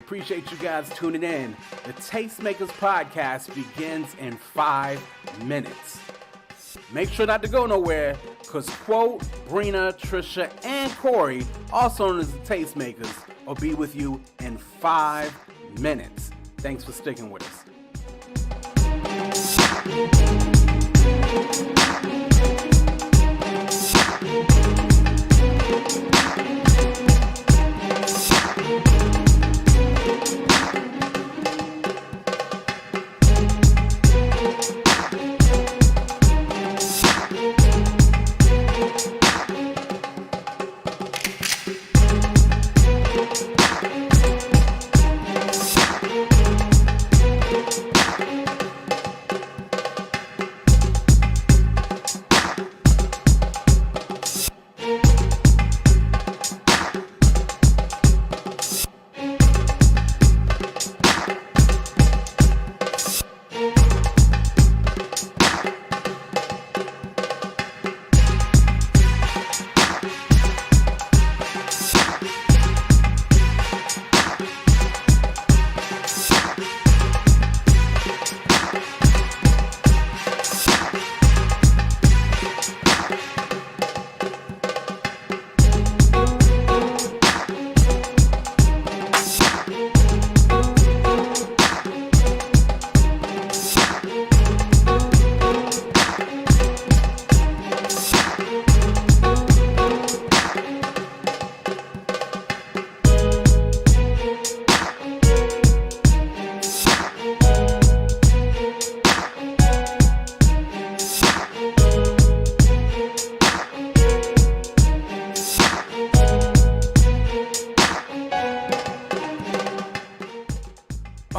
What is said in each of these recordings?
appreciate you guys tuning in. The Tastemakers podcast begins in 5 minutes. Make sure not to go nowhere, because Quote, Brina, Trisha, and Corey, also known as the Tastemakers, will be with you in 5 minutes. Thanks for sticking with us.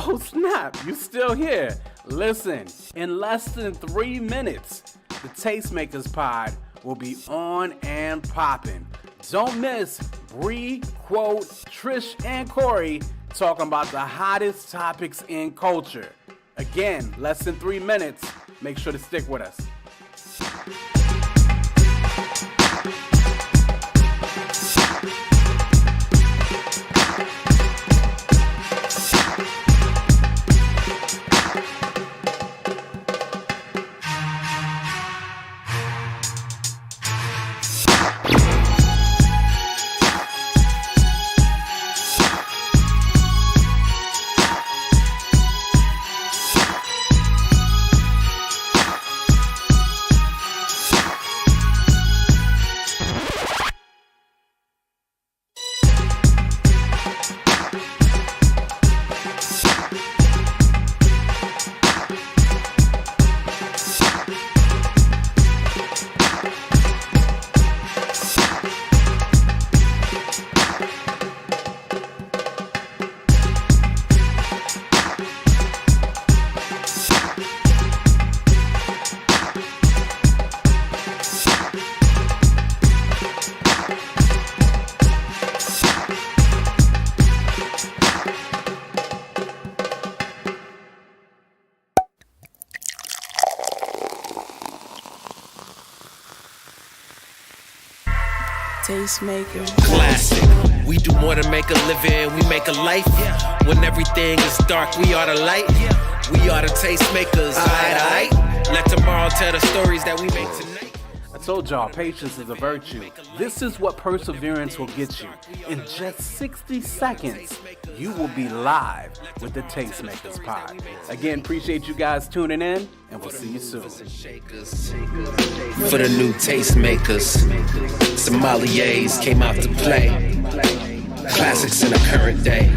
Oh snap, you still here. Listen, in less than 3 minutes, the Tastemakers pod will be on and popping. Don't miss Bree, Quote, Trish, and Corey talking about the hottest topics in culture. Again, less than 3 minutes. Make sure to stick with us. Tastemakers. Classic. We do more than make a living, we make a life. When everything is dark, we are the light. We are the tastemakers. Aight. Let tomorrow tell the stories that we make tonight. I told y'all, patience is a virtue. This is what perseverance will get you. In just 60 seconds, you will be live with the Tastemakers pod. Again, appreciate you guys tuning in, and we'll see you soon. For the new tastemakers, sommeliers came out to play. Classics in the current day.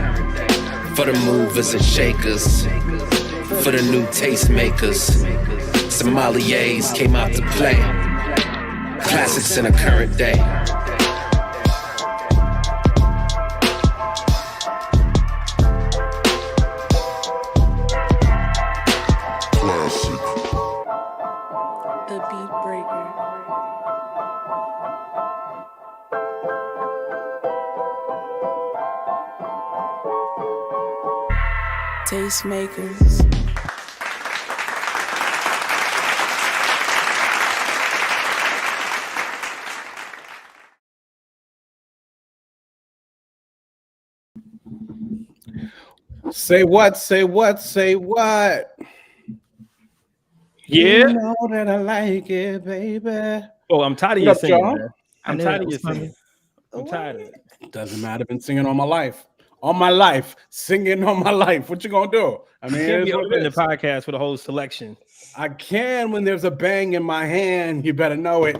For the movers and shakers, for the new tastemakers, sommeliers came out to play. Classics in the current day. The beat breaker. Tastemakers. Say what? Say what? Say what? Yeah. You know that I like it, baby. Oh, I'm tired of What you up, singing, y'all? man. I'm tired of you singing. I'm tired of it. Doesn't matter. I've been singing all my life. All my life. Singing all my life. What you gonna do? I mean, You can't it be is what opening it the is. podcast with a whole selection. I can when there's a bang in my hand. You better know it.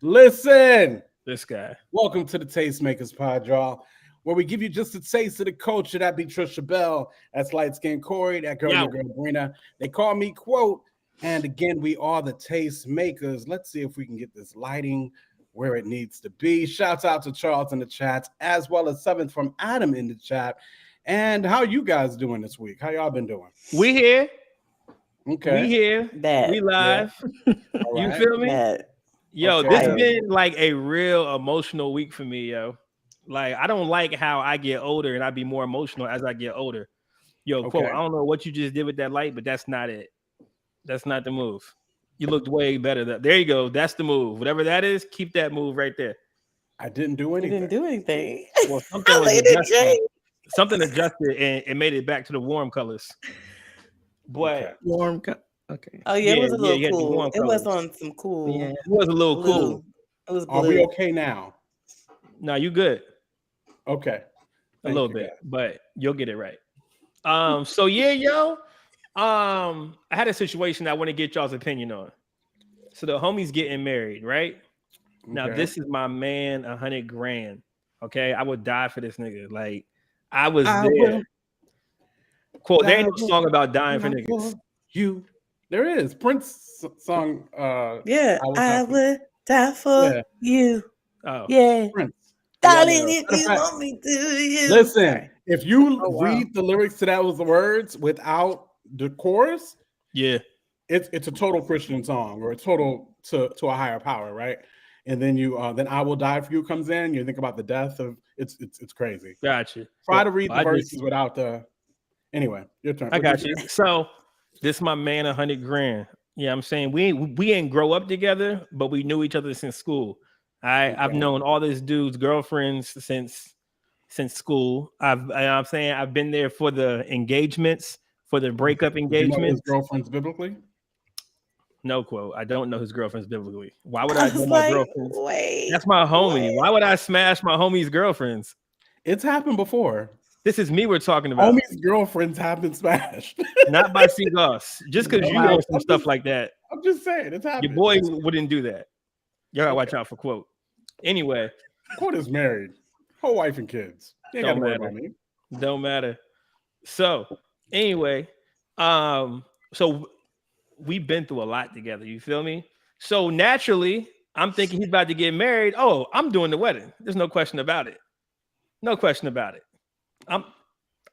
Listen. This guy. Welcome to the Tastemakers, y'all, where we give you just a taste of the culture. That be Trisha Bell. That's light skinned Corey. That girl, your girl Brina. They call me Quote. And again, we are the Tastemakers. Let's see if we can get this lighting where it needs to be. Shouts out to Charles in the chat, as well as 7th from Adam in the chat. And how you guys doing this week? How y'all been doing? We here. Okay. We here. Bad. We live. Yeah. You Right. feel me? Bad. Yo, Okay. this has been like a real emotional week for me, yo. Like, I don't like how I get older and I be more emotional as I get older. Yo, Okay. Quote, I don't know what you just did with that light, but that's not it. That's not the move. You looked way better. There you go. That's the move. Whatever that is, keep that move right there. I didn't do You anything. didn't do anything. Well, something was adjusted. Something adjusted and it made it back to the warm colors. But Okay. Warm. Okay. Oh yeah, it was a yeah, little you had the cool. warm It was colors. on some cool. Yeah. it was a little blue. cool. It was Are blue. we okay now? No, you good. Okay. A little bit, but you'll get it right. So yeah, yo. I had a situation I want to get y'all's opinion on. So the homie's getting married, right? Now, Okay. this is my man, $100,000. Okay, I would die for this nigga. Like, I was there. will Quote, there ain't die no song about dying for die niggas. You. There is. Prince song. Yeah, I die for- would die for Yeah. you. Oh, Yeah, Prince. darling, Yeah, if you want me to. You. Listen, Sorry. if you Oh, wow. read the lyrics to that with the words without the chorus, yeah. it's a total Christian song or a total to a higher power, right? And then you then I Will Die For You comes in. You think about the death of it's crazy. Gotcha. Try to read Well, the I just- verses without the. Anyway, your turn. I got you. So this my man, $100,000. Yeah, I'm saying we ain't grow up together, but we knew each other since school. I've Okay. known all this dude's girlfriends since school. I'm saying I've been there for the engagements, for the breakup Do you know his engagements. girlfriends biblically? No Quote. I don't know his girlfriends biblically. Why would I I know was my like, girlfriends? wait. That's my homie. what? Why would I smash my homie's girlfriends? It's happened before. This is me we're talking about, Homie's girlfriends have been smashed. not by Seagoss. Just because you Wow. know some stuff like that. I'm just saying, it's happened. Your boy wouldn't do that. Y'all gotta watch out for Quote. Anyway, Quote is married, whole wife and kids. You ain't Don't gotta worry matter. about me. don't matter. So anyway, so we've been through a lot together. You feel me? So naturally, I'm thinking he's about to get married. Oh, I'm doing the wedding. There's no question about it. No question about it.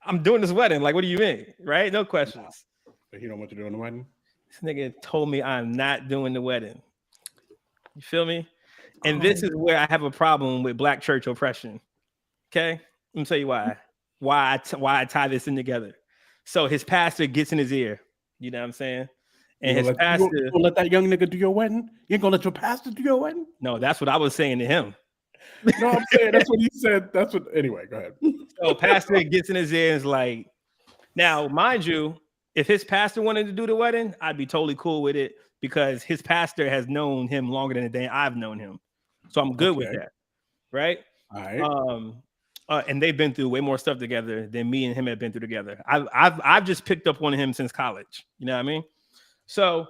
I'm doing this wedding. Like, what do you mean? Right? No questions. But he don't want you doing the wedding. This nigga told me I'm not doing the wedding. You feel me? And this is where I have a problem with black church oppression. Okay, let me tell you why. Why I tie this in together. So his pastor gets in his ear. You know what I'm saying? And his pastor. You gonna let that young nigga do your wedding? You ain't gonna let your pastor do your wedding? No, that's what I was saying to him. No, I'm saying that's what he said. That's what. Anyway, go ahead. So pastor gets in his ear and is like, now, mind you, if his pastor wanted to do the wedding, I'd be totally cool with it because his pastor has known him longer than the day I've known him. So I'm good with Okay. that. Right? All right. And they've been through way more stuff together than me and him have been through together. I've just picked up on him since college. You know what I mean? So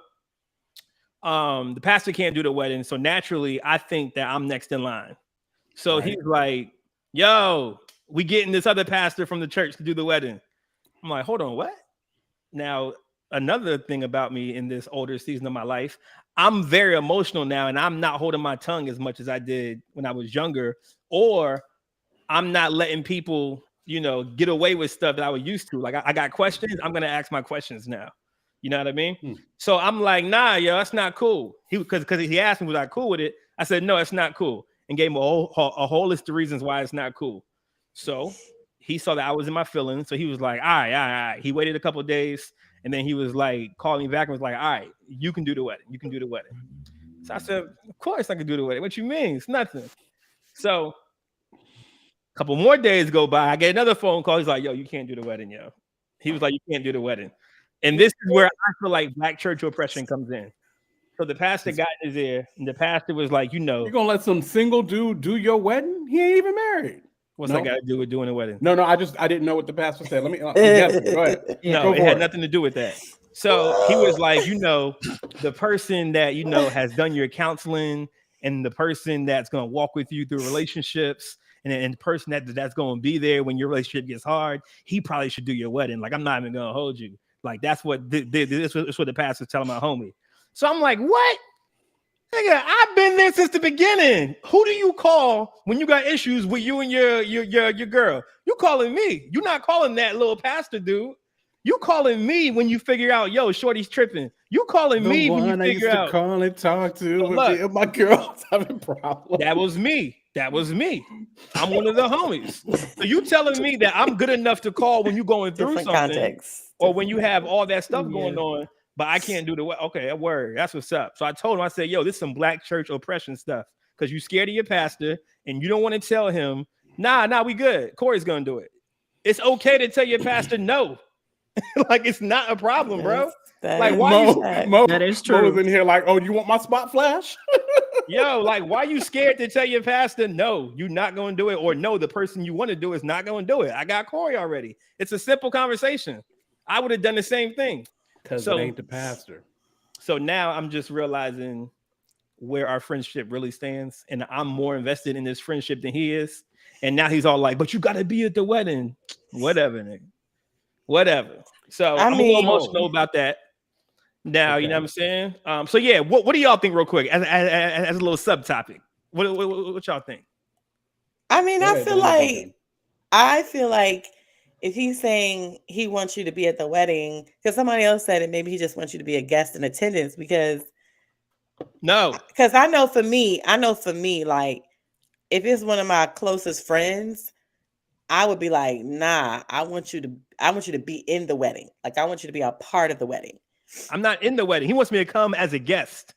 the pastor can't do the wedding. So naturally, I think that I'm next in line. So Right. he's like, yo, we getting this other pastor from the church to do the wedding. I'm like, hold on, what? Now, another thing about me in this older season of my life, I'm very emotional now, and I'm not holding my tongue as much as I did when I was younger, or I'm not letting people, get away with stuff that I was used to. Like I got questions, I'm gonna ask my questions now. You know what I mean? So I'm like, nah, yo, that's not cool. Because he asked me, was I cool with it? I said, no, it's not cool, and gave him a whole list of reasons why it's not cool. So he saw that I was in my feelings, so he was like, all right. He waited a couple of days, and then he was like, calling me back and was like, all right, you can do the wedding. You can do the wedding. So I said, of course I can do the wedding. What you mean? It's nothing. So Couple more days go by. I get another phone call. He's like, yo, you can't do the wedding, yo. He was like, you can't do the wedding. And this is where I feel like black church oppression comes in. So the pastor got in his ear, and the pastor was like, you're gonna let some single dude do your wedding? He ain't even married. What's that got to do with doing a wedding? No, I didn't know what the pastor said. Let me go ahead. No, it had nothing to do with that. So he was like, the person that has done your counseling, and the person that's gonna walk with you through relationships, and the person that's gonna be there when your relationship gets hard, he probably should do your wedding. Like, I'm not even gonna hold you. Like, that's what this is what the pastor's telling my homie. So I'm like, what? Nigga, I've been there since the beginning. Who do you call when you got issues with you and your girl? You calling me. You're not calling that little pastor dude. You calling me when you figure out, yo, shorty's tripping. You calling me when you figure out. Call and talk to when my girl's having problems. That was me. I'm one of the homies. So you telling me that I'm good enough to call when you're going through something, context. Or when you have all that stuff going on, but I can't do the way. Okay, a word. That's what's up. So I told him, I said, yo, this is some black church oppression stuff, because you scared of your pastor and you don't want to tell him, nah, we good. Corey's gonna do it. It's okay to tell your pastor no. Like, it's not a problem, bro. Like, why Mo, that is true. Mo was in here like, oh, you want my spot flash? Yo, like, why you scared to tell your pastor no, you're not gonna do it, or no, the person you want to do is not gonna do it? I got Corey already. It's a simple conversation. I would have done the same thing. Because it ain't the pastor. So now I'm just realizing where our friendship really stands, and I'm more invested in this friendship than he is. And now he's all like, but you got to be at the wedding. Whatever, nigga. Whatever. So I'm a little emotional about that. Now, you know what I'm saying? So yeah, what do y'all think real quick as a little subtopic? What y'all think? I mean, I feel like if he's saying he wants you to be at the wedding, because somebody else said it, maybe he just wants you to be a guest in attendance. Because I know for me, like, if it's one of my closest friends, I would be like, nah, I want you to be in the wedding. Like, I want you to be a part of the wedding. I'm not in the wedding. He wants me to come as a guest.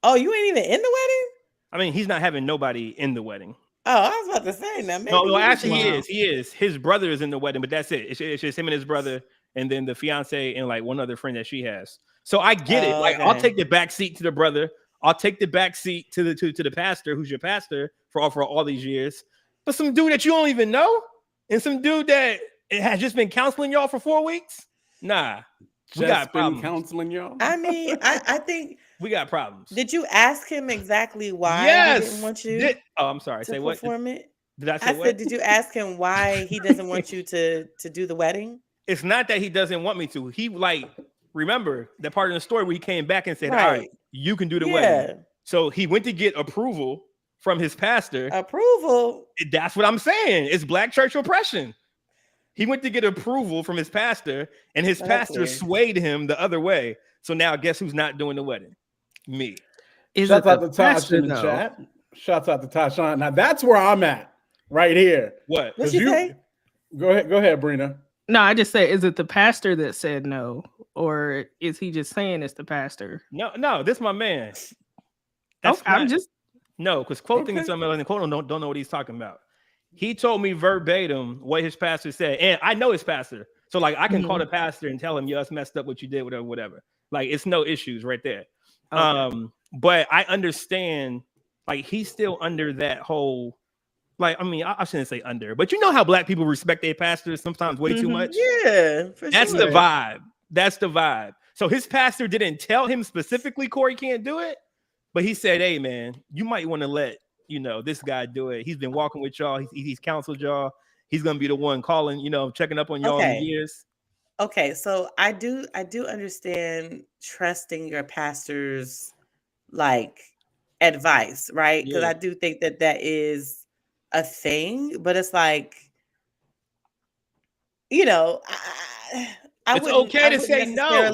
Oh, you ain't even in the wedding? I mean, he's not having nobody in the wedding. Oh, I was about to say that. No, actually, he is. His brother is in the wedding, but that's it. It's just him and his brother, and then the fiance and like one other friend that she has. So I get it. Like, okay. I'll take the back seat to the brother. I'll take the back seat to the pastor, who's your pastor for all these years. But some dude that you don't even know, and some dude that has just been counseling y'all for 4 weeks. Nah, we got problems. Counseling y'all. I mean, I think we got problems. Did you ask him exactly why he didn't want you? I'm sorry. Say what? Perform it? Did I say what? Said, did you ask him why he doesn't want you to do the wedding? It's not that he doesn't want me to. He remember that part of the story where he came back and said, all right, you can do the wedding. So he went to get approval from his pastor. Approval? That's what I'm saying. It's black church oppression. He went to get approval from his pastor, and his pastor swayed him the other way. So now guess who's not doing the wedding? Me. Shouts out to Tasha in the chat. Shouts out to Tasha. Now that's where I'm at right here. What? What'd you say? Go ahead, Brina. No, I just said, is it the pastor that said no, or is he just saying it's the pastor? No, this is my man. No, because quoting is something else, and quoting don't know what he's talking about. He told me verbatim what his pastor said, and I know his pastor, so like I can call the pastor and tell him, "Yo, it's messed up what you did, whatever." Like, it's no issues right there. Okay. But I understand, like, he's still under that whole, like, I mean, I shouldn't say under, but you know how black people respect their pastors sometimes way too much. Yeah, that's the vibe. That's the vibe. So his pastor didn't tell him specifically, Corey can't do it, but he said, "Hey, man, you might want to let this guy do it. He's been walking with y'all. He's counseled y'all. He's gonna be the one calling, checking up on y'all in years." Okay, so I do understand trusting your pastor's like advice, right? Because I do think that is a thing, but it's like, it's okay to say no.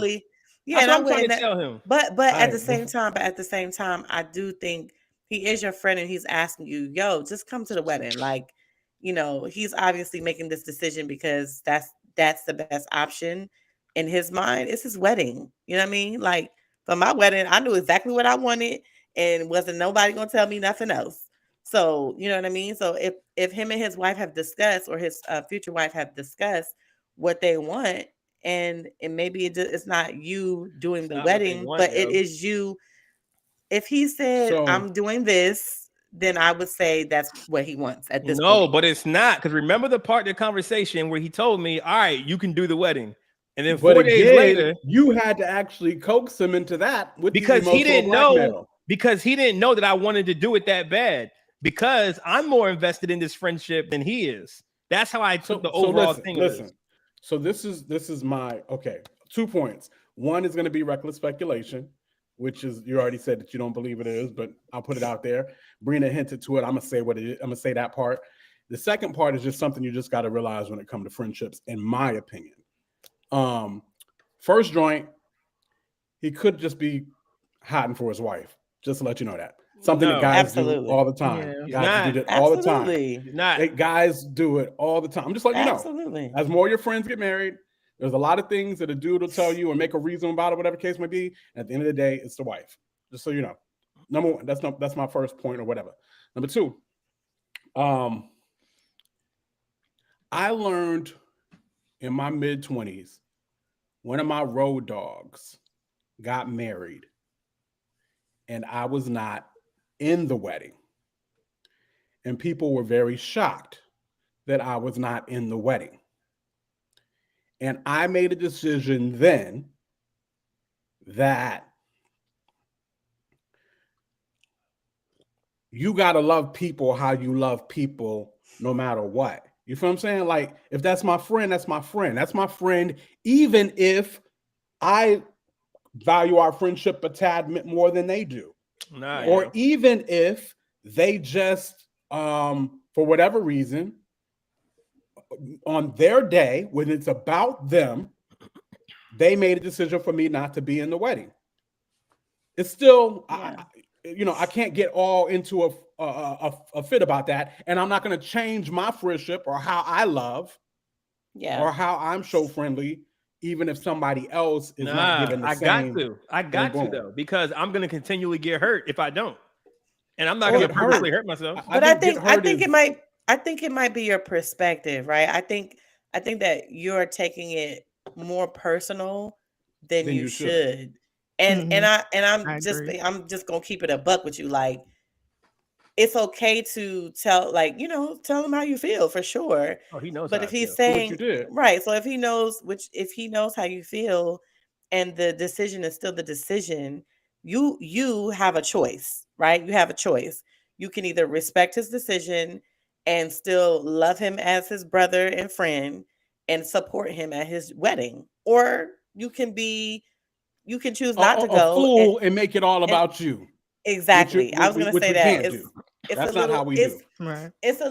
Yeah, that's what I'm trying to tell him. But at the same time, I do think he is your friend and he's asking you, yo, just come to the wedding. Like, he's obviously making this decision because that's the best option in his mind. It's his wedding. You know what I mean? Like, for my wedding, I knew exactly what I wanted and wasn't nobody gonna tell me nothing else. So you know what I mean. So if him and his wife have discussed, or his future wife have discussed what they want, and maybe it's not you doing the wedding, but it is you. If he said, I'm doing this, then I would say that's what he wants at this point. No, but it's not, because remember the part of the conversation where he told me, all right, you can do the wedding. And then 4 days later, you had to actually coax him into that because he didn't know. Because he didn't know that I wanted to do it that bad. Because I'm more invested in this friendship than he is. That's how I took the overall thing. Listen. So this is my 2 points. One is going to be reckless speculation, which is, you already said that you don't believe it is, but I'll put it out there. Brina hinted to it. I'm gonna say what it is. I'm gonna say that part. The second part is just something you just got to realize when it comes to friendships, in my opinion. First joint, he could just be hiding for his wife. Just to let you know that. Something that guys do all the time. Yeah. Guys do it all the time. Guys do it all the time. I'm just letting you know. Absolutely. As more of your friends get married, there's a lot of things that a dude will tell you or make a reason about it, whatever case may be. And at the end of the day, it's the wife. Just so you know. Number one, that's my first point or whatever. Number two, I learned in my mid-20s, one of my road dogs got married, and I was not in the wedding. And people were very shocked that I was not in the wedding. And I made a decision then that you got to love people how you love people no matter what. You feel what I'm saying? Like, if that's my friend, that's my friend. That's my friend, even if I value our friendship a tad more than they do. Or even if they just, for whatever reason, on their day, when it's about them, they made a decision for me not to be in the wedding. It's still, I can't get all into a fit about that, and I'm not going to change my friendship or how I love, or how I'm so friendly, even if somebody else is not given the same. I got to though, because I'm going to continually get hurt if I don't, and I'm not going to purposely hurt myself. But I think it might be your perspective, right? I think that you're taking it more personal than you should. And I'm just gonna keep it a buck with you. Like, it's okay to tell him how you feel, for sure. Oh, he knows. But if he's saying right, so if he knows how you feel, and the decision is still the decision, you have a choice, right? You have a choice. You can either respect his decision and still love him as his brother and friend and support him at his wedding, or you can choose not to go fool and make it all about you. Exactly. I was going to say that. That's not how we do. Right. It's a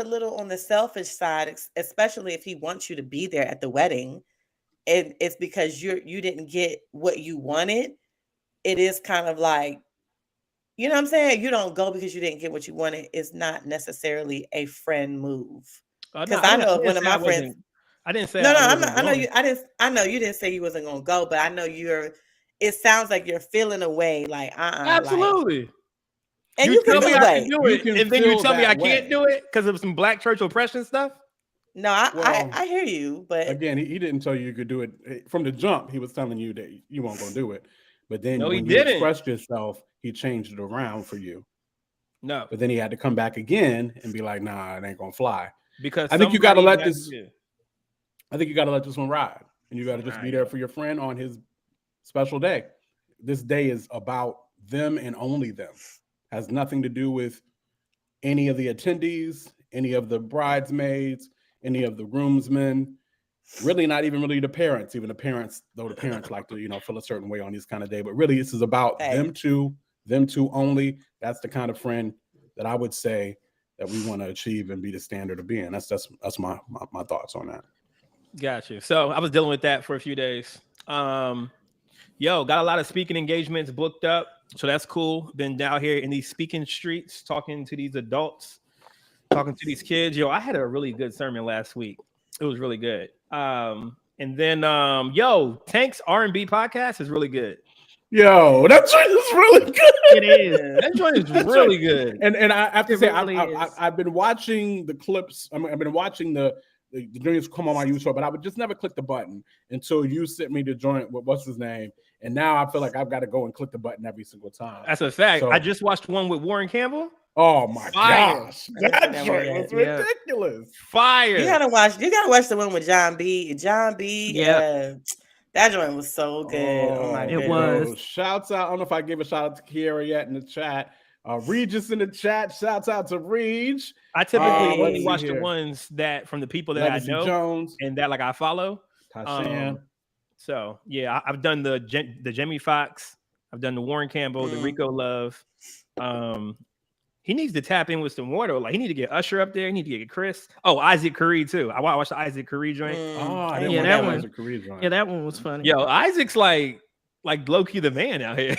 little on the selfish side, especially if he wants you to be there at the wedding. And it's because you didn't get what you wanted. It is kind of like, you know what I'm saying? You don't go because you didn't get what you wanted. It's not necessarily a friend move. Because I know one of my friends. I didn't say. No, I know you. I know you didn't say you wasn't gonna go, but I know it sounds like you're feeling away. Like, absolutely. Like, and you can do it, and then you tell me I can't do it because of some black church oppression stuff. No, I hear you, but again, he didn't tell you could do it from the jump. He was telling you that you weren't gonna do it, but then when you expressed yourself, he changed it around for you. No, but then he had to come back again and be like, "Nah, it ain't gonna fly." Because I think you got to let this. I think you got to let this one ride, and you got to just be there for your friend on his special day. This day is about them and only them. Has nothing to do with any of the attendees, any of the bridesmaids, any of the groomsmen. Really, not even really the parents. Even the parents, though the parents like to, feel a certain way on this kind of day. But really, this is about them two only. That's the kind of friend that I would say that we want to achieve and be the standard of being. That's my thoughts on that. Gotcha. So I was dealing with that for a few days. Got a lot of speaking engagements booked up, so that's cool. Been down here in these speaking streets, talking to these adults, talking to these kids. I had a really good sermon last week. It was really good. And then Tank's R&B podcast is really good. Yo, that joint is really good. It is. That joint is really good. And I have to say, really is. I've been watching the clips. I mean, I've been watching the joints come on my YouTube, but I would just never click the button until you sent me the joint with what's his name. And now I feel like I've got to go and click the button every single time. That's a fact. So, I just watched one with Warren Campbell. Oh my Fire. gosh, that joint was ridiculous. Fire. You gotta watch the one with John B. Yeah. That joint was so good. Oh my It goodness. was. Shouts out. I don't know if I gave a shout out to Kiara yet in the chat. Regis in the chat. Shouts out to Reg. I typically let's only see watch here. the ones that from the people that Legacy I know Jones, and that like I follow. Tashan. So yeah, I've done the Jamie Foxx. I've done the Warren Campbell, the Rico Love. He needs to tap in with some more though. Like he need to get Usher up there. He need to get Chris. Oh, Isaac Curry too. I watched the Isaac Curry joint. I didn't Yeah, want that that one. as a career joint. Yeah, that one was funny. Yo, Isaac's like low-key the man out here.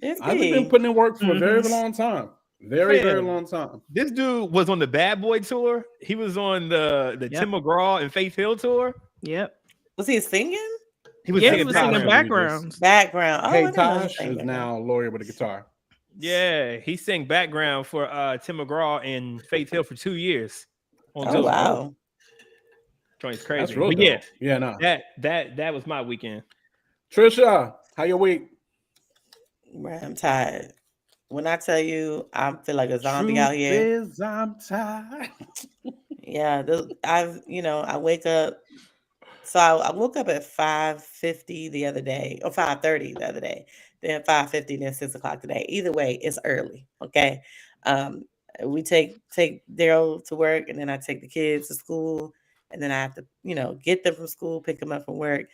It's I've big. been putting in work for a very long time. Very Man. long time. This dude was on the Bad Boy tour. He was on the Yep. Tim McGraw and Faith Hill tour. Yep. Was he singing? He was Yeah, he singing was background. singing backgrounds. Background. Oh, I Hey, didn't know he Tosh sang is background. now a lawyer with a guitar. Yeah, he sang background for Tim McGraw and Faith Hill for 2 years. On Oh tour. wow. Joint's crazy. That's real But dope. yeah, Yeah, no. that was my weekend. Trisha, how your week? Right, I'm tired. When I tell you, I feel like a zombie Truth out here. is, I'm tired. Yeah, I wake up. So I woke up at 5:50 the other day, or 5:30 the other day. Then 5:50, then 6 o'clock today. Either way, it's early. Okay. We take Daryl to work, and then I take the kids to school, and then I have to, get them from school, pick them up from work.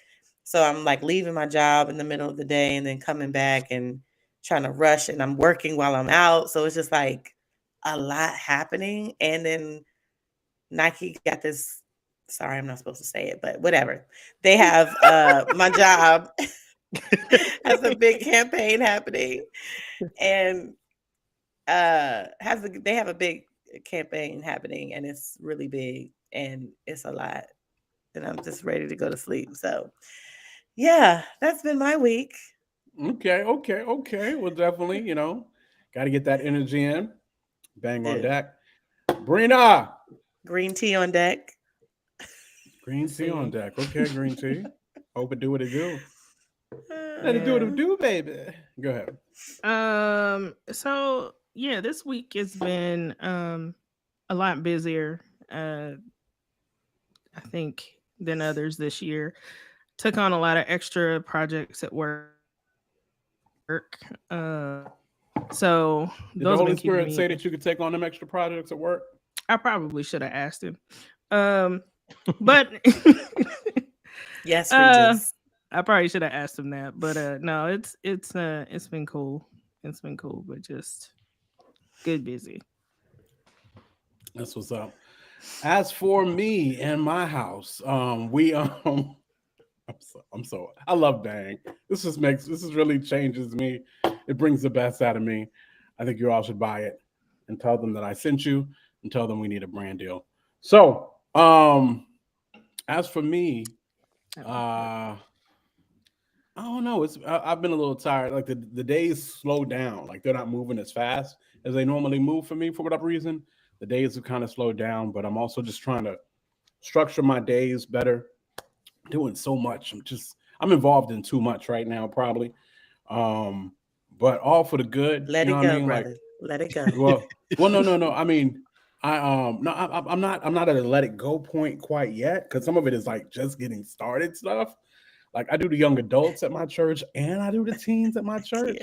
So I'm like leaving my job in the middle of the day and then coming back and trying to rush, and I'm working while I'm out. So it's just like a lot happening. And then Nike got this. Sorry, I'm not supposed to say it, but whatever. They have my job has a big campaign happening, and they have a big campaign happening, and it's really big and it's a lot. And I'm just ready to go to sleep. So yeah, that's been my week. Okay. Well, definitely, got to get that energy in. Bang on Yeah. deck. Brina. Green tea on deck. Green tea on deck. Okay, green tea. Hope it do what it do. Let it do what it do, baby. Go ahead. So yeah, this week has been a lot busier, I think, than others this year. Took on a lot of extra projects at work. So Did the those have Holy been keeping Spirit me- say that you could take on them extra projects at work? I probably should have asked him. But Yes, Regis. I probably should have asked him that. But no, it's been cool. It's been cool, but just good busy. That's what's up. As for me and my house, we I'm so I love Bang. This really changes me. It brings the best out of me. I think you all should buy it and tell them that I sent you and tell them we need a brand deal. So as for me, I don't know. I've been a little tired. Like the days slow down. Like they're not moving as fast as they normally move for me for whatever reason. The days have kind of slowed down, but I'm also just trying to structure my days better. Doing so much. I'm involved in too much right now, probably. But all for the good. Let you it know go, what I mean? brother. Like, Let it go. well, no. I mean, I'm not at a let it go point quite yet, because some of it is like just getting started stuff. Like I do the young adults at my church, and I do the teens at my church,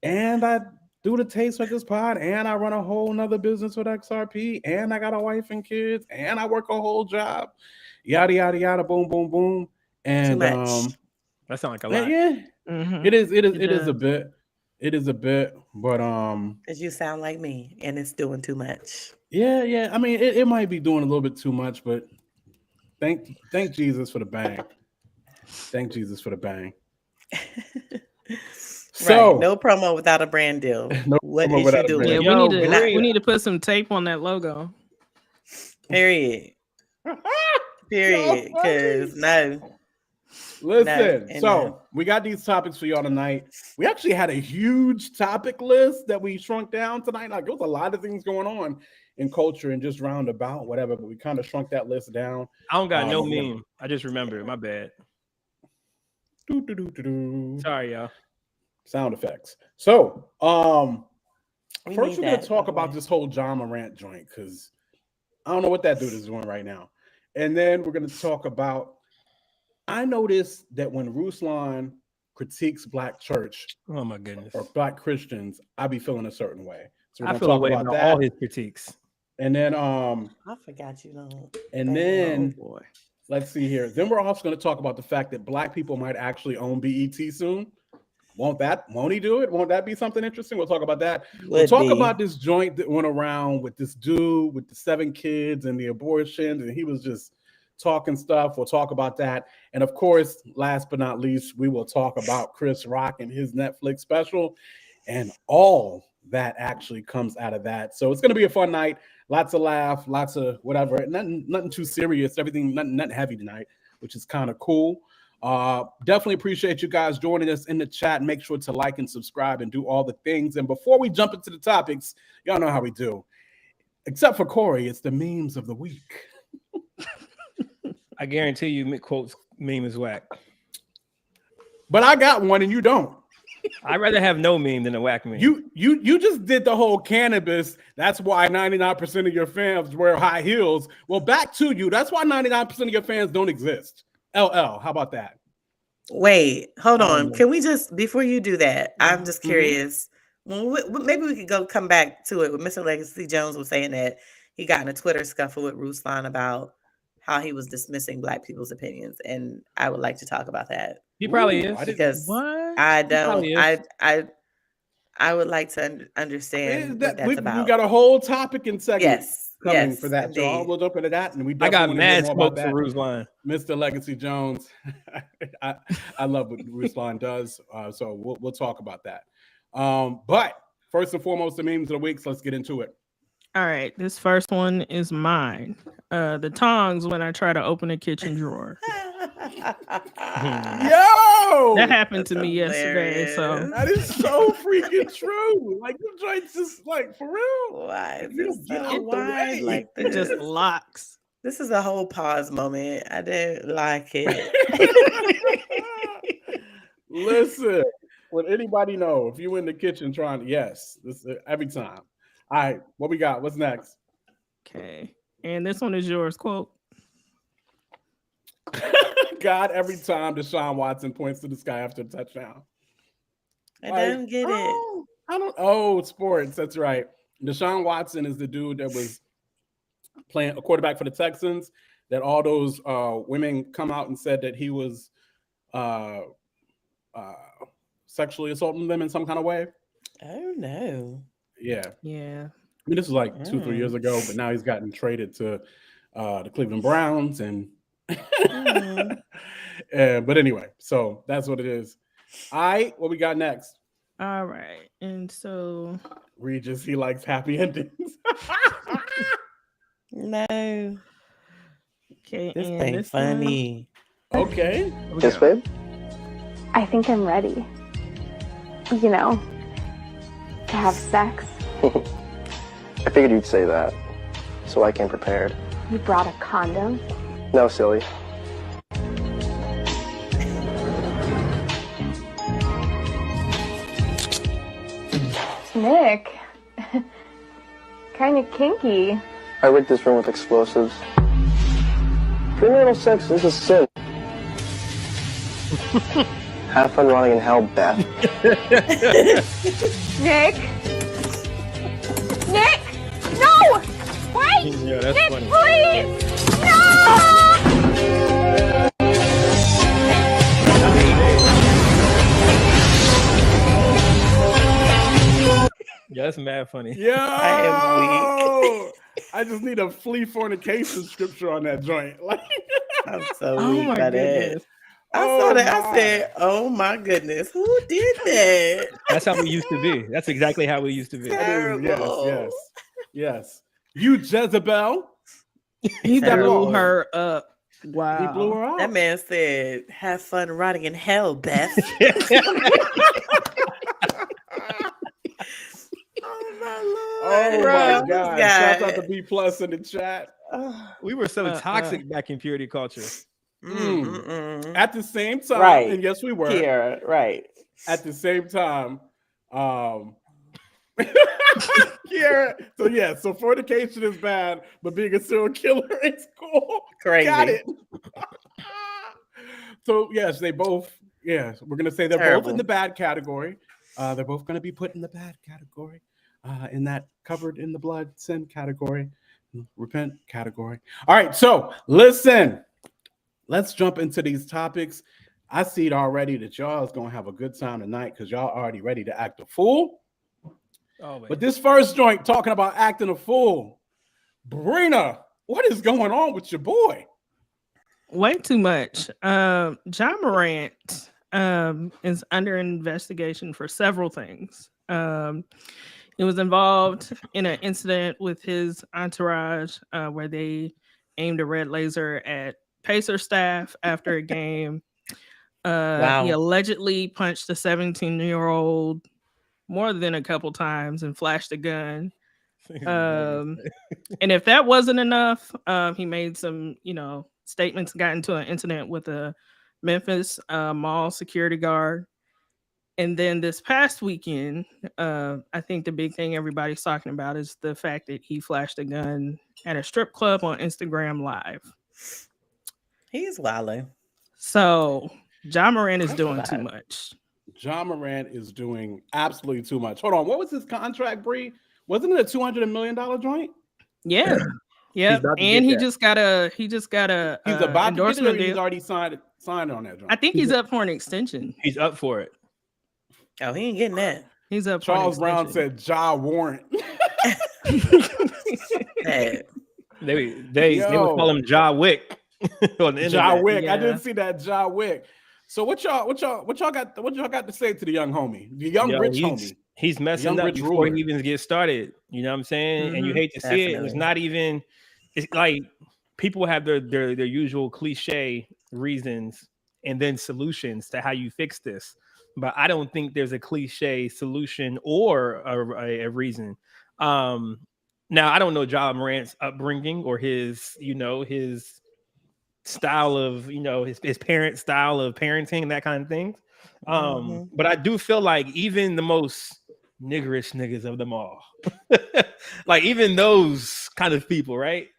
and I do the Tastemakers pod, and I run a whole nother business with XRP, and I got a wife and kids, and I work a whole job, yada yada yada, boom boom boom, and much. That sounds like a lot. yeah, Mhm. it is does. a bit. It is a bit, but Because you sound like me, and it's doing too much. yeah. I mean, it might be doing a little bit too much, but thank Jesus for the bang. Thank Jesus for the bang. So Right. No promo without a brand deal. No What promo is without you a doing? brand Yeah, Yo, we need to put some tape on that logo. Period. Period. Because no. Listen, No, so we got these topics for y'all tonight. We actually had a huge topic list that we shrunk down tonight. Like, there was a lot of things going on in culture and just roundabout, whatever, but we kind of shrunk that list down. I don't got no meme. I just remember it. My bad. Sorry, y'all. Sound effects. So, We first need we're going that, to talk by the about way. this whole Ja Morant joint because I don't know what that dude is doing right now. And then we're going to talk about, I noticed that when Ruslan critiques black church Oh my goodness. or black Christians, I be feeling a certain way. So we're I going to feel talk away about about that. all his critiques. And then I forgot you don't. and then Oh boy. let's see here. Then we're also going to talk about the fact that black people might actually own BET soon. Won't he do it? Won't that be something interesting? We'll talk about that. We'll talk about this joint that went around with this dude with the 7 kids and the abortions, and he was just talking stuff. We'll talk about that. And of course, last but not least, we will talk about Chris Rock and his Netflix special and all that actually comes out of that. So it's going to be a fun night. Lots of laugh, lots of whatever. Nothing too serious. Everything, nothing heavy tonight, which is kind of cool. Definitely appreciate you guys joining us in the chat. Make sure to like and subscribe and do all the things. And before we jump into the topics, y'all know how we do. Except for Corey, it's the memes of the week. I guarantee you, quotes meme is whack. But I got one and you don't. I'd rather have no meme than a whack meme. You just did the whole cannabis. That's why 99% of your fans wear high heels. Well, back to you. That's why 99% of your fans don't exist. LL, how about that? Wait, hold on. Can we just, before you do that, I'm just curious. Well, maybe we could come back to it. With Mr. Legacy Jones was saying that he got in a Twitter scuffle with Ruslan about how he was dismissing black people's opinions, and I would like to talk about that. He probably is. Because What? I don't. I would like to understand what that's about. We got a whole topic and segment coming for that. Indeed. So we'll jump into that, and we. I got definitely mad want to hear smoke more for about Ruslan. Mr. Legacy Jones. I love what Ruslan does. So we'll talk about that. But first and foremost, the memes of the week. So let's get into it. All right, this first one is mine. The tongs when I try to open a kitchen drawer. Yo, That happened to me yesterday. So that is so freaking true. Like the joint's just like for real. Why? You This don't is get so out the wide way. like it this. just locks. This is a whole pause moment. I didn't like it. Listen, would anybody know if you in the kitchen trying to? Yes, this every time. All right, what we got? What's next? Okay, and this one is yours. Quote. God, every time Deshaun Watson points to the sky after a touchdown. I don't get it. I don't. Oh, sports. That's right. Deshaun Watson is the dude that was playing a quarterback for the Texans. That all those women come out and said that he was sexually assaulting them in some kind of way. Oh no. Yeah. Yeah. I mean, this was like 2-3 years ago, but now he's gotten traded to the Cleveland Browns and. But anyway, so that's what it is. All right, what we got next? All right, and so Regis, he likes happy endings. No. Okay, This and ain't this funny. Okay. Yes, babe? I think I'm ready. You know, to have sex. I figured you'd say that, so I came prepared. You brought a condom. No, silly. Nick, kind of kinky. I rigged this room with explosives. Premarital sex is a sin. Have fun running in hell, Beth. Nick! Nick! No! Wait! Yeah, that's Nick, funny. please! No! Yeah, that's mad funny. Yeah. I I just need a flea fornication scripture on that joint. Like, I'm so Oh weak my by that. goodness. I saw that. I said, "Oh my goodness, who did that?" That's how we used to be. That's exactly how we used to be. Terrible. Yes. You Jezebel. He Terrible. blew her up. Wow. He blew her out. That man said, "Have fun rotting in hell, Beth." Oh Bro. my God! Shout out to B Plus in the chat. We were so toxic back in purity culture. At the same time, Right. and yes, we were. Kiara, right. At the same time, Kiara. So fornication is bad, but being a serial killer is cool. Crazy. Got it. So yes, they both. Yes, we're gonna say they're both in the bad category. They're both gonna be put in the bad category. In that covered in the blood sin category, repent category. All right, so listen, let's jump into these topics. I see it already that y'all is gonna have a good time tonight because y'all already ready to act a fool. But this first joint talking about acting a fool, Brina, what is going on with your boy? Way too much. Ja Morant is under investigation for several things. He was involved in an incident with his entourage where they aimed a red laser at Pacer staff after a game. He allegedly punched a 17-year-old more than a couple times and flashed a gun. And if that wasn't enough, he made some, statements, got into an incident with a Memphis mall security guard. And then this past weekend, I think the big thing everybody's talking about is the fact that he flashed a gun at a strip club on Instagram Live. He's wilding. So Ja Morant is doing too much. Ja Morant is doing absolutely too much. Hold on, what was his contract, Bree? Wasn't it a $200 million joint? Yeah. Yeah, and he just got a he's about endorsement to get it, or he's deal. already signed on that joint. I think he's up for an extension. He's up for it. Oh, he ain't getting that. He's up. Charles Brown said Ja Warrant. Hey. They would call him Ja Wick on the internet. Ja Wick. Yeah. I didn't see that Ja Wick. So what y'all got to say to the young homie, the young rich homie? He's messing up before he even gets started. You know what I'm saying? And you hate to see it. It's not even. It's like people have their usual cliche reasons and then solutions to how you fix this. But I don't think there's a cliche solution or a reason. Now I don't know Ja Morant's upbringing or his style of his parents' style of parenting and that kind of thing. But I do feel like even the most niggerish niggas of them all, like even those kind of people, right?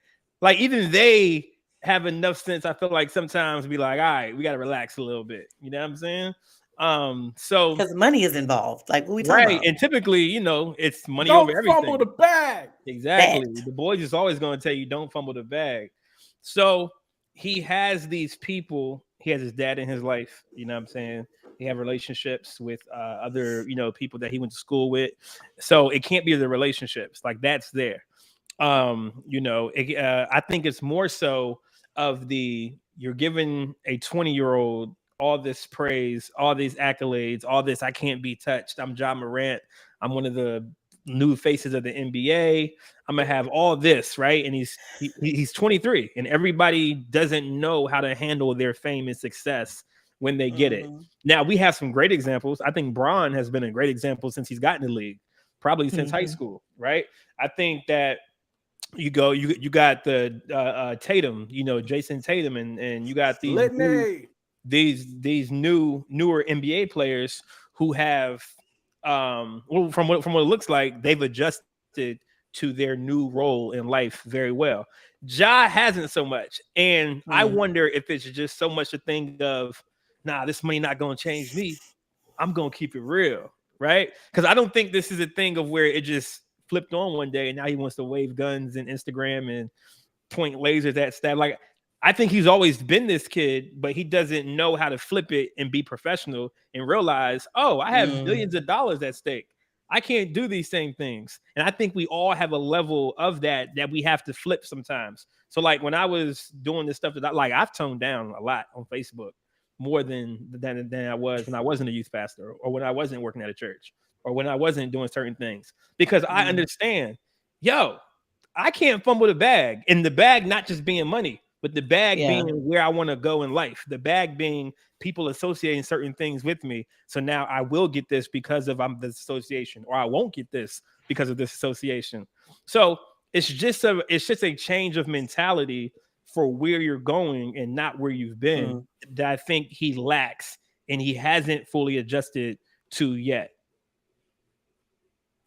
Like even they have enough sense. I feel like sometimes to be like, all right, we got to relax a little bit. You know what I'm saying? So because money is involved, like what we talking about. And typically, it's money Don't over everything. Fumble the bag. Exactly. The boys is always going to tell you don't fumble the bag. So he has these people. He has his dad in his life. You know what I'm saying? He have relationships with other people that he went to school with. So it can't be the relationships like that's there. I think it's more so of you're giving a 20-year-old all this praise, all these accolades, all this. I can't be touched. I'm Ja Morant. I'm one of the new faces of the NBA. I'm gonna have all this, right? And he's 23, and everybody doesn't know how to handle their fame and success when they get it. Now we have some great examples. I think Bron has been a great example since he's gotten in the league, probably since high school, right? I think that you got the Tatum, Jason Tatum, and you got these newer NBA players who have from what it looks like, they've adjusted to their new role in life very well. Ja hasn't so much, and I wonder if it's just so much a thing of, this money not gonna change me. I'm gonna keep it real, right? Because I don't think this is a thing of where it just flipped on one day and now he wants to wave guns and Instagram and point lasers at stuff. Like, I think he's always been this kid, but he doesn't know how to flip it and be professional and realize, I have millions of dollars at stake. I can't do these same things. And I think we all have a level of that we have to flip sometimes. So like when I was doing this stuff I've toned down a lot on Facebook more than I was when I wasn't a youth pastor or when I wasn't working at a church or when I wasn't doing certain things, because I understand, I can't fumble the bag, and the bag not just being money. but the bag being where I want to go in life. The bag being people associating certain things with me. So now I will get this because of this association, or I won't get this because of this association. So it's just a change of mentality for where you're going and not where you've been that I think he lacks and he hasn't fully adjusted to yet.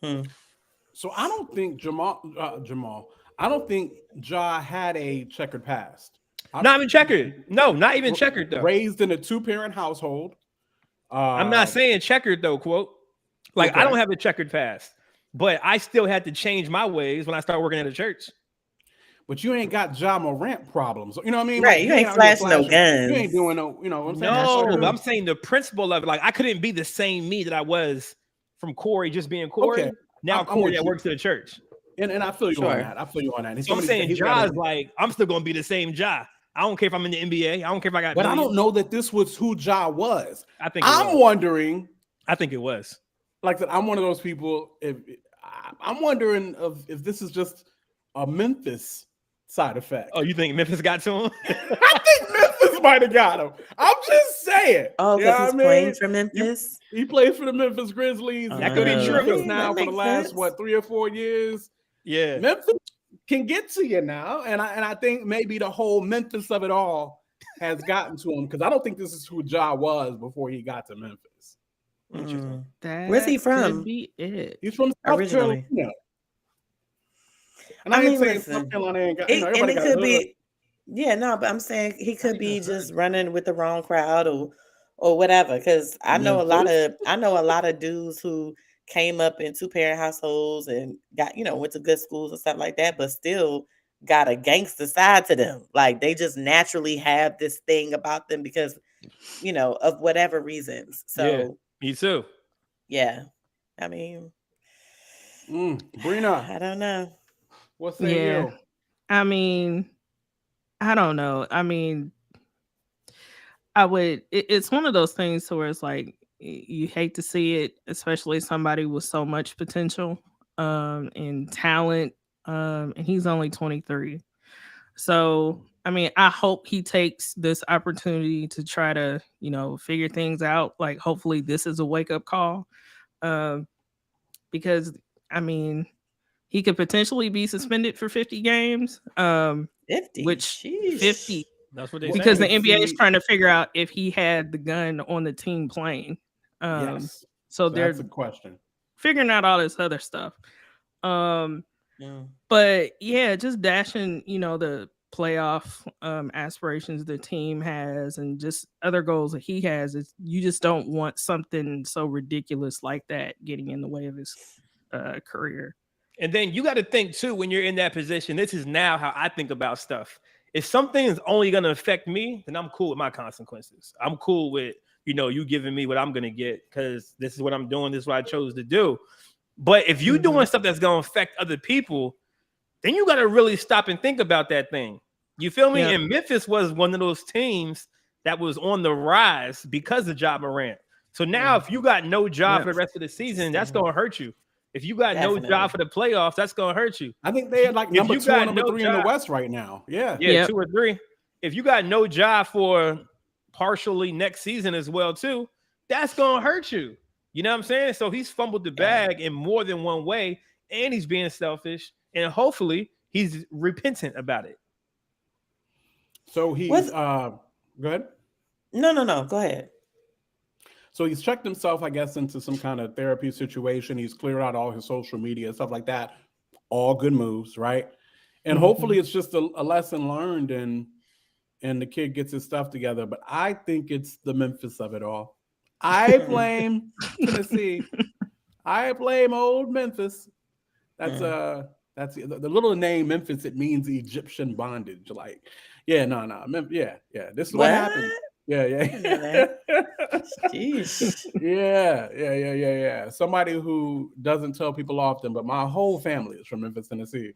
So I don't think Jamal. I don't think Ja had a checkered past. Not even checkered. No, not even checkered though. Raised in a 2-parent household. I'm not saying checkered though, quote. Like I don't have a checkered past, but I still had to change my ways when I started working at a church. But you ain't got Ja Morant problems. You know what I mean? Right. Like, you ain't flashing no guns. You ain't doing no, you know what I'm saying? No, but I'm saying the principle of it. Like I couldn't be the same me that I was from Corey just being Corey. Okay. Now Corey that works at the church. And I feel you on that. I feel you on that. So I'm saying Ja's like, I'm still going to be the same Ja. I don't care if I'm in the NBA. I don't care if I got. But I don't know that this was who Ja was. I think wondering. I think it was. Like that, I'm one of those people. I'm wondering if this is just a Memphis side effect. Oh, you think Memphis got to him? I think Memphis might have got him. I'm just saying. Oh, because he's playing for Memphis. He plays for the Memphis Grizzlies. That could be true now for the last 3 or 4 years. Yeah, Memphis can get to you now, and I think maybe the whole Memphis of it all has gotten to him because I don't think this is who Ja was before he got to Memphis. Where's he from? Could be it. He's from South Carolina. And I ain't saying South Carolina ain't got. And it could be. Yeah, no, but I'm saying he could be just running with the wrong crowd or whatever. Because I know a lot of dudes who came up in 2-parent households and got, went to good schools and stuff like that, but still got a gangster side to them. Like they just naturally have this thing about them because, of whatever reasons. So yeah, me too. Yeah. I mean, Brina, I don't know. What's that? You? I mean, I don't know. I mean, it's one of those things where it's like, you hate to see it, especially somebody with so much potential and talent. And he's only 23. So, I mean, I hope he takes this opportunity to try to, figure things out. Like, hopefully this is a wake-up call. Because, I mean, he could potentially be suspended for 50 games. 50? Which, Jeez. 50. That's what they because say. the NBA is trying to figure out if he had the gun on the team playing. Yes. So they're that's a question. Figuring out all this other stuff. But yeah, just dashing, the playoff aspirations the team has and just other goals that he has. Is you just don't want something so ridiculous like that getting in the way of his career. And then you got to think too, when you're in that position, this is now how I think about stuff. If something is only going to affect me, then I'm cool with my consequences. I'm cool with, you giving me what I'm going to get because this is what I'm doing. This is what I chose to do. But if you're doing stuff that's going to affect other people, then you got to really stop and think about that thing. You feel me? Yeah. And Memphis was one of those teams that was on the rise because of Ja Morant. So now if you got no job for the rest of the season, that's going to hurt you. If you got no job for the playoffs, that's going to hurt you. I think they had like number 2 and number 3 in the West right now. Yeah. 2 or 3. If you got no job for partially next season as well too, that's going to hurt you. You know what I'm saying? So he's fumbled the bag in more than one way, and he's being selfish, and hopefully he's repentant about it. So he's go ahead. No. Go ahead. So he's checked himself, I guess, into some kind of therapy situation. He's cleared out all his social media and stuff like that. All good moves, right? And hopefully it's just a lesson learned and the kid gets his stuff together. But I think it's the Memphis of it all. I blame Tennessee. I blame old Memphis. That's the little name Memphis. It means Egyptian bondage. Like, yeah. This is what happened. Yeah. Jeez. Yeah. Somebody who doesn't tell people often, but my whole family is from Memphis, Tennessee.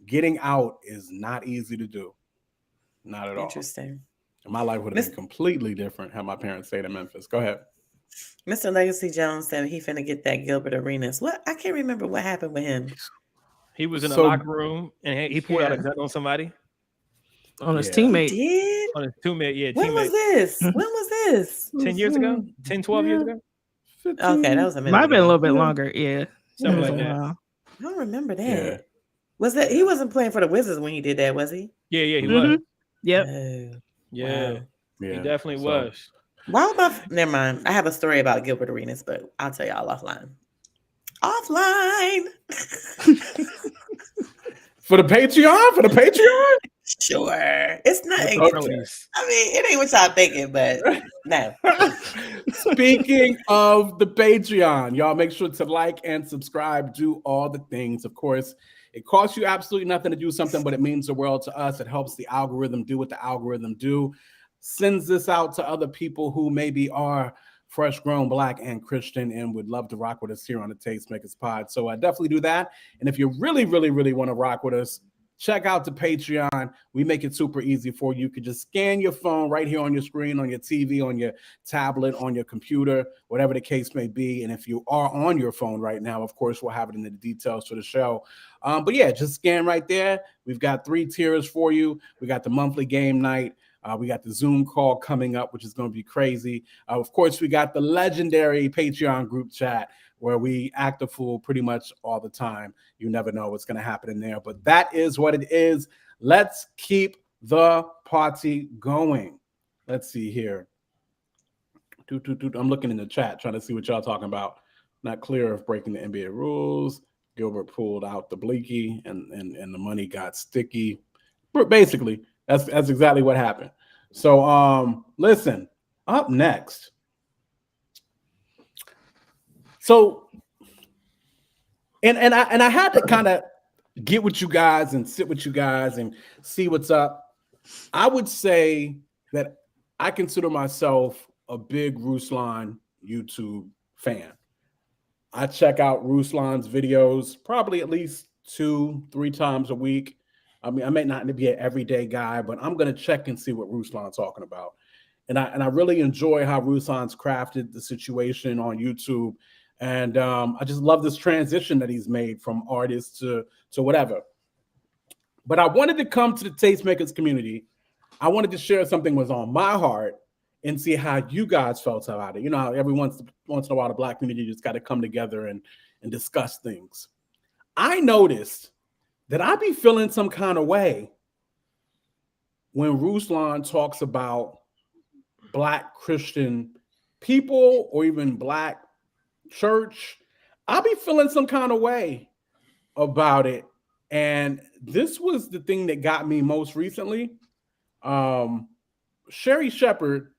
Getting out is not easy to do. Not at all. Interesting. My life would have been completely different had my parents stayed in Memphis. Go ahead. Mr. Legacy Jones said he finna get that Gilbert Arenas. What? I can't remember what happened with him. He was in the locker room and he pulled out a gun on somebody. on his Yeah. teammate. Did? On his teammate, yeah. When was this? When was this? 10 years ago? 10, 12 years ago? Okay, that was a minute Might have been a ago. little bit longer. Yeah. Something It was like a that. while. I don't remember that. Yeah. Was that he wasn't playing for the Wizards when he did that, was he? Yeah, he Mhm. was. Yep. Oh, Yeah. wow. He Yeah. definitely So- was. Why about never mind. I have a story about Gilbert Arenas, but I'll tell y'all offline. Offline. For the Patreon? For the Patreon? Sure. It's not. Okay. I mean, it ain't what y'all thinking, but no. Speaking of the Patreon, y'all make sure to like and subscribe, do all the things. Of course, it costs you absolutely nothing to do something, but it means the world to us. It helps the algorithm do what the algorithm do. Sends this out to other people who maybe are fresh grown Black and Christian and would love to rock with us here on the Tastemakers Pod. So definitely do that. And if you really, really, really want to rock with us, check out the Patreon. We make it super easy for you. You can just scan your phone right here on your screen, on your TV, on your tablet, on your computer, whatever the case may be. And if you are on your phone right now, of course, we'll have it in the details for the show. But yeah, just scan right there. We've got 3 tiers for you. We got the monthly game night. We got the Zoom call coming up, which is going to be crazy. Of course, we got the legendary Patreon group chat where we act a fool pretty much all the time. You never know what's going to happen in there, but that is what it is. Let's keep the party going. Let's see here. I'm looking in the chat, trying to see what y'all talking about. Not clear of breaking the NBA rules. Gilbert pulled out the blinky and the money got sticky. But basically, that's exactly what happened. So listen, up next. So and I had to kind of get with you guys and sit with you guys and see what's up. I would say that I consider myself a big Ruslan YouTube fan. I check out Ruslan's videos probably at least 2-3 times a week. I mean, I may not be an everyday guy, but I'm going to check and see what Ruslan's talking about. And I really enjoy how Ruslan's crafted the situation on YouTube. And I just love this transition that he's made from artist to whatever. But I wanted to come to the Tastemakers community. I wanted to share something was on my heart and see how you guys felt about it. You know how every once in a while the Black community just got to come together and discuss things. I noticed that I be feeling some kind of way when Ruslan talks about Black Christian people or even Black church. I be feeling some kind of way about it. And this was the thing that got me most recently. Sherry Shepherd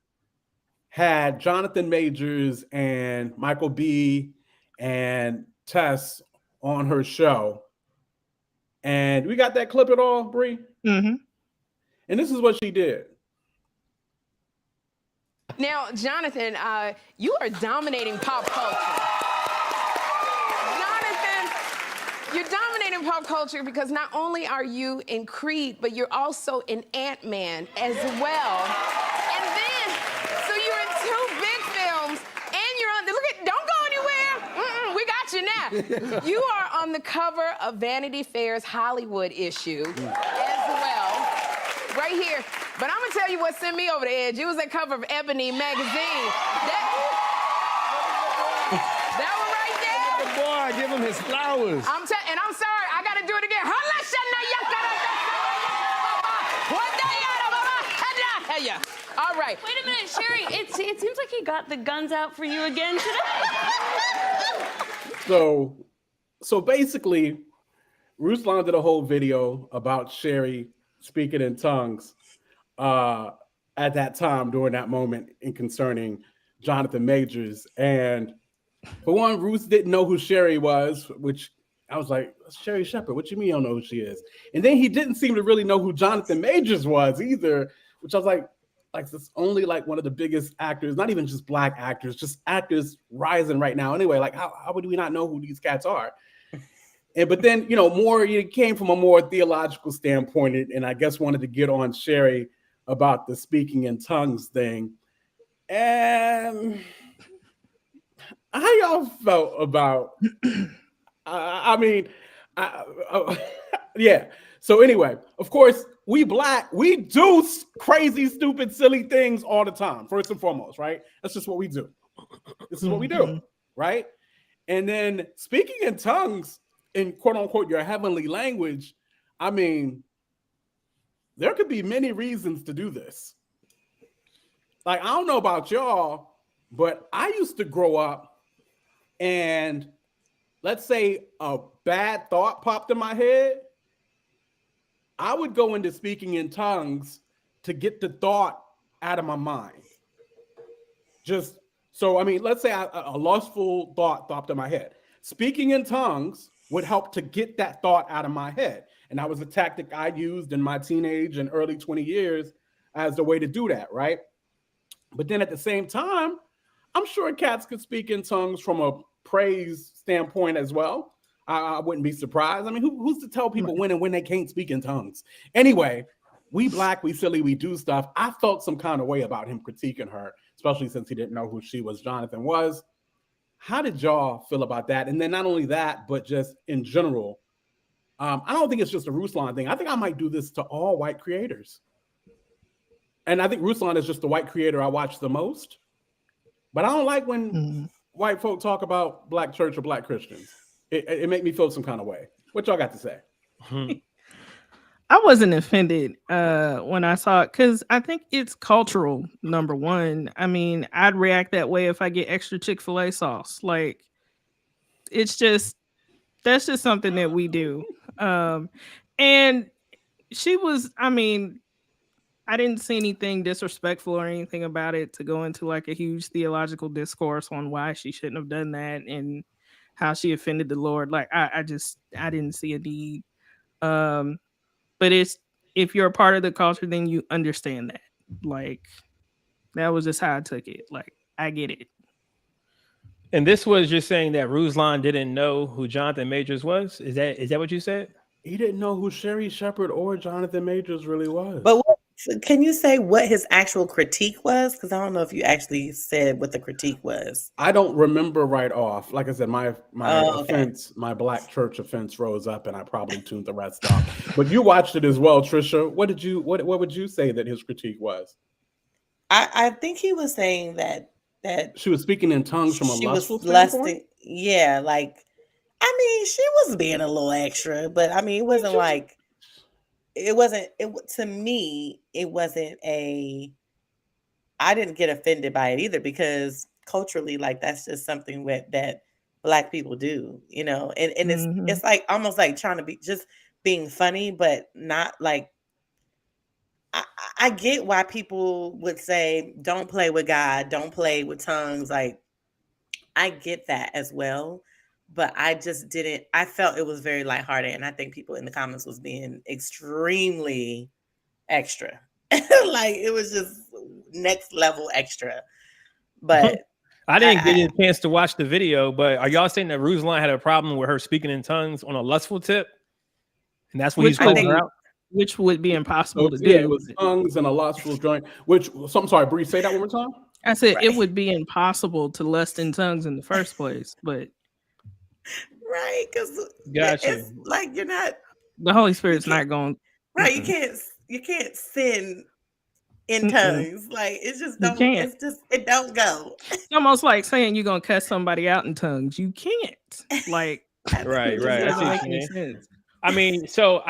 had Jonathan Majors and Michael B. and Tess on her show. And we got that clip at all, Bree? Mm-hmm. And this is what she did. Now, Jonathan, you are dominating pop culture. Jonathan, you're dominating pop culture because not only are you in Creed, but you're also in Ant-Man as well. And then, so you're in 2 big films, and you're on, don't go anywhere. We got you now. You are on the cover of Vanity Fair's Hollywood issue as well, right here. But I'm gonna tell you what sent me over the edge. It was that cover of Ebony magazine. That one right there. The boy, give him his flowers. And I'm sorry, I gotta do it again. All right. Wait a minute, Sherry. It seems like he got the guns out for you again today. So basically, Ruslan did a whole video about Sherry speaking in tongues at that time during that moment in concerning Jonathan Majors. And for one, Ruth didn't know who Sherry was, which I was like, Sherry Shepherd, what you mean you don't know who she is? And then he didn't seem to really know who Jonathan Majors was either, which I was like it's only like one of the biggest actors, not even just Black actors, just actors rising right now. Anyway, like how would we not know who these cats are? But then, it came from a more theological standpoint, and I guess wanted to get on Sherry about the speaking in tongues thing. And how y'all felt about, yeah. So anyway, of course, we black, we do crazy, stupid, silly things all the time, first and foremost, right? That's just what we do. This is what we do, right? And then speaking in tongues in quote unquote your heavenly language, I mean, there could be many reasons to do this. Like, I don't know about y'all, but I used to grow up and let's say a bad thought popped in my head. I would go into speaking in tongues to get the thought out of my mind. Just so, I mean, let's say a lustful thought popped in my head. Speaking in tongues would help to get that thought out of my head. And that was a tactic I used in my teenage and early 20 years as the way to do that, right? But then at the same time, I'm sure cats could speak in tongues from a praise standpoint as well. I wouldn't be surprised. I mean, who's to tell people when and when they can't speak in tongues? Anyway, we black, we silly, we do stuff. I felt some kind of way about him critiquing her, especially since he didn't know who she was, Jonathan was. How did y'all feel about that? And then not only that, but just in general, I don't think it's just a Ruslan thing. I think I might do this to all white creators. And I think Ruslan is just the white creator I watch the most. But I don't like when white folk talk about black church or black Christians. It make me feel some kind of way. What y'all got to say? I wasn't offended when I saw it because I think it's cultural, number one. I mean, I'd react that way if I get extra Chick-fil-A sauce. Like, that's just something that we do. And she was, I mean, I didn't see anything disrespectful or anything about it to go into like a huge theological discourse on why she shouldn't have done that and how she offended the Lord. Like, I didn't see a need. But if you're a part of the culture, then you understand that. Like, that was just how I took it. Like, I get it. And this was just saying that Ruslan didn't know who Jonathan Majors was? Is that what you said? He didn't know who Sherry Shepherd or Jonathan Majors really was. But can you say what his actual critique was? Because I don't know if you actually said what the critique was. I don't remember right off. Like I said, my offense, okay. my black church offense rose up, and I probably tuned the rest off. But you watched it as well, Trisha. What would you say that his critique was? I think he was saying that she was speaking in tongues from a lustful standpoint. standpoint? Yeah, like, I mean, she was being a little extra, but I mean, it wasn't like. To me, it wasn't I didn't get offended by it either because culturally, like, that's just something that black people do, you know, and it's like almost like trying to be just being funny, but not like, I get why people would say, don't play with God, don't play with tongues. Like, I get that as well. But I just didn't. I felt it was very lighthearted, and I think people in the comments was being extremely extra. Like, it was just next level extra. But I didn't get a chance to watch the video. But are y'all saying that Ruslan had a problem with her speaking in tongues on a lustful tip, and that's what he's calling her out? Which would be impossible to do. Yeah, it was tongues and a lustful joint. I'm sorry, Bree, say that one more time. I said it would be impossible to lust in tongues in the first place, but. Right, because it's like you're not. The Holy Spirit's not going. Right, you can't sin in tongues. Like, it's just don't. It's just it don't go. It's almost like saying you're gonna cuss somebody out in tongues. You can't. Like, right. Doesn't make any sense. I mean, so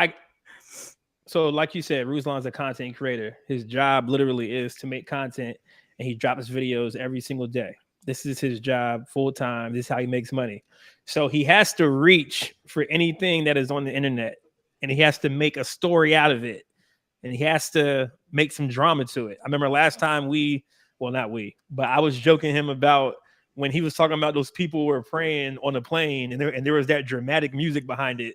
like you said, Ruslan's a content creator. His job literally is to make content, and he drops videos every single day. This is his job full time. This is how he makes money. So he has to reach for anything that is on the internet, and he has to make a story out of it, and he has to make some drama to it. I remember last time I was joking him about when he was talking about those people who were praying on the plane, and there was that dramatic music behind it.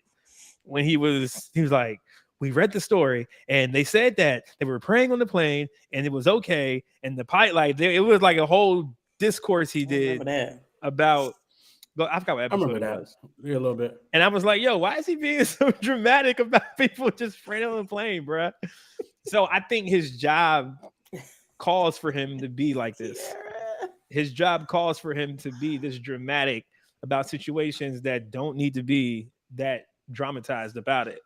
When he was like, we read the story, and they said that they were praying on the plane, and it was okay, and the pilot, like, it was like a whole discourse he did about. I forgot what episode it was. Yeah, a little bit. And I was like, yo, why is he being so dramatic about people just praying on the plane, bro? So I think his job calls for him to be like this. His job calls for him to be this dramatic about situations that don't need to be that dramatized about it.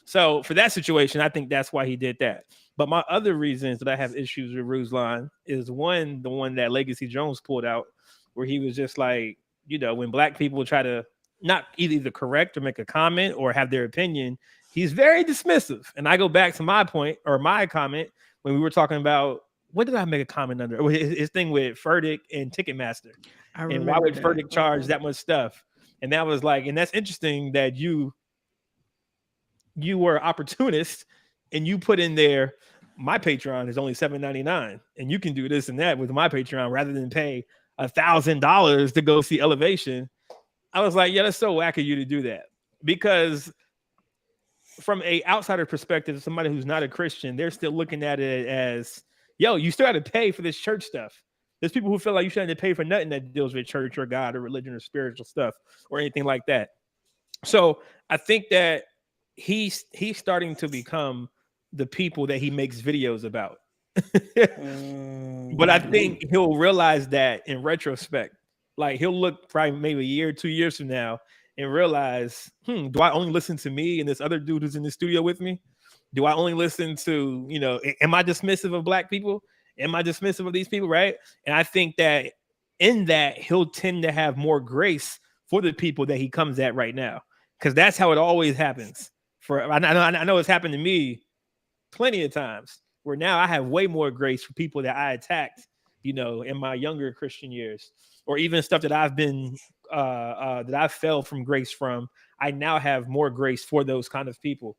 So for that situation, I think that's why he did that. But my other reasons that I have issues with Ruslan is one, the one that Legacy Jones pulled out, where he was just like, you know, when black people try to not either correct or make a comment or have their opinion, he's very dismissive. And I go back to my point or my comment when we were talking about, what did I make a comment under? His thing with Furtick and Ticketmaster. And why would Furtick charge that much stuff? And that was like, and that's interesting that you were opportunist and you put in there, my Patreon is only $7.99 and you can do this and that with my Patreon rather than pay $1,000 to go see Elevation. I was like, yeah, that's so whack of you to do that, because from a outsider perspective, somebody who's not a Christian, they're still looking at it as, yo, you still got to pay for this church stuff. There's people who feel like you shouldn't have to pay for nothing that deals with church or God or religion or spiritual stuff or anything like that. So I think that he's starting to become the people that he makes videos about. But I think he'll realize that in retrospect. Like he'll look probably maybe a year, 2 years from now and realize, do I only listen to me and this other dude who's in the studio with me? Do I only listen to, you know, am I dismissive of black people? Am I dismissive of these people, right? And I think that in that, he'll tend to have more grace for the people that he comes at right now. Because that's how it always happens. I know it's happened to me plenty of times, where now I have way more grace for people that I attacked, you know, in my younger Christian years, or even stuff that I've been, that I fell from grace from. I now have more grace for those kind of people.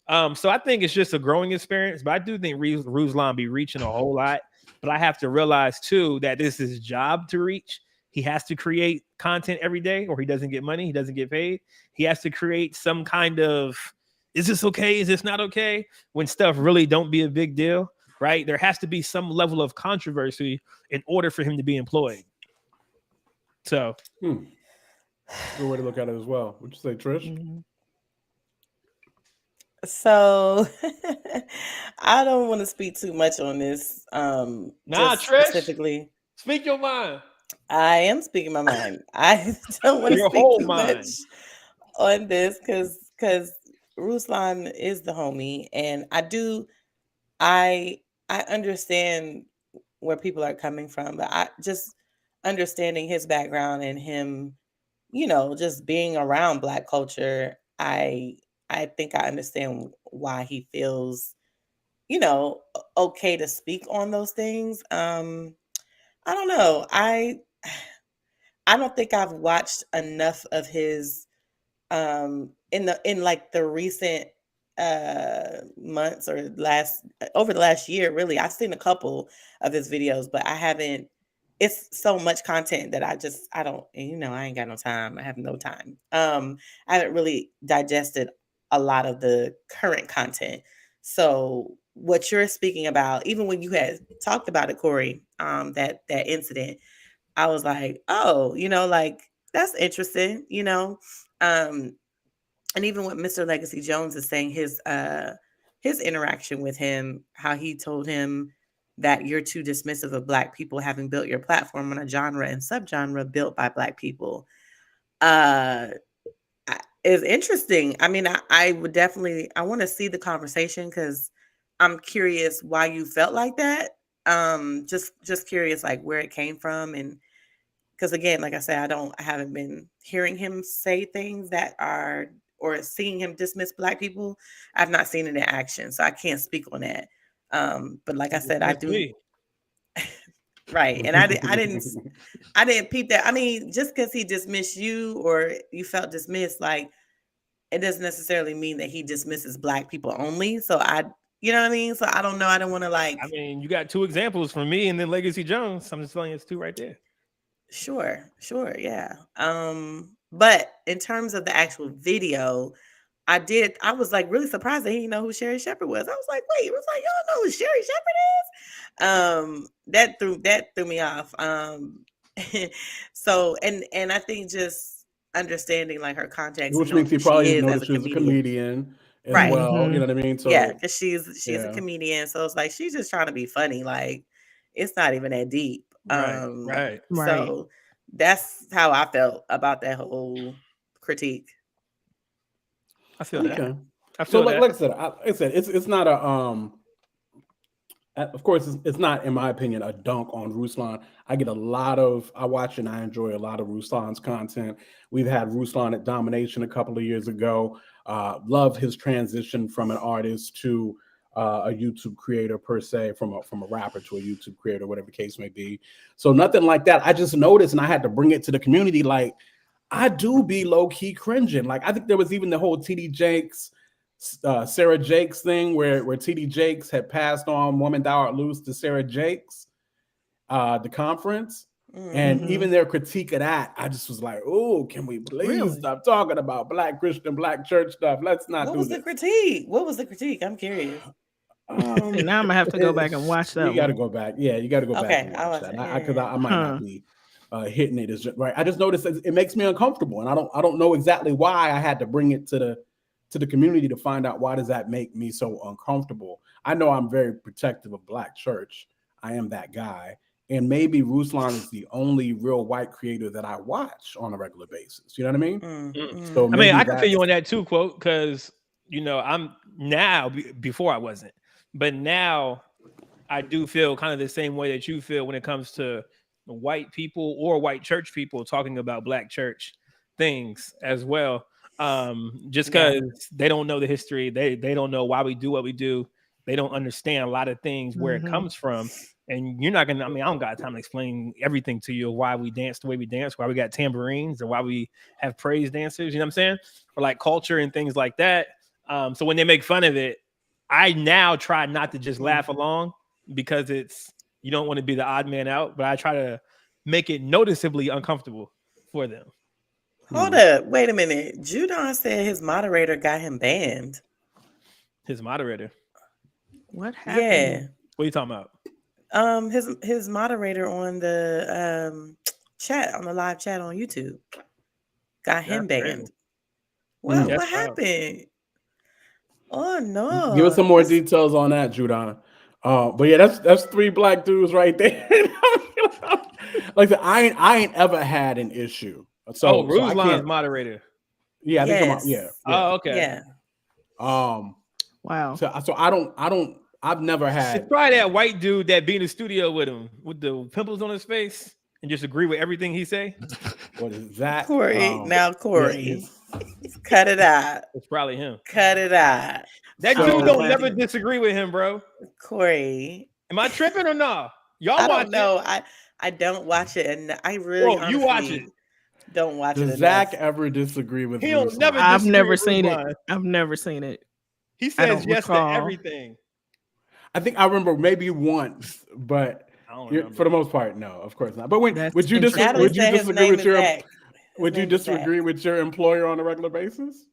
So I think it's just a growing experience, but I do think Ruslan be reaching a whole lot. But I have to realize too that this is his job to reach. He has to create content every day, or he doesn't get money. He doesn't get paid. He has to create some kind of, is this okay? Is this not okay? When stuff really don't be a big deal, right? There has to be some level of controversy in order for him to be employed. So, good way to look at it as well. Would you say, Trish? Mm-hmm. So I don't want to speak too much on this. Trish, specifically, speak your mind. I am speaking my mind. I don't want to speak too much on this because Ruslan is the homie, and I understand where people are coming from, but I just understanding his background and him, you know, just being around Black culture, I think I understand why he feels, you know, okay to speak on those things. I don't know. I don't think I've watched enough of his in like the recent months or over the last year. Really, I've seen a couple of his videos, but I haven't. It's so much content that I don't, you know, I ain't got no time. I have no time. I haven't really digested a lot of the current content. So what you're speaking about, even when you had talked about it, Corey, that incident, I was like, oh, you know, like that's interesting, you know. And even what Mr. Legacy Jones is saying, his interaction with him, how he told him that you're too dismissive of Black people having built your platform on a genre and subgenre built by Black people, is interesting. I mean, I would definitely, I want to see the conversation because I'm curious why you felt like that. Just curious, like where it came from, and because again, like I said, I haven't been hearing him say things that are, or seeing him dismiss Black people. I've not seen it in action, so I can't speak on that. But like I said, I do. Right. And I didn't peep that. I mean, just because he dismissed you or you felt dismissed, like it doesn't necessarily mean that he dismisses Black people only. So you know what I mean? So I don't know. I don't want to I mean, you got two examples from me and then Legacy Jones. I'm just telling you it's two right there. Sure. Yeah. But in terms of the actual video, I was like really surprised that he didn't know who Sherry Shepherd was. I was like, wait, it was like, y'all know who Sherry Shepherd is? That threw me off. So and I think just understanding like her context, which means he probably knows she's a comedian as right. well. Mm-hmm. You know what I mean? So yeah, because she's a comedian. So it's like she's just trying to be funny. Like it's not even that deep. Right. So that's how I felt about that whole critique. I feel that. So like I said, it's not a of course it's not, in my opinion, a dunk on Ruslan. I watch and I enjoy a lot of Ruslan's content. We've had Ruslan at Domination a couple of years ago. Love his transition from an artist to a YouTube creator per se, from a rapper to a YouTube creator, whatever the case may be. So nothing like that. I just noticed, and I had to bring it to the community. Like, I do be low key cringing. Like, I think there was even the whole TD Jakes, Sarah Jakes thing where TD Jakes had passed on Woman Thou Art Loose to Sarah Jakes, the conference. And even their critique of that, I just was like, oh, can we please stop talking about Black Christian, Black church stuff? Let's not do this. What was the critique? I'm curious. Now I'm gonna have to go back and watch that. You got to go back. Yeah, you got to go back and watch that. Because I might not be hitting it as right. I just noticed it makes me uncomfortable, and I don't know exactly why I had to bring it to the community to find out why does that make me so uncomfortable. I know I'm very protective of Black church. I am that guy. And maybe Ruslan is the only real white creator that I watch on a regular basis. You know what I mean? So I mean, I can feel you on that too, quote, because I'm now before I wasn't, but now I do feel kind of the same way that you feel when it comes to white people or white church people talking about Black church things as well. Just because they don't know the history, they don't know why we do what we do. They don't understand a lot of things where it comes from. And you're not gonna, I don't got time to explain everything to you, why we dance the way we dance, why we got tambourines, or why we have praise dancers, you know what I'm saying? Or like culture and things like that. So when they make fun of it, I now try not to just laugh along, because you don't want to be the odd man out, but I try to make it noticeably uncomfortable for them. Hold up, wait a minute. Judon said his moderator got him banned. His moderator? What happened? Yeah. What are you talking about? His moderator on the chat, on the live chat on YouTube, got him banned. What happened? Oh no! Give us some more details on that, Judon. But yeah, that's 3 Black dudes right there. Like I ain't ever had an issue. So Ruslan's moderator. Yeah, I think I'm, yeah. Oh, okay. Yeah. Wow. So I've never had. It's probably that white dude that be in the studio with him with the pimples on his face and just agree with everything he say. What is that? Corey, Corey, cut it out. It's probably him. Cut it out. That dude don't never disagree with him, bro. Corey, am I tripping or not? Y'all I watch don't know. I don't watch it, and I really you watch it. Don't watch it. Does Zach ever disagree with? I've never seen it. I've never seen it. He says yes to everything. I think I remember maybe once, but for the most part, no, of course not. But would you disagree with your employer on a regular basis?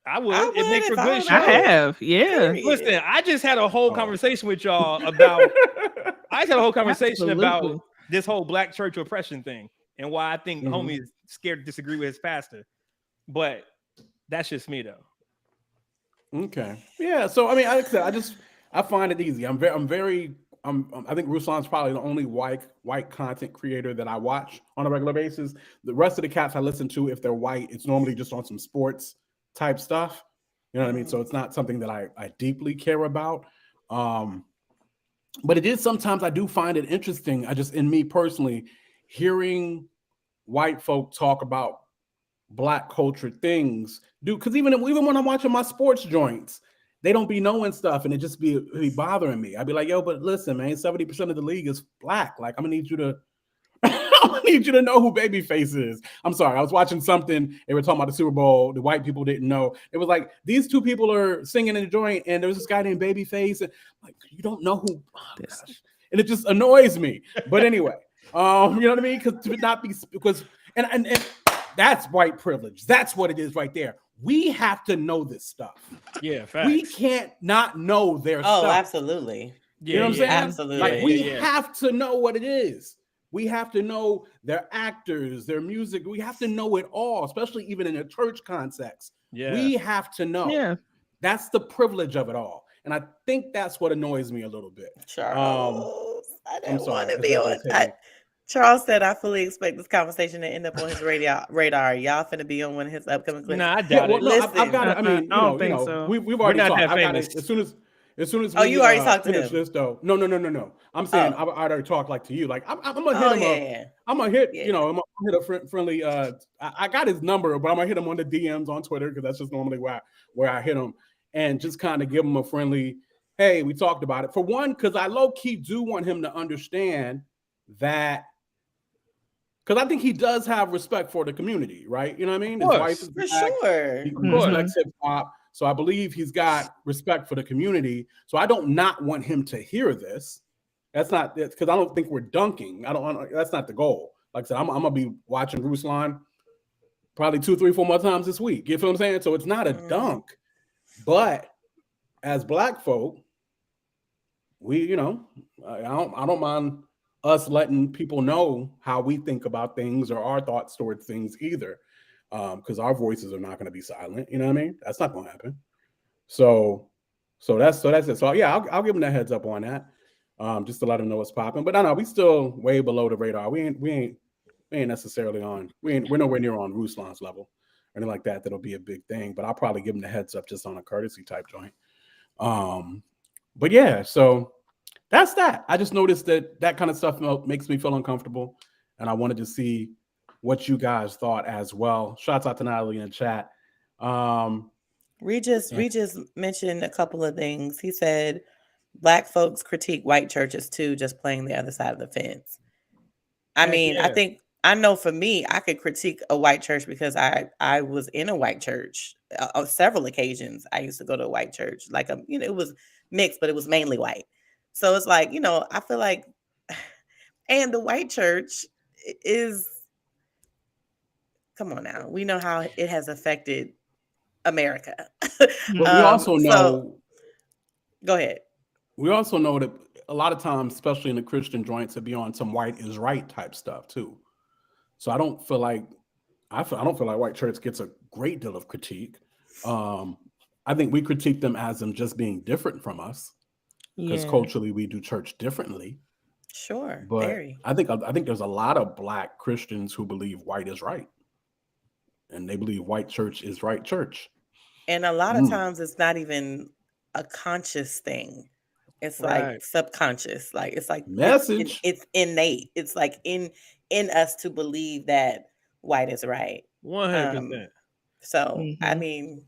I would. It makes for good show. I have, yeah. Listen, I just had a whole conversation with y'all about. About this whole Black church oppression thing and why I think homie is scared to disagree with his pastor. But that's just me, though. Okay. Yeah. So I mean, like I said, I find it easy. I think Ruslan's probably the only white content creator that I watch on a regular basis. The rest of the cats I listen to, if they're white, it's normally just on some sports type stuff. You know what I mean? So it's not something that I deeply care about. But it is sometimes I do find it interesting. In me personally, hearing white folk talk about Black culture things, because even when I'm watching my sports joints, they don't be knowing stuff, and it just be bothering me. I'd be like, yo, but listen, man, 70% of the league is Black. Like, I'm gonna need you to know who Babyface is. I'm sorry, I was watching something. They were talking about the Super Bowl. The white people didn't know. It was like these 2 people are singing in the joint, and there was this guy named Babyface. And like, you don't know who? Oh, gosh. And it just annoys me. But anyway, you know what I mean? Because that's white privilege. That's what it is right there. We have to know this stuff. Yeah, facts. We can't not know their stuff. Oh, absolutely. You know what I'm saying? Absolutely. Like we have to know what it is. We have to know their actors, their music. We have to know it all, especially even in a church context. Yeah. We have to know. Yeah. That's the privilege of it all. And I think that's what annoys me a little bit. Charles, I didn't want to be on that. Charles said, "I fully expect this conversation to end up on his radar. Y'all finna be on one of his upcoming clips." Nah, I doubt it. No, Listen, I've got it. I mean, I don't think so. we've We're already not talked. that I got famous. it as soon as Oh, we you already talked to finish him? this though. No. I'm saying I already talked like to you. Like I'm gonna hit him up. I'm gonna hit I'm gonna hit a friendly. I got his number, but I'm gonna hit him on the DMs on Twitter because that's just normally where I hit him and just kind of give him a friendly. Hey, we talked about it for one because I low key do want him to understand that. Because I think he does have respect for the community, right? You know what I mean? His wife is for sure. He respects hip hop. So I believe he's got respect for the community. So I don't not want him to hear this. That's not because I don't think we're dunking. That's not the goal. Like I said, I'm gonna be watching Ruslan probably 2, 3, 4 more times this week. You feel what I'm saying? So it's not a dunk. But as Black folk, we, I don't mind us letting people know how we think about things or our thoughts towards things either, because our voices are not going to be silent. You know what I mean? That's not going to happen. So that's it. So yeah, I'll give them that heads up on that, just to let them know what's popping. But no, we still way below the radar. We ain't necessarily on. We're nowhere near on Ruslan's level or anything like that. That'll be a big thing. But I'll probably give them the heads up just on a courtesy type joint. But yeah, so. That's that. I just noticed that kind of stuff makes me feel uncomfortable, and I wanted to see what you guys thought as well. Shouts out to Natalie in the chat. Regis mentioned a couple of things. He said, Black folks critique white churches too, just playing the other side of the fence. I know for me, I could critique a white church because I was in a white church on several occasions. I used to go to a white church, like it was mixed, but it was mainly white. So it's like, I feel like, and the white church is, come on now, we know how it has affected America. But we also know. Go ahead. We also know that a lot of times, especially in the Christian joints, it be on some white is right type stuff too. So I don't feel like white church gets a great deal of critique. I think we critique them as them just being different from us. Because culturally we do church differently. Sure. But very. I think there's a lot of Black Christians who believe white is right. And they believe white church is right church. And a lot of times it's not even a conscious thing. It's like subconscious. Like it's like message. It's innate. It's like in us to believe that white is right. 100%. So I mean,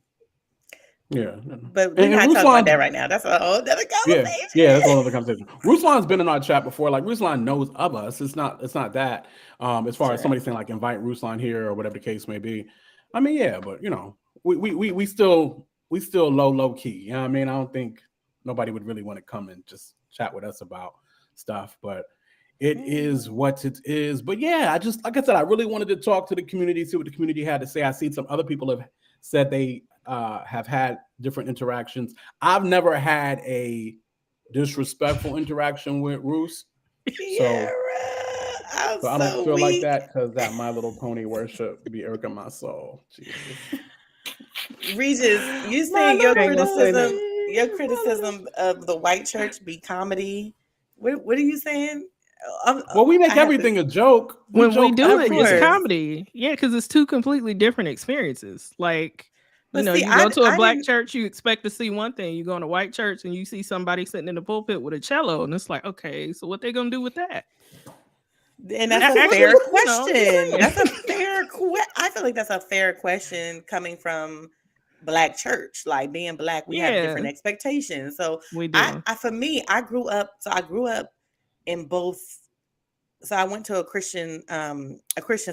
yeah, but we're not talking about that right now. That's a whole other conversation. Yeah, that's a whole other conversation. Ruslan's been in our chat before. Like Ruslan knows of us. It's not that. As far as somebody saying like invite Ruslan here or whatever the case may be. I mean, yeah, but we still low key. You know what I mean? I don't think nobody would really want to come and just chat with us about stuff, but it is what it is. But yeah, like I said, I really wanted to talk to the community, see what the community had to say. I see some other people have said they have had different interactions. I've never had a disrespectful interaction with Roos. So I don't feel like that because that My Little Pony worship be irking my soul. Jesus. Regis, you saying your criticism of the white church be comedy? What are you saying? Well, we make everything a joke. When we do it, it's comedy. Yeah, because it's two completely different experiences. Like, you go to a Black church, you expect to see one thing. You go in a white church and you see somebody sitting in the pulpit with a cello, and it's like, okay, so what they gonna do with that? And that's a fair question. That's a fair question. I feel like that's a fair question coming from Black church. Like being Black, we have different expectations. So we do. For me, I grew up in both. So I went to a Christian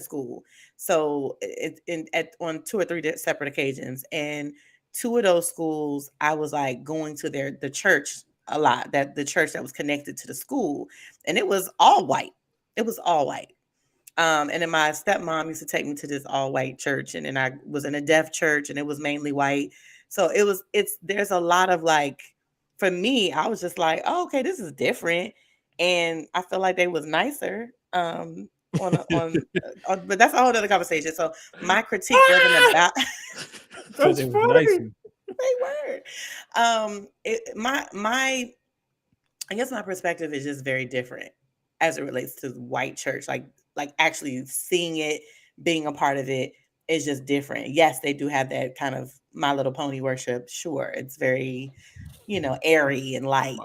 school. So on 2 or 3 separate occasions, and 2 of those schools, I was like going to the church a lot. That the church that was connected to the school, and it was all white. It was all white. And then my stepmom used to take me to this all white church, and then I was in a deaf church, and it was mainly white. So there's a lot of like, for me, I was just like, oh, okay, this is different. And I feel like they was nicer but that's a whole other conversation. So my critique wasn't about that's funny. They were. I guess my perspective is just very different. as it relates to white church, like actually seeing it, being a part of it is just different. Yes, they do have that kind of My Little Pony worship. Sure, it's very, airy and light.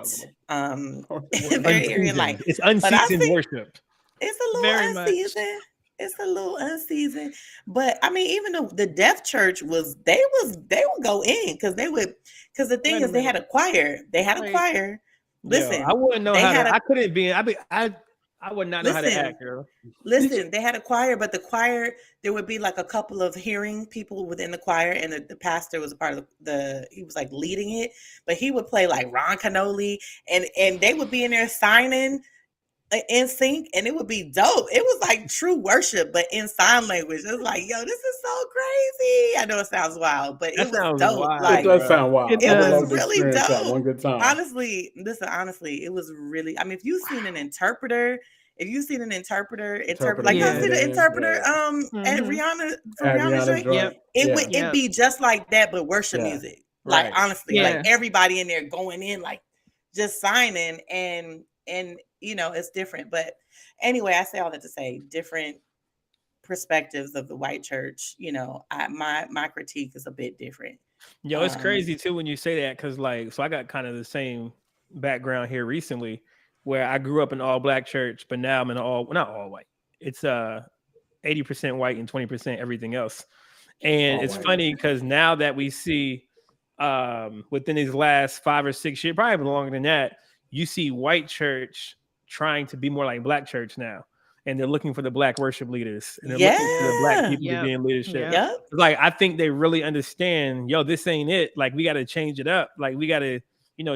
Very airy and light. It's But I unseasoned think worship. it's a little Very much. unseasoned. It's a little unseasoned. But I mean, even the Deaf Church they would go in because the thing Wait a is they had minute. a choir. They had a Wait. choir. Listen, I wouldn't know they how had to. a- I couldn't be. I would not know how to Listen. act, girl. Listen, they had a choir, but the choir, there would be like a couple of hearing people within the choir, and the pastor was a part of he was like leading it, but he would play like Ron Canoli, and they would be in there signing in sync, and it would be dope. It was like true worship, but in sign language. It was like, yo, this is so crazy. I know it sounds wild, but That it was sounds dope. wild, Like, It does sound wild. It I would was love to really experience that dope. one good time. honestly, it was really, I mean, if you've seen an interpreter, like y'all see the interpreter at Rihanna for Rihanna's joint, Yep. it'd be just like that, but worship music. Like Right. honestly, like everybody in there going in, like just signing, and it's different. But anyway, I say all that to say different perspectives of the white church. My critique is a bit different. Yo, it's crazy too when you say that, because so I got kind of the same background here recently, where I grew up in all black church, but now I'm in not all white. It's 80% white and 20% everything else. And All it's white. funny because now that we see within these last 5 or 6 years, probably longer than that, you see white church trying to be more like black church now. And they're looking for the black worship leaders. And they're looking for the black people to be in leadership. Yep. Like, I think they really understand, yo, this ain't it. Like, we got to change it up. Like, we got to,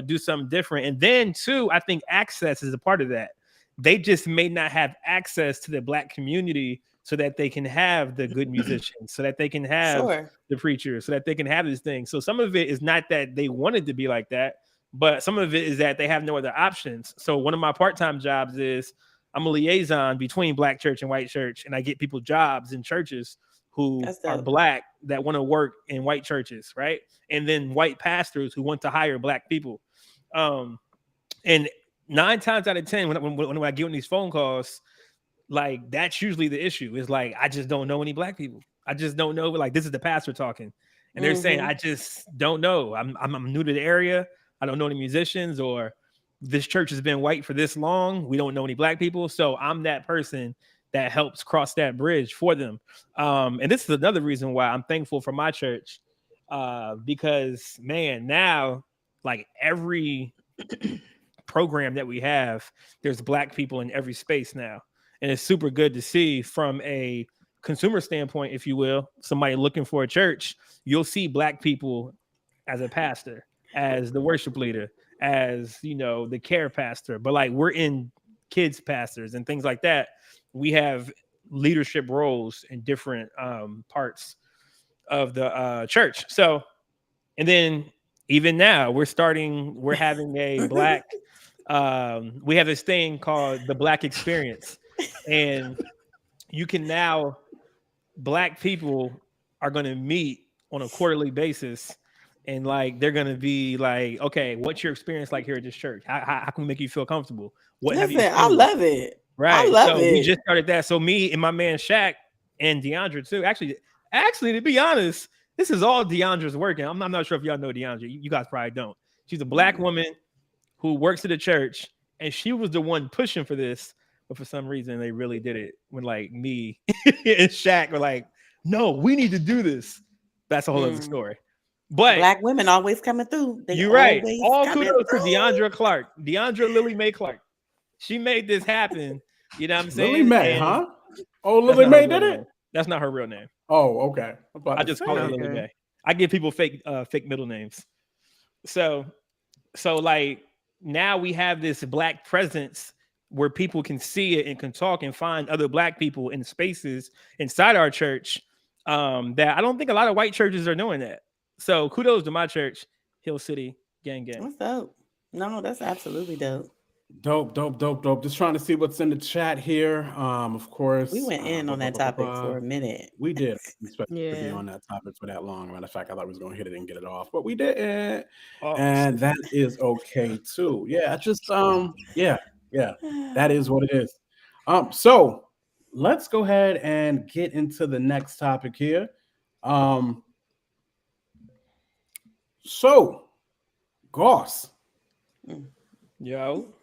do something different. And then too, I think access is a part of that. They just may not have access to the black community so that they can have the good musicians, so that they can have the preachers, so that they can have this thing. So some of it is not that they wanted to be like that, but some of it is that they have no other options. So one of my part-time jobs is I'm a liaison between black church and white church, and I get people jobs in churches who are black that want to work in white churches, right? And then white pastors who want to hire black people. And 9 times out of 10, when I get on these phone calls, like, that's usually the issue. Is like, I just don't know any black people. I just don't know. Like, this is the pastor talking, and they're saying, I just don't know. I'm new to the area. I don't know any musicians, or this church has been white for this long. We don't know any black people. So I'm that person that helps cross that bridge for them. And this is another reason why I'm thankful for my church, because, man, now, like, every program that we have, there's black people in every space now. And it's super good to see from a consumer standpoint, if you will, somebody looking for a church, you'll see black people as a pastor, as the worship leader, as, the care pastor. But like, we're in kids pastors and things like that. We have leadership roles in different parts of the church. So, and then even now we're having a black, we have this thing called the Black Experience. And you can now, black people are going to meet on a quarterly basis. And like, they're going to be like, okay, what's your experience like here at this church? How can we make you feel comfortable? What have you seen? I love it. Right. I love it. We just started that. So me and my man Shaq and DeAndre too. Actually, to be honest, this is all DeAndre's working. I'm not sure if y'all know DeAndre. You guys probably don't. She's a black woman who works at the church, and she was the one pushing for this. But for some reason, they really did it when like me and Shaq were like, no, we need to do this. That's a whole other story. But black women always coming through. You're right. All kudos to Deandra Lily Mae Clark. She made this happen. You know what I'm saying? Lily Mae, huh? Oh, Lily Mae did it? That's not her real name. Oh, okay. I just call her Lily Mae. I give people fake middle names. So like, now we have this black presence where people can see it and can talk and find other black people in spaces inside our church, that I don't think a lot of white churches are doing that. So kudos to my church, Hill City Gang. What's dope? No, that's absolutely dope. Dope. Just trying to see what's in the chat here. Of course, we went in on that topic for a minute. We did. Expected to be on that topic for that long. Matter of fact, I thought we was gonna hit it and get it off, but we didn't. And that is okay too. Yeah, I just Yeah, that is what it is. So let's go ahead and get into the next topic here. So Goss. Yo.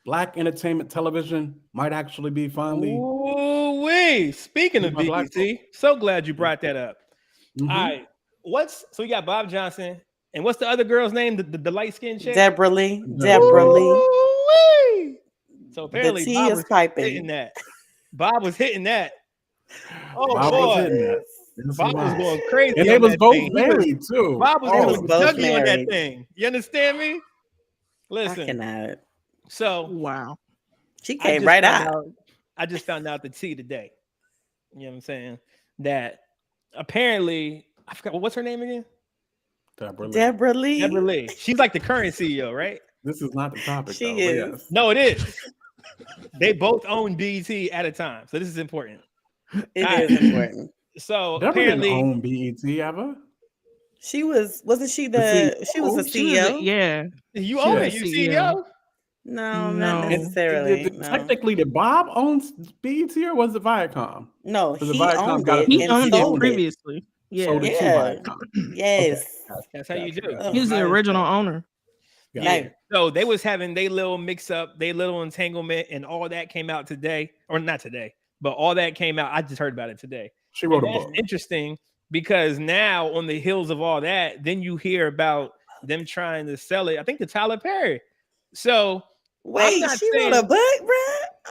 Black entertainment television might actually be finally. Ooh-wee. Speaking of BET, so glad you brought that up. Mm-hmm. All right. So we got Bob Johnson. And what's the other girl's name? The light-skinned chick? Deborah Lee. Ooh-wee. So apparently the tea Bob is was piping. hitting that. Bob was hitting that. Oh, Bob boy. was hitting that. Bob was going crazy. And they was both married too. Bob was going both Dougie on that married. thing. You understand me? Listen. I cannot. So wow. She came right out. I just found out the tea today. You know what I'm saying? That apparently, I forgot what's her name again? Deborah Lee. Deborah Lee. She's like the current CEO, right? This is not the topic. She though, is. yes. No, it is. They both own BET at a time, so this is important. It is important. So Deborah apparently, didn't own BET ever. She wasn't she she was a CEO? Yeah. You own it. You CEO? No, not necessarily. Technically, did Bob own BET or was it Viacom? No, Because he Viacom owned got it. He and owned sold it previously. Yeah. Sold it to Viacom. Yes. Okay. That's how you do. He was the original owner. Yeah. So they was having they little mix up, they little entanglement, and all that came out today, or not today, but all that came out. I just heard about it today. She wrote and a book. Interesting because now on the heels of all that, then you hear about them trying to sell it. I think to Tyler Perry. So wait, she wrote a book, bro?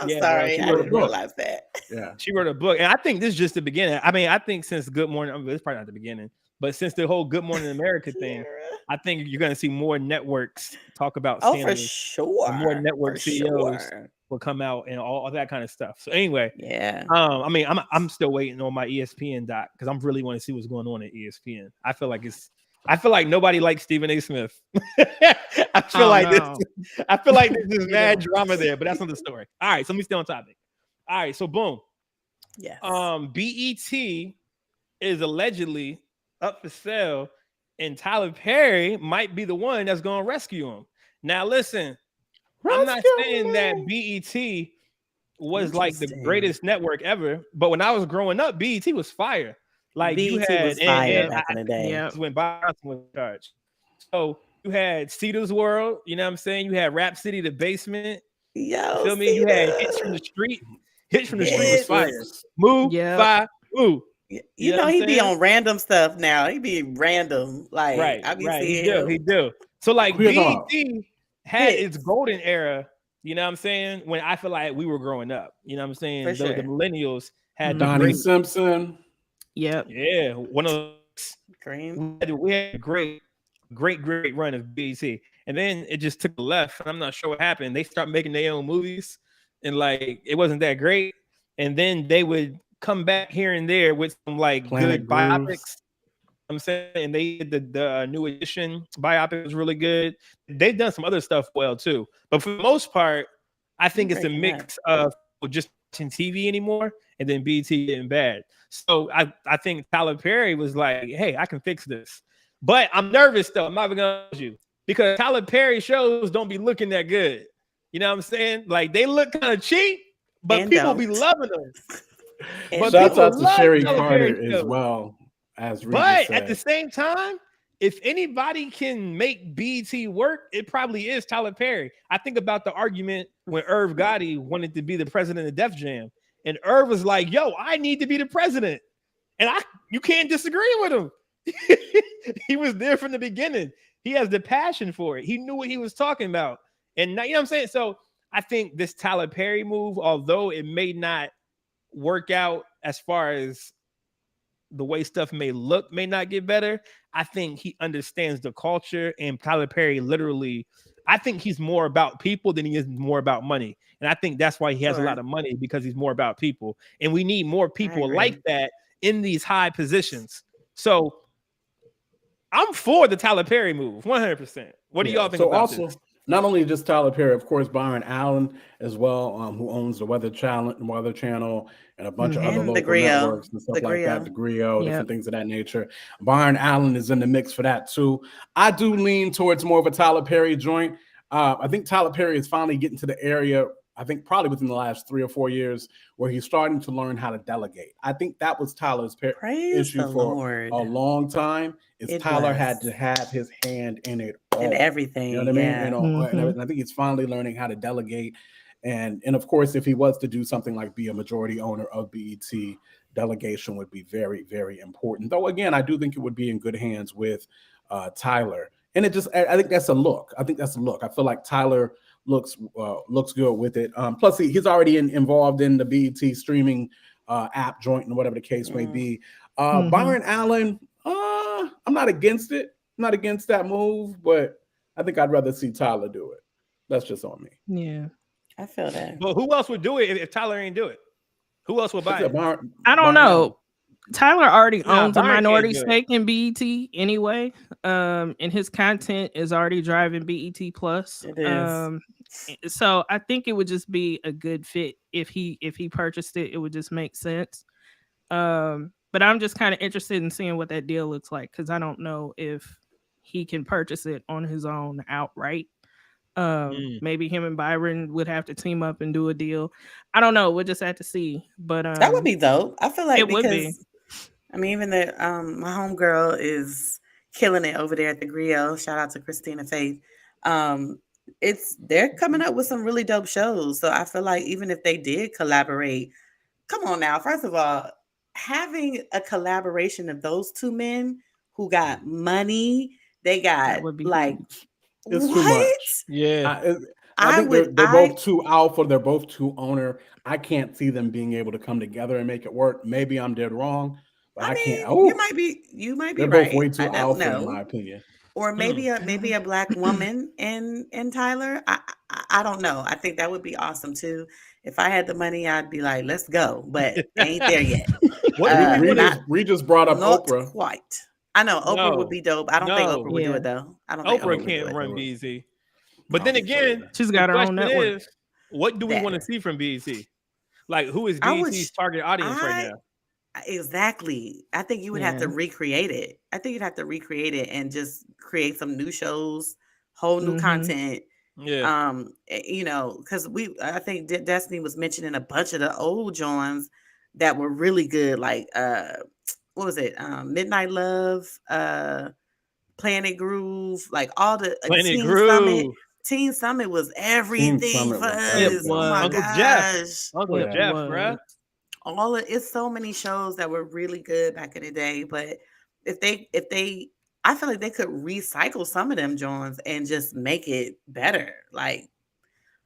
I'm sorry, bro, I didn't realize that. Yeah, she wrote a book, and I think this is just the beginning. I mean, I think since Good Morning, it's probably not the beginning, but since the whole Good Morning America thing, I think you're going to see more networks talk about. For sure. More network CEOs will come out and all that kind of stuff. So anyway, yeah. I mean, I'm still waiting on my ESPN doc because I'm really want to see what's going on at ESPN. I feel like nobody likes Stephen A. Smith. I feel like this is mad drama there, but that's not the story. All right, so let me stay on topic. All right, so boom. Yes. BET is allegedly up for sale, and Tyler Perry might be the one that's going to rescue him. Now, listen, I'm not saying that BET was like the greatest network ever, but when I was growing up, BET was fire. Like BET you had was fire back in the day. When Byron was in charge. So you had Cedar's World, you know what I'm saying? You had Rap City, The Basement. Yo, feel me? You had Hits from the Street. Hits from the Street was fire. Move, fire, ooh. You know he be on random stuff now. He be random, like I be seeing him. He do. So like BET had its golden era. You know what I'm saying? When I feel like we were growing up. You know what I'm saying? The millennials had Donnie Simpson. Yep. Yeah, one of those. Green. We had a great run of BET, and then it just took a left. I'm not sure what happened. They start making their own movies, and like it wasn't that great. And then they would come back here and there with some like good biopics. I'm saying they did the New Edition biopic was really good. They've done some other stuff well too, but for the most part, I think it's a mix of just watching TV anymore and then BET getting bad. So I think Tyler Perry was like, hey, I can fix this. But I'm nervous though. I'm not even gonna hold you because Tyler Perry shows don't be looking that good. You know what I'm saying? Like they look kind of cheap, but people be loving them. But shout out to Sherry Carter as well. But at the same time, if anybody can make BET work, it probably is Tyler Perry. I think about the argument when Irv Gotti wanted to be the president of Def Jam. And Irv was like, yo, I need to be the president. And you can't disagree with him. He was there from the beginning. He has the passion for it. He knew what he was talking about. And now, you know what I'm saying? So I think this Tyler Perry move, although it may not work out as far as the way stuff may look, may not get better, I think he understands the culture. And Tyler Perry literally, I think he's more about people than he is more about money. And I think that's why he has a lot of money, because he's more about people. And we need more people like that in these high positions. So I'm for the Tyler Perry move, 100%. What do y'all think about this? Not only just Tyler Perry, of course, Byron Allen as well, who owns the Weather Channel, and a bunch of other local networks and stuff like that. The Griot, different things of that nature. Byron Allen is in the mix for that too. I do lean towards more of a Tyler Perry joint. I think Tyler Perry is finally getting to the area I think probably within the last 3 or 4 years, where he's starting to learn how to delegate. I think that was Tyler's issue for a long time. Tyler had to have his hand in it all. And everything. You know what I mean? And I think he's finally learning how to delegate. And of course, if he was to do something like be a majority owner of BET, delegation would be very, very important. Though, again, I do think it would be in good hands with Tyler. And I think that's a look. I feel like Tyler looks good with it. Plus, he's already involved in the BET streaming app joint and whatever the case may be. Byron Allen, I'm not against it. I'm not against that move, but I think I'd rather see Tyler do it. That's just on me. Yeah. I feel that. But who else would do it if Tyler ain't do it? Who else would buy it? I don't know. Tyler already owns a minority stake in BET anyway. And his content is already driving BET Plus. It is. So I think it would just be a good fit if he purchased it. It would just make sense. But I'm just kind of interested in seeing what that deal looks like, because I don't know if he can purchase it on his own outright. Maybe him and Byron would have to team up and do a deal. I don't know. We'll just have to see. But that would be dope. I feel like it would be. I mean, even my homegirl is killing it over there at the Griot. Shout out to Christina Faith. They're coming up with some really dope shows. So I feel like even if they did collaborate, come on now. First of all, having a collaboration of those two men who got money, they got like. It's too much. Yeah. I think they're both too alpha. They're both too owner. I can't see them being able to come together and make it work. Maybe I'm dead wrong, but I can't. You might be they're right. Both way too alpha, in my opinion. Or maybe a black woman in Tyler. I don't know. I think that would be awesome too. If I had the money, I'd be like, let's go. But ain't there yet. We just brought up Oprah. Quite. I know Oprah would be dope. I don't think Oprah would do it though. I don't think Oprah can't run BET. But then again, she's got her own network. What do we want to see from BET? Like, who is BET's target audience right now? Exactly. I think you would have to recreate it. I think you'd have to recreate it and just create some new shows, whole new content. Yeah. Because I think Destiny was mentioning a bunch of the old Johns that were really good, like what was it? Midnight Love, Planet Groove, like all the Planet Groove. Teen Summit was everything for us. Oh my Uncle gosh. Uncle Jeff, bro. It's so many shows that were really good back in the day. But if they I feel like they could recycle some of them Johns and just make it better. Like,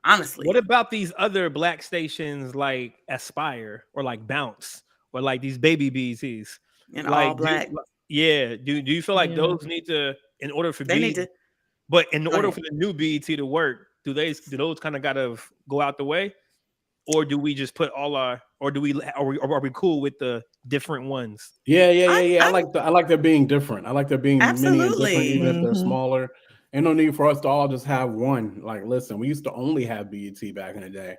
honestly. What about these other black stations like Aspire or like Bounce or like these baby BETs? And like, all black. Do you feel like those need to, in order for but in order for the new BET to work, do those kind of gotta go out the way, or do we just put all our, or are we cool with the different ones? Yeah. I like there being different. I like there being many and different, even if they're smaller. Ain't no need for us to all just have one. Like, listen, we used to only have BET back in the day.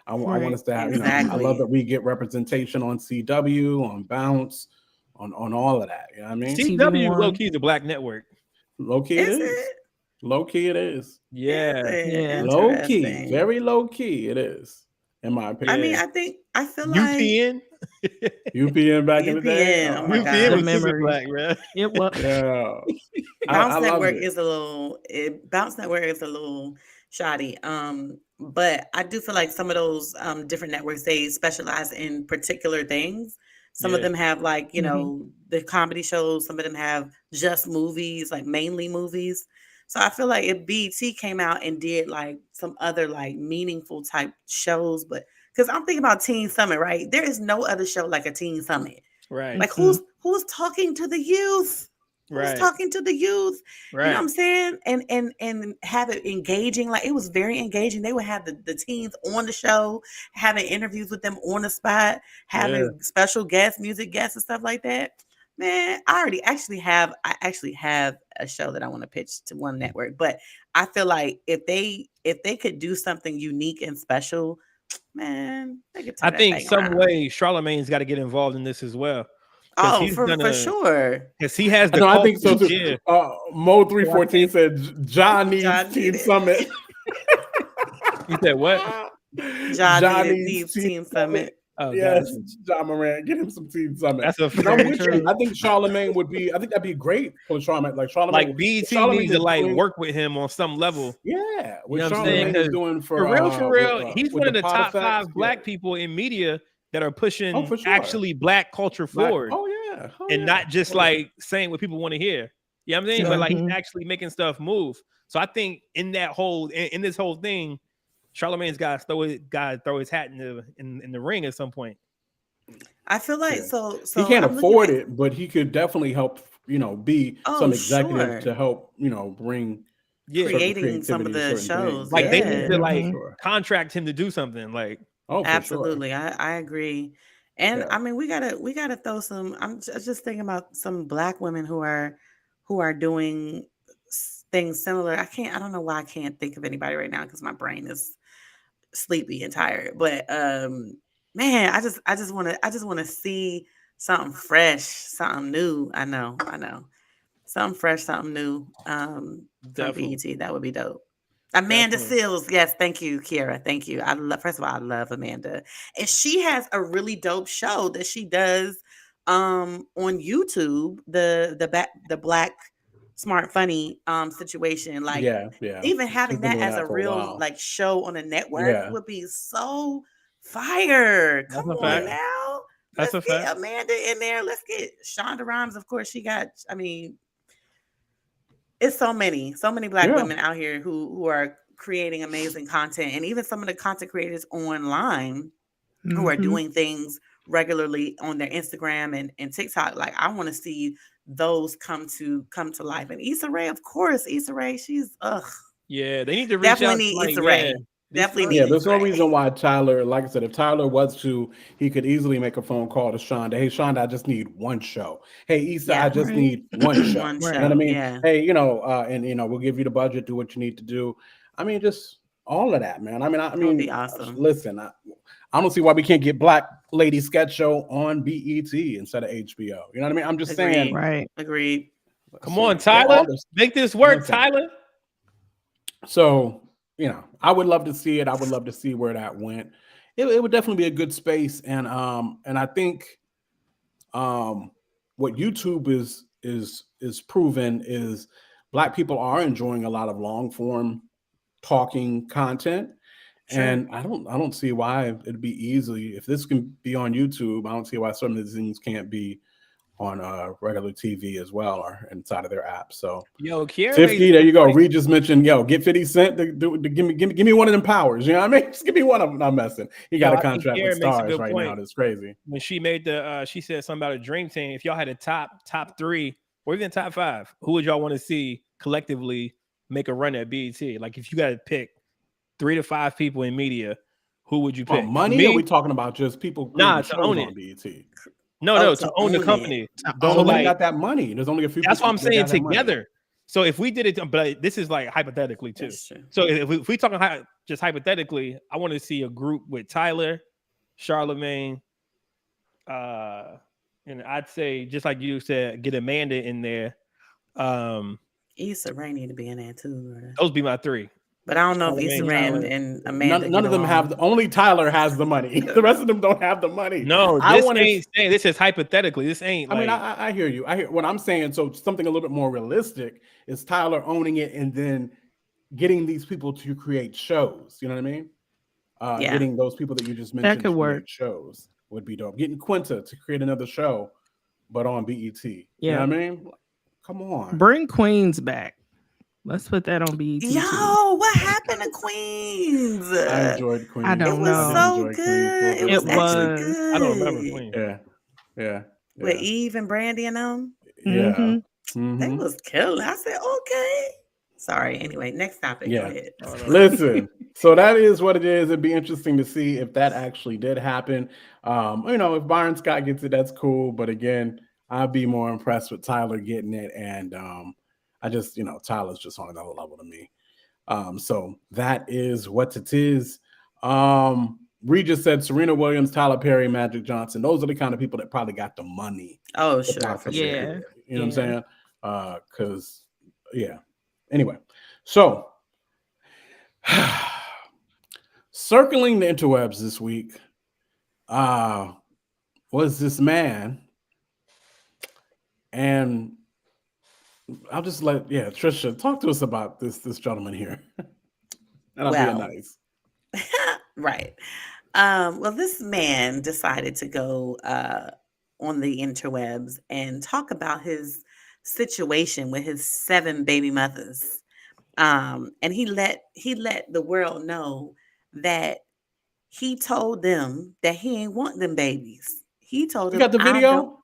I want us to have. I love that we get representation on CW, on Bounce. On all of that, you know what I mean? CW low key is a black network. Low key it is. Low key it is. Yeah. Low key, very low key it is, in my opinion. I mean, I feel like UPN back in the day. Oh my UPN was super black, bro. It was. Yeah. Bounce Network is a little shoddy. But I do feel like some of those different networks, they specialize in particular things. Some of them have like, the comedy shows. Some of them have just movies, like mainly movies. So I feel like if BET came out and did like some other like meaningful type shows, but because I'm thinking about Teen Summit, right? There is no other show like a Teen Summit. Right. Like who's talking to the youth? Who's talking to the youth? Right. You know what I'm saying? And have it engaging. Like it was very engaging. They would have the teens on the show, having interviews with them on the spot, having special guests, music guests and stuff like that. Man, I actually have a show that I want to pitch to one network. But I feel like if they could do something unique and special, man, they could turn I think some around. way Charlamagne's got to get involved in this as well. Oh, for sure. Because he has the. I think so too. Mo 314 said John needs Teen Summit. He said what? Ja needs Team Summit. Oh, Yes, gotcha. Ja Morant, get him some Team Summit. That's a I'm very with true. you. I think Charlemagne would be. I think that'd be great for Charlemagne. Like Charlemagne, Like BET Charlemagne needs to is like doing- work with him on some level. Yeah, You what know what I'm Charlemagne saying? is doing For real, he's with one of the pod top effects, 5 black people in media that are pushing for sure. actually black culture forward. And not just like saying what people want to hear. You know what I'm saying? But like he's actually making stuff move. So I think in that whole in this whole thing, Charlemagne's got to throw his hat in the ring at some point. I feel like so he can't afford it, but he could definitely help. Be some executive to help. Bring creating some of the shows. Like they need to like contract him to do something. Like absolutely, I agree. And I mean, we gotta throw some. I'm just thinking about some Black women who are doing things similar. I don't know why I can't think of anybody right now because my brain is sleepy and tired. But man, I just want to see something fresh, something new. I know, something fresh, something new. From BET, that would be dope. Amanda Seales, yes, thank you, Kiara, thank you. First of all, I love Amanda, and she has a really dope show that she does on YouTube. The Black Smart Funny situation, like even having that as a real like show on a network would be so fire. Come on now, let's get Amanda in there. Let's get Shonda Rhimes. Of course, she got. I mean. It's so many Black women out here who are creating amazing content, and even some of the content creators online who are doing things regularly on their Instagram and TikTok. Like I want to see those come to life. And Issa Rae, of course, Issa Rae, she's yeah, they need to reach definitely out need Issa Rae. Definitely need there's no reason why Tyler, like I said, if Tyler was to, he could easily make a phone call to Shonda. Hey, Shonda, I just need one show. Hey, Issa, I just need one show. You know what I mean? Yeah. Hey, and we'll give you the budget, do what you need to do. I mean, just all of that, man. I mean, be awesome. Listen, I don't see why we can't get Black Lady Sketch Show on BET instead of HBO. You know what I mean? I'm just saying. Right. Agreed. Come on, Tyler. Make this work, Tyler. So, I would love to see it. I would love to see where that went. It would definitely be a good space. And I think what YouTube is proven is Black people are enjoying a lot of long form talking content. Sure. And I don't see why it'd be easily, if this can be on YouTube, I don't see why some of these things can't be on regular TV as well or inside of their app. So Kiara 50, there you go. Reed just mentioned, get 50 Cent to give me one of them powers. You know what I mean? Just give me one of them. I'm messing. He got a contract with Stars right now. That's crazy. When she made she said something about a dream team. If y'all had a top 3 or even top 5, who would y'all want to see collectively make a run at BET? Like if you got to pick 3 to 5 people in media, who would you pick? Money? Or are we talking about just people to own it on BET? No, to own the company. So like, got that money. There's only a few. That's what I'm saying together. So if we did it, but this is like hypothetically too. So if we talking just hypothetically, I want to see a group with Tyler, Charlemagne, and I'd say just like you said, get Amanda in there. Issa Rae need to be in there too. Right? Those be my 3. But I don't know if Issa Rae and Amanda. None of them have. Only Tyler has the money. The rest of them don't have the money. No, this is hypothetically. This ain't. I mean, I hear you. I hear what I'm saying. So something a little bit more realistic is Tyler owning it and then getting these people to create shows. You know what I mean? Getting those people that you just mentioned that could work. Shows would be dope. Getting Quinta to create another show, but on BET. Yeah, you know what I mean? Come on, bring Queens back. Let's put that on BET. Yo, what happened to Queens? I enjoyed Queens. I don't know. It was so good. It was actually good. I don't remember Queens. Yeah. With Eve and Brandy and them. Yeah. Mm-hmm. They was killing. I said, okay. Sorry. Anyway, next topic. Go ahead. Listen, so that is what it is. It'd be interesting to see if that actually did happen. If Byron Scott gets it, that's cool. But again, I'd be more impressed with Tyler getting it. And I just, Tyler's just on another level to me. So that is what it is. Reed just said Serena Williams, Tyler Perry, Magic Johnson. Those are the kind of people that probably got the money. Oh, sure. For yeah. Sure. You know what I'm saying? Because, Anyway, so circling the interwebs this week was this man, and I'll just Trisha talk to us about this gentleman here. And I'm being nice. Right. Well, this man decided to go on the interwebs and talk about his situation with his 7 baby mothers. And he let the world know that he told them that he ain't want them babies. He told them. You got the video?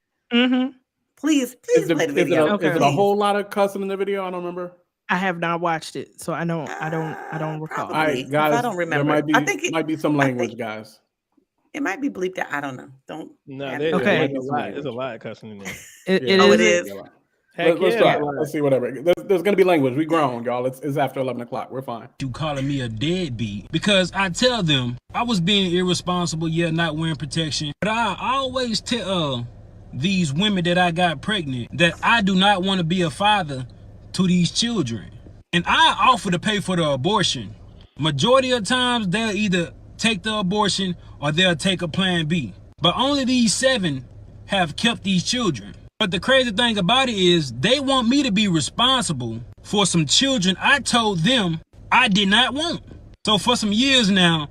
Please play the video. Is it a whole lot of cussing in the video? I don't remember. I have not watched it, so I don't recall. All right, guys, I don't remember. I think it might be some language, guys. It might be bleeped out. I don't know. There's a lot of cussing in there. It is. Let's try. Let's see whatever. There's going to be language. We grown, y'all. It's after 11 o'clock. We're fine. You calling me a deadbeat because I tell them I was being irresponsible, not wearing protection. But I always tell these women that I got pregnant that I do not want to be a father to these children. And I offer to pay for the abortion. Majority of times they'll either take the abortion or they'll take a plan B. But only these 7 have kept these children. But the crazy thing about it is they want me to be responsible for some children I told them I did not want. So for some years now,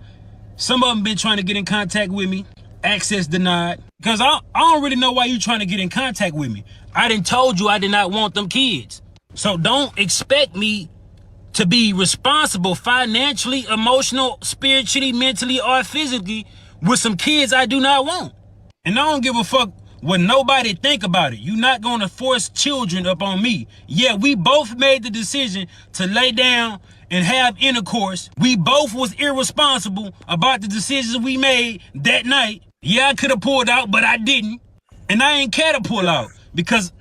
some of them been trying to get in contact with me, access denied. Because I don't really know why you trying to get in contact with me. I done told you I did not want them kids. So don't expect me to be responsible financially, emotional, spiritually, mentally, or physically with some kids I do not want. And I don't give a fuck what nobody think about it. You're not going to force children up on me. Yeah, we both made the decision to lay down and have intercourse. We both was irresponsible about the decisions we made that night. Yeah, I could have pulled out, but I didn't. And I ain't care to pull out because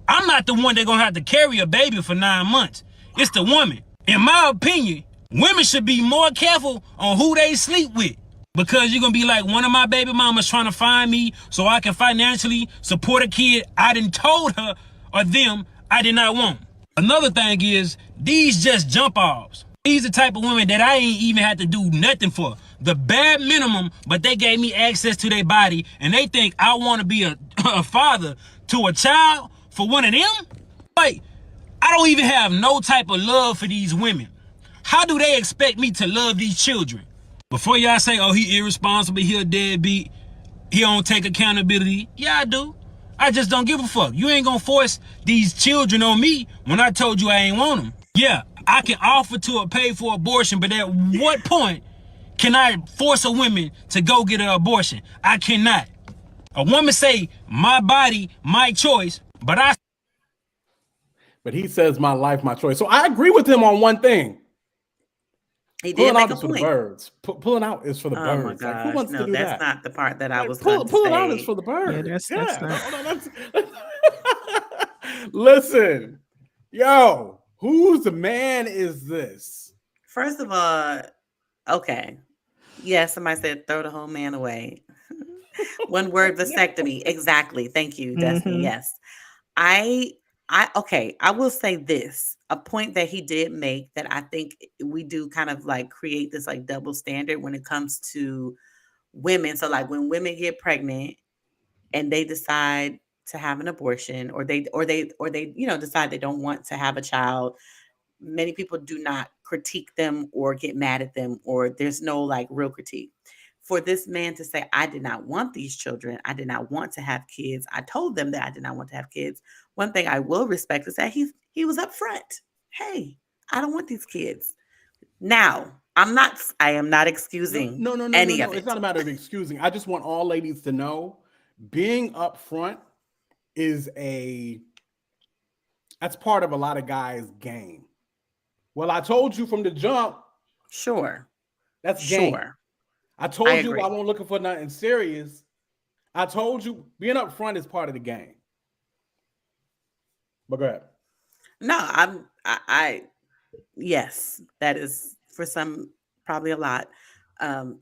I'm not the one that's going to have to carry a baby for 9 months. It's the woman. In my opinion, women should be more careful on who they sleep with. Because you're going to be like, one of my baby mamas trying to find me so I can financially support a kid I done told her or them I did not want. Another thing is, these just jump offs. These the type of women that I ain't even had to do nothing for. The bare minimum, but they gave me access to their body and they think I want to be a father to a child for one of them? Like, I don't even have no type of love for these women. How do they expect me to love these children? Before y'all say, oh, he irresponsible, he a deadbeat, he don't take accountability. Yeah, I do. I just don't give a fuck. You ain't gonna force these children on me when I told you I ain't want them. Yeah, I can offer to pay for abortion, but at what point can I force a woman to go get an abortion? I cannot. A woman say, my body, my choice, but he says my life, my choice. So I agree with him on one thing. He did make a point. For the birds. Pulling out is for the birds. My gosh. Like, who wants to do that's that? not the part that I was pulling out is for the birds. Yeah, that's not. Listen, yo, whose man is this? First of all, okay. Yes, somebody said throw the whole man away. One word, vasectomy. Exactly. Thank you, Destiny. Yes. I will say this, a point that he did make that I think we do kind of like create this like double standard when it comes to women. So like when women get pregnant and they decide to have an abortion or they decide they don't want to have a child, many people do not critique them or get mad at them, or there's no like real critique. For this man to say, I did not want these children, I did not want to have kids, I told them that I did not want to have kids. One thing I will respect is that he was upfront. Hey, I don't want these kids. Now, I am not excusing any of it. It's not a matter of excusing. I just want all ladies to know being upfront that's part of a lot of guys' game. Well, I told you from the jump. Sure. That's game. Sure. I told you I wasn't looking for nothing serious. I told you being upfront is part of the game. But go ahead. No, yes, that is for some, probably a lot,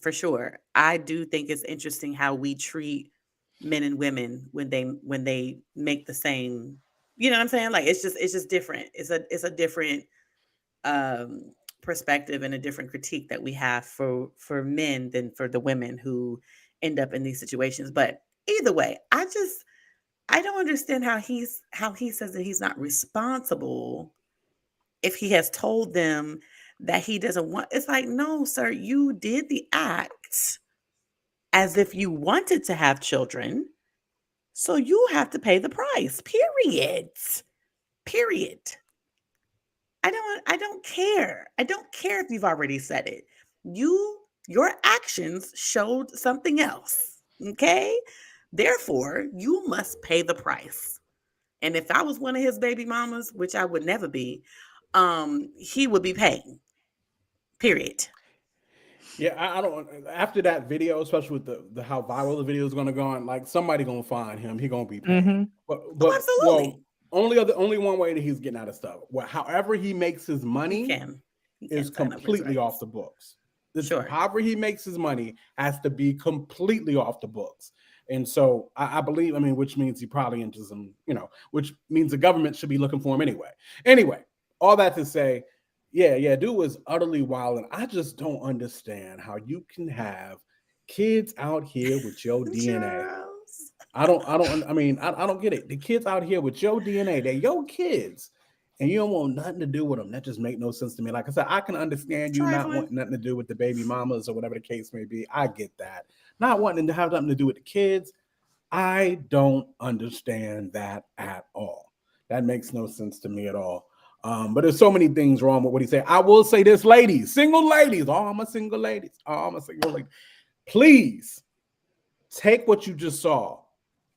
for sure. I do think it's interesting how we treat men and women when they make the same, you know what I'm saying? Like, it's just different. It's a different, perspective and a different critique that we have for men than for the women who end up in these situations. But either way, I don't understand how he says that he's not responsible if he has told them that he doesn't want. It's like, no, sir, you did the act as if you wanted to have children, so you have to pay the price. Period. I don't care. I don't care if you've already said it. Your actions showed something else. Okay? Therefore, you must pay the price. And if I was one of his baby mamas, which I would never be, he would be paying. Period. Yeah, I don't. After that video, especially with the how viral the video is going to go on, like somebody going to find him. He going to be paying. But absolutely. Well, only one way that he's getting out of stuff. Well, however he makes his money is completely off the books. Sure. However he makes his money has to be completely off the books. And so I believe, which means he probably into some, which means the government should be looking for him anyway. Anyway, all that to say, yeah, dude was utterly wild. And I just don't understand how you can have kids out here with your DNA. I don't get it. The kids out here with your DNA, they're your kids, and you don't want nothing to do with them. That just make no sense to me. Like I said, I can understand you not wanting nothing to do with the baby mamas or whatever the case may be. I get that. Not wanting to have nothing to do with the kids. I don't understand that at all. That makes no sense to me at all. But there's so many things wrong with what he said. I will say this, ladies, single ladies, all my single ladies, please take what you just saw,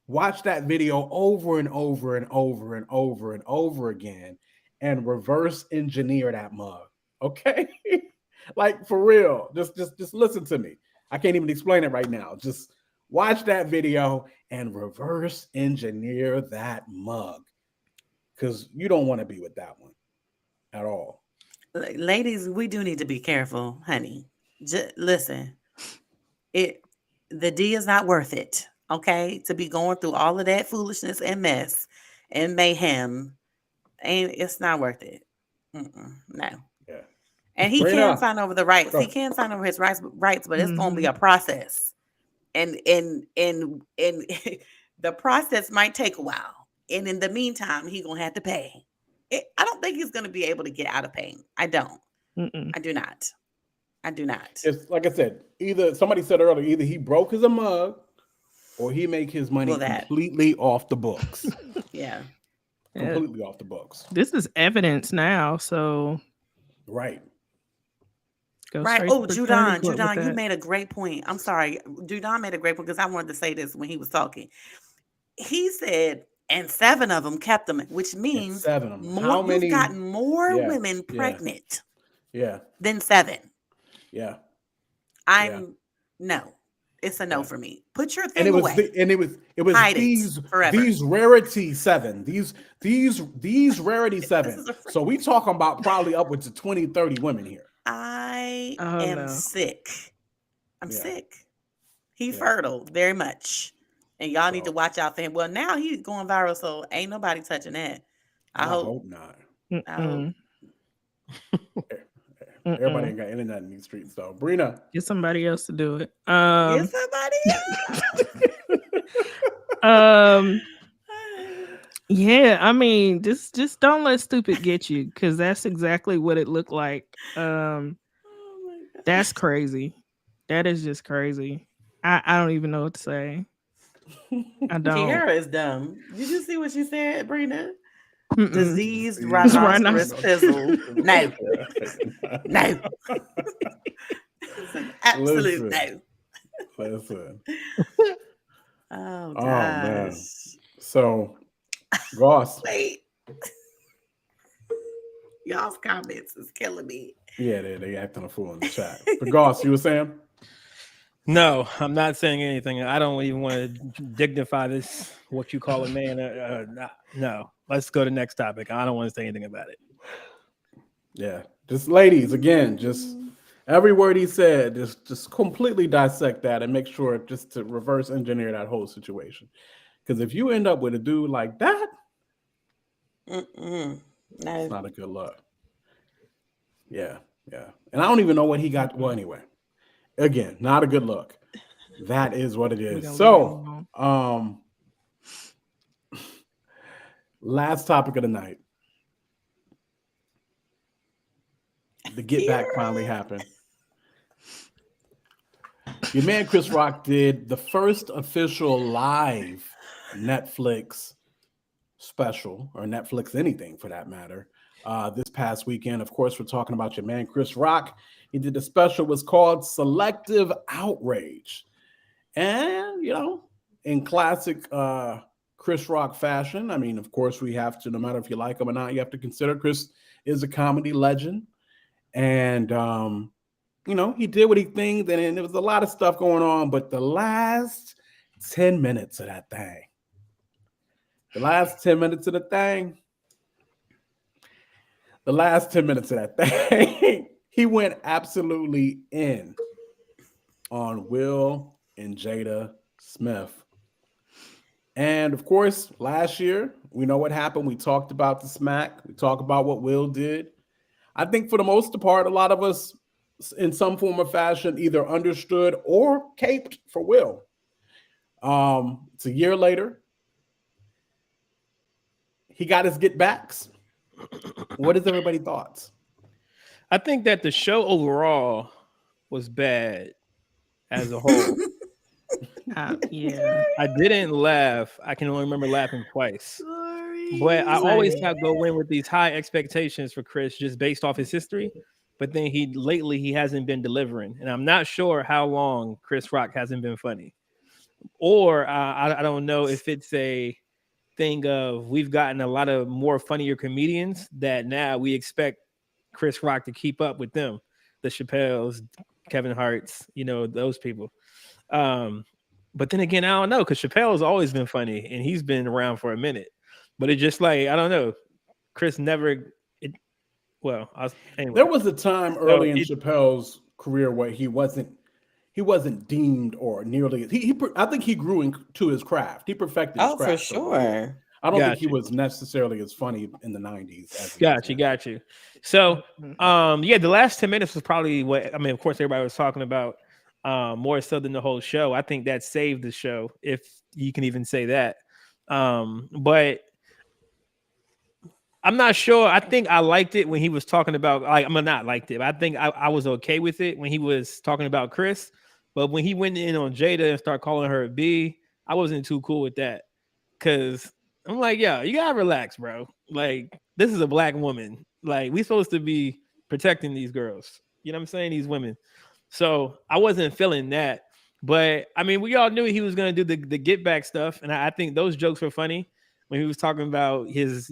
watch that video over and over and over and over and over again, and reverse engineer that mug. Okay, like for real. Just listen to me. I can't even explain it right now. Just watch that video and reverse engineer that mug, because you don't want to be with that one at all. Ladies, we do need to be careful, honey. Listen, the D is not worth it, okay? To be going through all of that foolishness and mess and mayhem, it's not worth it. No. Yeah. And he can sign over the rights. He can sign over his rights, but it's going to be a process, and the process might take a while. And in the meantime, he's going to have to pay. I don't think he's going to be able to get out of paying. I don't. I do not. It's like I said, either somebody said earlier, either he broke his mug or he make his money completely off the books. Yeah. Completely off the books. This is evidence now, so. Right. Right. Oh, Judon, you made a great point. I'm sorry. Judon made a great point because I wanted to say this when he was talking. He said, and 7 of them kept them, which means 7 of them. You've gotten more women pregnant than 7. Yeah. No. It's a no for me. Put your thing away. It was Hide these rarity 7. These rarity 7. So we talking about probably upwards of 20, 30 women here. I am sick. I'm sick. He's fertile very much. And y'all need to watch out for him. Well, now he's going viral, so ain't nobody touching that. I hope not. I hope. Everybody ain't got internet in these streets, though. Brina, get somebody else to do it. Get somebody else. Yeah, just don't let stupid get you, because that's exactly what it looked like. That's crazy. That is just crazy. I don't even know what to say. I don't. Kiara is dumb. Did you see what she said, Brina? Diseased rhinoceros pizzle. No. Absolute no. Listen. Oh, gosh. Man. So, Goss. Wait. Y'all's comments is killing me. Yeah, they acting a fool in the chat. But Goss, you were saying? No, I'm not saying anything. I don't even want to dignify this, what you call a man. No, let's go to the next topic. I don't want to say anything about it. Yeah, just ladies, again, just every word he said, just completely dissect that and make sure just to reverse engineer that whole situation. Because if you end up with a dude like that, no. it's not a good look. Yeah. Yeah. And I don't even know what he got. Well, anyway, again, not a good look. That is what it is. So, last topic of the night. The get back finally happened. Your man Chris Rock did the first official live Netflix special, or Netflix anything for that matter, this past weekend. Of course, we're talking about your man Chris Rock. He did the special, was called Selective Outrage. And, you know, in classic Chris Rock fashion, I mean, of course, we have to, no matter if you like him or not, you have to consider Chris is a comedy legend. And, you know, he did what he thinks, and there was a lot of stuff going on, but the last 10 minutes of that thing, he went absolutely in on Will and Jada Smith. And of course, last year, we know what happened. We talked about the smack. We talked about what Will did. I think for the most part, a lot of us in some form or fashion either understood or caped for Will. It's a year later. He got his get backs. What is everybody's thoughts? I think that the show overall was bad as a whole. Yeah. I didn't laugh. I can only remember laughing twice. But I always have to go in with these high expectations for Chris just based off his history. But then he hasn't been delivering. And I'm not sure how long Chris Rock hasn't been funny. Or I don't know if it's a thing of we've gotten a lot of more funnier comedians that now we expect Chris Rock to keep up with them. The Chappelles, Kevin Hart's, you know, those people. But then again, I don't know, because Chappelle's always been funny and he's been around for a minute. But it's just like, I don't know. Chris never. Anyway. There was a time early in Chappelle's career where he wasn't deemed or nearly. I think he grew into his craft. He perfected his craft. For sure. I don't think he was necessarily as funny in the 90s. Got you. So, the last 10 minutes was probably what, I mean, of course, everybody was talking about more so than the whole show. I think that saved the show, if you can even say that. But I'm not sure. I think I liked it when he was talking about, not liked it, but I think I was okay with it when he was talking about Chris. But when he went in on Jada and started calling her a B, I wasn't too cool with that. Because I'm like, yo, you gotta relax, bro. Like, this is a black woman. Like, we supposed to be protecting these girls. You know what I'm saying? These women. So I wasn't feeling that. But I mean, we all knew he was gonna do the get back stuff. And I think those jokes were funny when he was talking about his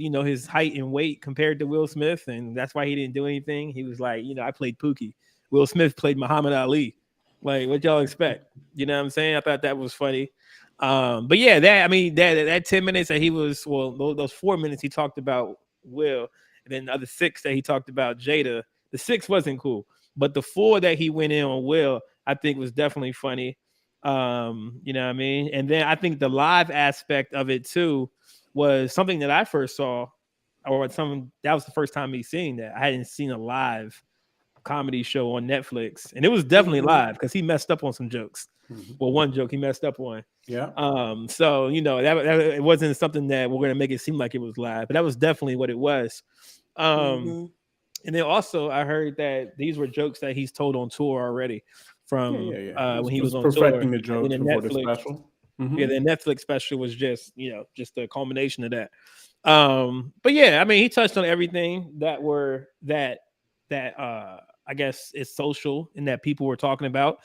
height and weight compared to Will Smith. And that's why he didn't do anything. He was like, I played Pookie. Will Smith played Muhammad Ali. Like, what y'all expect? You know what I'm saying? I thought that was funny. But yeah, that 10 minutes that he was, those 4 minutes he talked about Will, and then the other 6 that he talked about Jada, the 6 wasn't cool. But the 4 that he went in on Will, I think was definitely funny. You know what I mean? And then I think the live aspect of it too was something that I first saw, that was the first time me seeing that. I hadn't seen a live comedy show on Netflix, and it was definitely live because he messed up on some jokes. Well, one joke he messed up on. Yeah. So that it wasn't something that we're gonna make it seem like it was live, but that was definitely what it was. And then also I heard that these were jokes that he's told on tour already from when he was on perfecting tour. the jokes before the special. Yeah, the Netflix special was just a culmination of that. But yeah, I mean, he touched on everything that I guess is social and that people were talking about,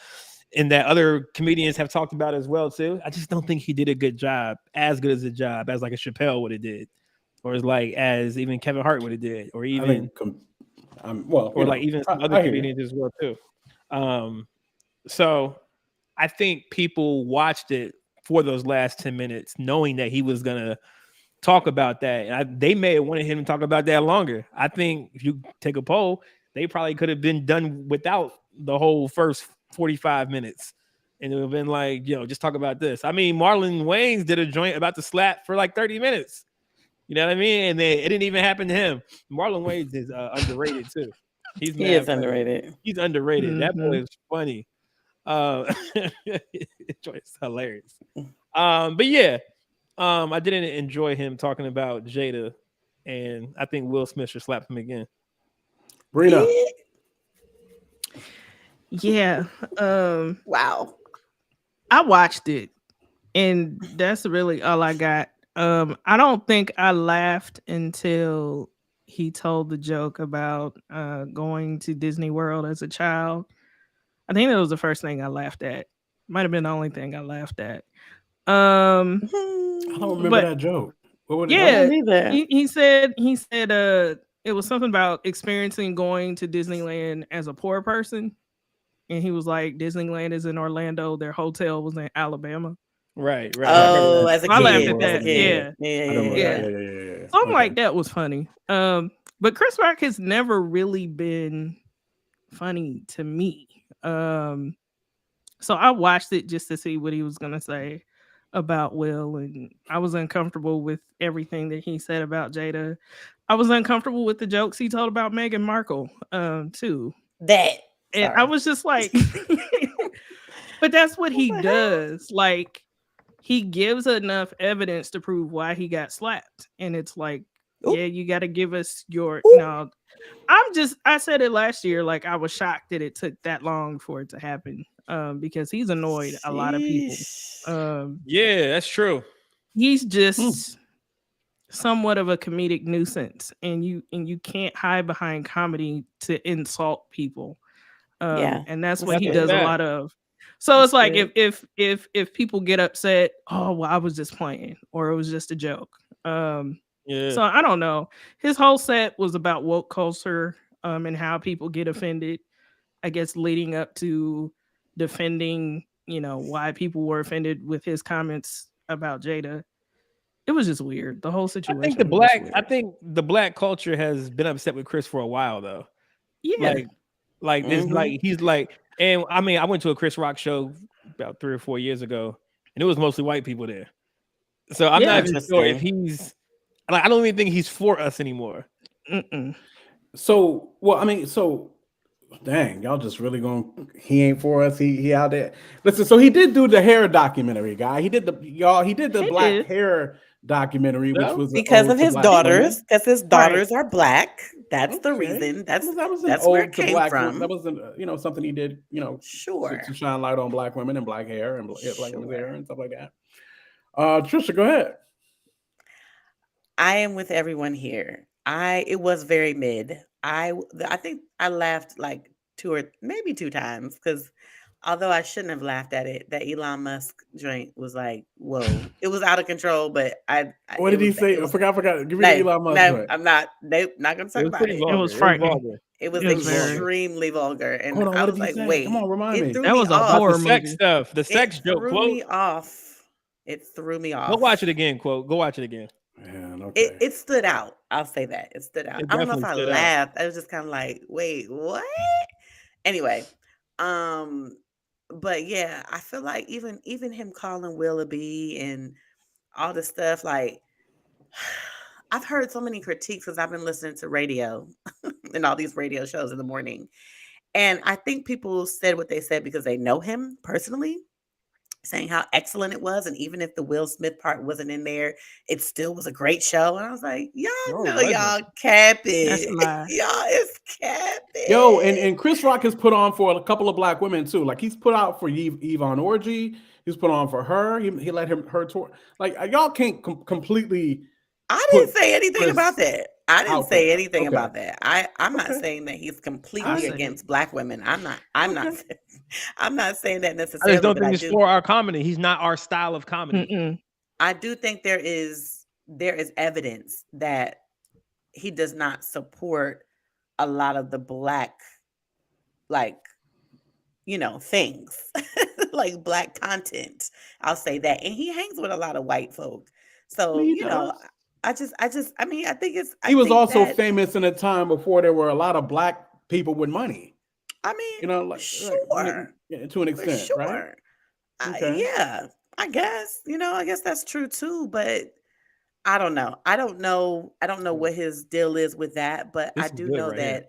and that other comedians have talked about as well too. I just don't think he did a good job, as good as a job as like a Chappelle would have did, or as even Kevin Hart would have did, or even even some other comedians as well too. So I think people watched it for those last 10 minutes, knowing that he was gonna talk about that, and they may have wanted him to talk about that longer. I think if you take a poll, they probably could have been done without the whole first 45 minutes. And it would have been like, just talk about this. I mean, Marlon Wayans did a joint about the slap for like 30 minutes. You know what I mean? And it didn't even happen to him. Marlon Wayans is underrated too. He's He mad is funny. underrated. He's underrated. That boy Mhm. is funny. It's hilarious. But yeah, I didn't enjoy him talking about Jada, and I think Will Smith should slap him again. Brina. Yeah. Wow. I watched it, and that's really all I got. I don't think I laughed until he told the joke about going to Disney World as a child. I think that was the first thing I laughed at. Might have been the only thing I laughed at. I don't remember that joke. What would Yeah, either. he said it was something about experiencing going to Disneyland as a poor person, and he was like, Disneyland is in Orlando, their hotel was in Alabama. Right. Oh, as a I laughed kid. at that. As a kid. Yeah. Something like that was funny. But Chris Rock has never really been funny to me. So I watched it just to see what he was gonna say about Will, and I was uncomfortable with everything that he said about Jada. I was uncomfortable with the jokes he told about Meghan Markle, too. And I was just like, but that's what he does. Like, he gives enough evidence to prove why he got slapped, and it's like, yeah, you got to give us your. No, I said it last year. Like, I was shocked that it took that long for it to happen. Because he's annoyed a lot of people. Yeah, that's true. He's just somewhat of a comedic nuisance, and you can't hide behind comedy to insult people. And that's what he does a lot of. So it's like if people get upset, oh well, I was just playing, or it was just a joke. So I don't know. His whole set was about woke culture, and how people get offended. I guess leading up to defending, why people were offended with his comments about Jada. It was just weird. The whole situation. I think the black culture has been upset with Chris for a while though. Yeah. Like this, like he's like, and I mean, I went to a Chris Rock show about 3 or 4 years ago, and it was mostly white people there. So I'm not even sure if he's like, I don't even think he's for us anymore. So, well, I mean, dang, y'all just really going, he ain't for us. He out there. Listen, so he did do the hair documentary, guy. He did the black hair documentary, which was because of his daughters, because his daughters are black. That's the reason. That's where it came from. That wasn't, something he did, sure, to shine light on black women and black hair and black women's hair and stuff like that. Trisha, go ahead. I am with everyone here. It was very mid. I think I laughed like 2 or maybe 2 times, because although I shouldn't have laughed at it, that Elon Musk joint was like, whoa, it was out of control. But what did he say? I forgot. Give me the Elon Musk joint. I'm not going to talk about it. It was frightening. It was extremely vulgar, and I was like, wait, come on, remind me. That was a horror movie. Sex stuff. The sex joke. Threw me off. It threw me off. Go watch it again. Go watch it again. Man, okay. It stood out. I'll say that. It stood out. I don't know if I laughed. I was just kind of like, wait, what? Anyway, but yeah, I feel like even him calling Willoughby and all this stuff, like, I've heard so many critiques because I've been listening to radio and all these radio shows in the morning. And I think people said what they said because they know him personally, saying how excellent it was. And even if the Will Smith part wasn't in there, it still was a great show. And I was like, y'all know y'all capping. Y'all is capping. Yo, and Chris Rock has put on for a couple of black women too. Like, he's put out for Yvonne Orji. He's put on for her. He let her tour. Like, y'all can't completely. I didn't say anything about that. I didn't say anything about that. I'm not saying that he's completely against black women. I'm not saying that necessarily. I just don't think it's for our comedy. He's not our style of comedy. Mm-mm. I do think there is evidence that he does not support a lot of the black, like, things like black content. I'll say that. And he hangs with a lot of white folk. So, I think it's. He was also famous in a time before there were a lot of black people with money. I mean, sure, to an extent, sure. right? Yeah, I guess. I guess that's true too. But I don't know. I don't know what his deal is with that. But I do know that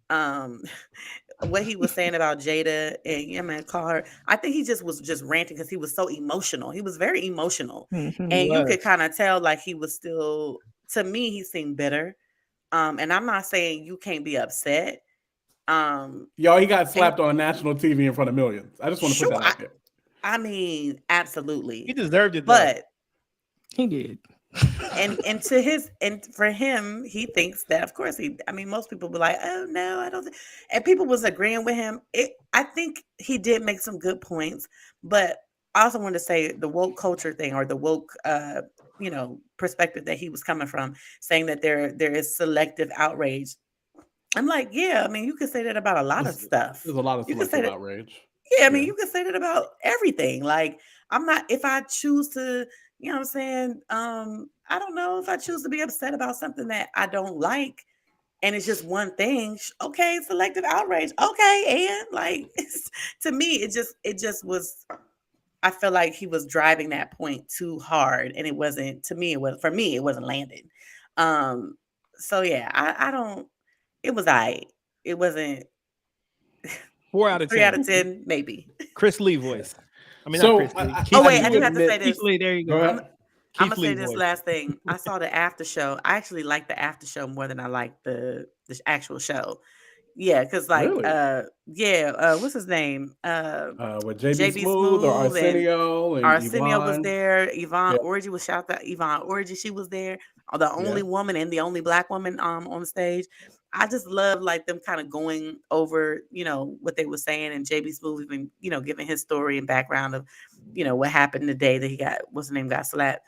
what he was saying about Jada and man, call her. I think he was just ranting because he was so emotional. He was very emotional, and you could kind of tell like he was still. To me, he seemed bitter. And I'm not saying you can't be upset. Y'all, he got slapped on national TV in front of millions. I just want to put that out there. I mean, absolutely, he deserved it, but he did. And for him, he thinks that, of course, most people be like, oh no, I don't think, and people was agreeing with him. I think he did make some good points, but I also want to say the woke culture thing, or the woke perspective that he was coming from, saying that there is selective outrage. I'm like, yeah, you could say that about a lot of stuff. There's a lot of selective outrage. Yeah, you could say that about everything. Like, if I choose to, you know what I'm saying? I don't know if I choose to be upset about something that I don't like, and it's just one thing. Okay, selective outrage. Okay, and like, to me, it just was. I feel like he was driving that point too hard, and it wasn't. For me, it wasn't landing. So yeah, I don't. It was It wasn't 4 out of 10. 3 out of 10, maybe. Chris Lee voice. So, I do have to say this. Keith Lee, there you go. I'm gonna say this last thing. I saw the after show. I actually like the after show more than I like the actual show. Yeah, because really? What's his name? With JB Smooth or Arsenio and Arsenio Yvonne. Was there. Yvonne Orji was shout out. Yvonne Orji, she was there. The only woman and the only Black woman on the stage. I just love like them kind of going over, what they were saying, and JB Smooth even, giving his story and background of, what happened the day that he got slapped.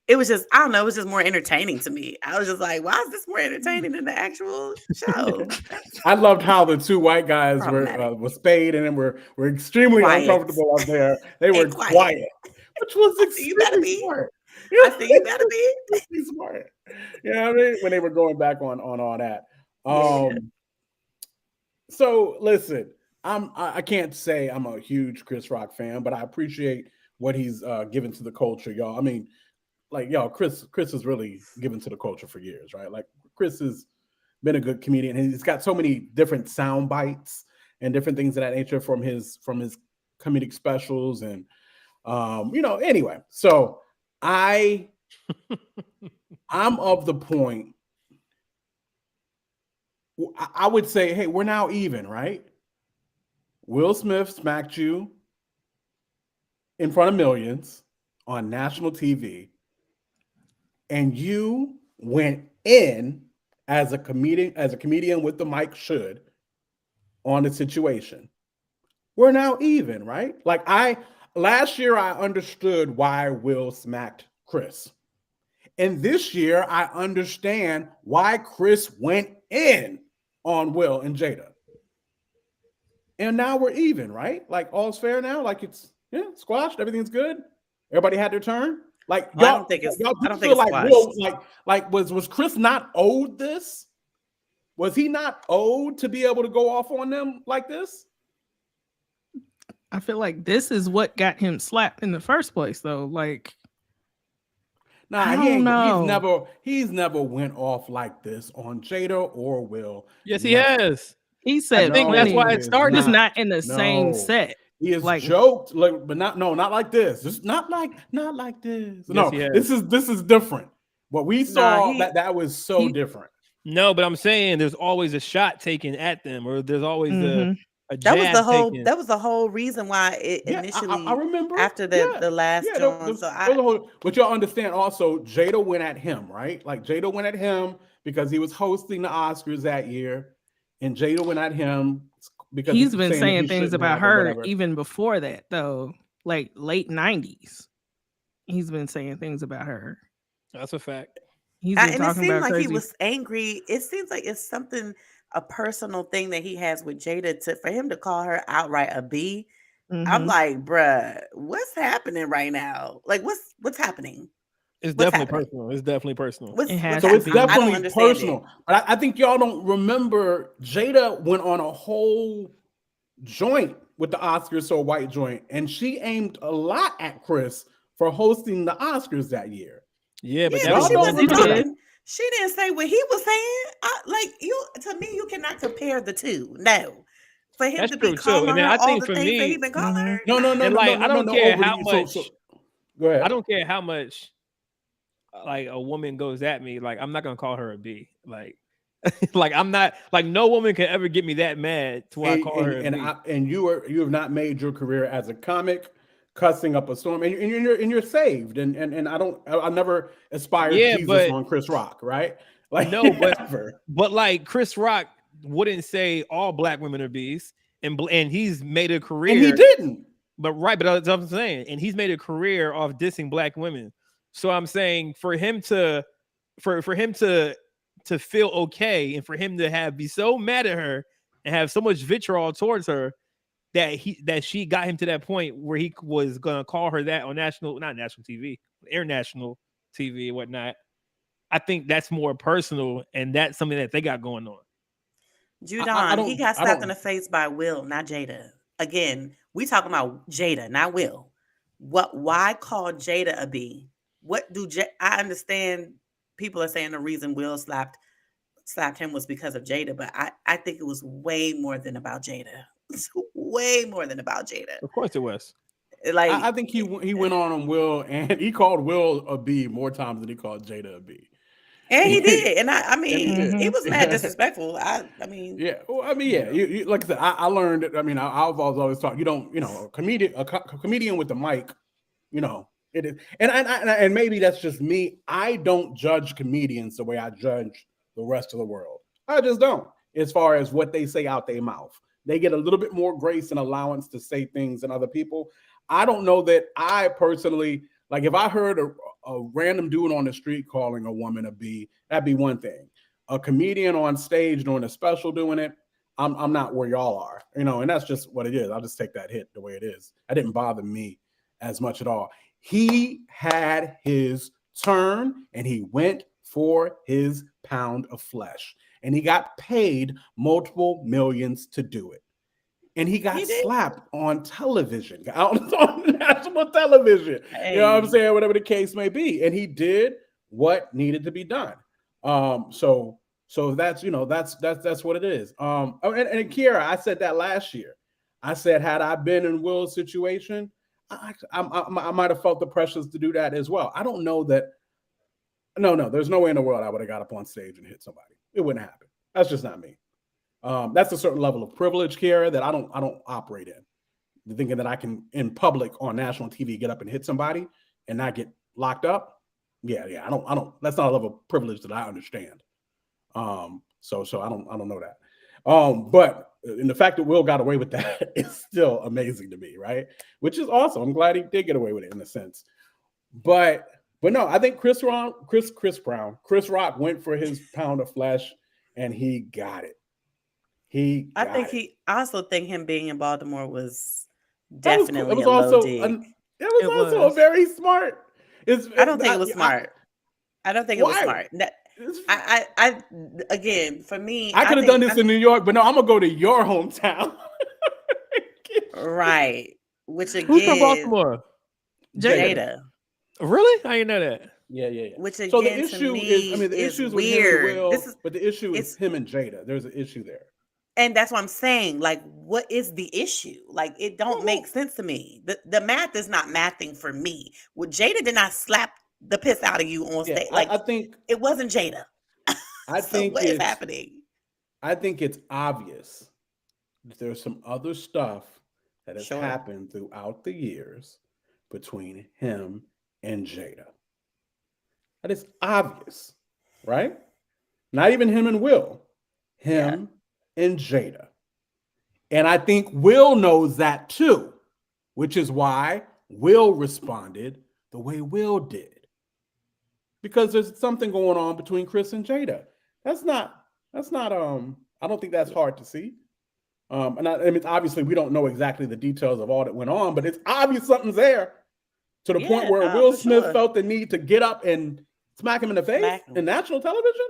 It was just, I don't know, it was just more entertaining to me. I was just like, why is this more entertaining than the actual show? I loved how the two white guys were spayed and then were extremely uncomfortable up there. They were quiet, which was extremely smart. I think you better be smart. You know what I mean? When they were going back on all that. So listen, I can't say I'm a huge Chris Rock fan, but I appreciate what he's given to the culture, y'all. Chris has really given to the culture for years, right? Like, Chris has been a good comedian, and he's got so many different sound bites and different things of that nature from his comedic specials, and anyway. So I'm of the point. I would say, hey, we're now even, right? Will Smith smacked you in front of millions on national TV, and you went in as a comedian with the mic should on the situation. We're now even, right? Like, last year I understood why Will smacked Chris. And this year I understand why Chris went in on Will and Jada. And now we're even, right? Like, all's fair now. Like, it's squashed. Everything's good. Everybody had their turn. Like, I don't think it's like Will, like was Chris not owed this? Was he not owed to be able to go off on them like this? I feel like this is what got him slapped in the first place, though. Like, I don't know. He's never went off like this on Jada or Will. Yes, he has. He said, I think that's why it started. Just not in the same set. He has joked, but not like this. Just not like this. No, this is different. What we saw that was so different. No, but I'm saying there's always a shot taken at them, or there's always a that was the whole reason why it initially. I remember after the last one. But y'all understand also, Jada went at him, right? Like, Jada went at him because he was hosting the Oscars that year, and Jada went at him because he's been saying things about her even before that, though. Like, late 90s, he's been saying things about her. That's a fact. He's been and talking it seemed about like crazy. He was angry. It seems like it's a personal thing that he has with Jada for him to call her outright a B. I'm like, bruh, what's happening right now? Like, what's happening? It's definitely personal. It's definitely personal. It's definitely personal. But I think y'all don't remember, Jada went on a whole joint with the Oscars So White joint, and she aimed a lot at Chris for hosting the Oscars that year. Yeah, but She didn't say what he was saying. To me, you cannot compare the two. No. For him That's to be true too. calling And then her I all think the for things that me, he been calling her. No. I don't care how much. Go ahead. I don't care how much like a woman goes at me. Like I'm not gonna call her a B. Like, like I'm not like no woman can ever get me that mad to where I call her a B. And you have not made your career as a comic cussing up a storm, and you're saved. And I never aspired Jesus on Chris Rock, right? Like no, but like Chris Rock wouldn't say all black women are B's, and he's made a career. And he didn't. But that's what I'm saying, and he's made a career off dissing black women. So I'm saying for him to feel okay, and for him to be so mad at her and have so much vitriol towards her that she got him to that point where he was gonna call her that on not national TV, international TV and whatnot. I think that's more personal, and that's something that they got going on. Judon, he got slapped in the face by Will, not Jada. Again, we talking about Jada, not Will. Why call Jada a B? I understand people are saying the reason Will slapped him was because of Jada, but I think it was way more than about Jada. It's way more than about Jada. Of course it was. Like I think he went on Will, and he called Will a B more times than he called Jada a B. And he did, and I mean, he was mad disrespectful. I mean, yeah. Well, I mean, yeah. You like I said, I learned. I mean, I've always taught you don't, a comedian with the mic, it is, and maybe that's just me. I don't judge comedians the way I judge the rest of the world. I just don't. As far as what they say out their mouth, they get a little bit more grace and allowance to say things than other people. I don't know that I personally, like if I heard a random dude on the street calling a woman a B, that'd be one thing. A comedian on stage doing a special doing it, I'm not where y'all are, and that's just what it is. I'll just take that hit the way it is. That didn't bother me as much at all. He had his turn and he went for his pound of flesh, and he got paid multiple millions to do it. And he got slapped on television, on national television. Hey. You know what I'm saying? Whatever the case may be. And he did what needed to be done. So that's, that's what it is. And Kiara, I said that last year. I said, had I been in Will's situation, I might have felt the pressures to do that as well. I don't know that. No, there's no way in the world I would have got up on stage and hit somebody. It wouldn't happen. That's just not me. That's a certain level of privilege, Kiara, that I don't operate in. Thinking that I can, in public on national TV, get up and hit somebody and not get locked up. Yeah. I don't. That's not a level of privilege that I understand. So I don't know that. But in the fact that Will got away with that is still amazing to me, right? Which is awesome. I'm glad he did get away with it in a sense. But no, I think Chris Rock went for his pound of flesh and he got it. I also think him being in Baltimore was definitely a low dig. It was also a very smart. I don't think it was smart. I don't think it was smart. I again, for me, I could have done this in New York, but no, I'm gonna go to your hometown. Right. Which again, who's from Baltimore? Jada. Really? I didn't know that. Yeah. Which again, so the issue is, the issue is weird. But the issue is him and Jada. There's an issue there. And that's what I'm saying. Like, what is the issue? Like, it don't make sense to me. The math is not mathing for me. Well, Jada did not slap the piss out of you on stage. Like, I think it wasn't Jada. I think what is happening? I think it's obvious that there's some other stuff that has happened throughout the years between him and Jada. That is obvious, right? Not even him and Will. Him and Jada. And I think Will knows that too, which is why Will responded the way Will did. Because there's something going on between Chris and Jada. That's not I don't think that's hard to see. I mean, obviously we don't know exactly the details of all that went on, but it's obvious something's there to the point where Will Smith felt the need to get up and smack him in the face in national television.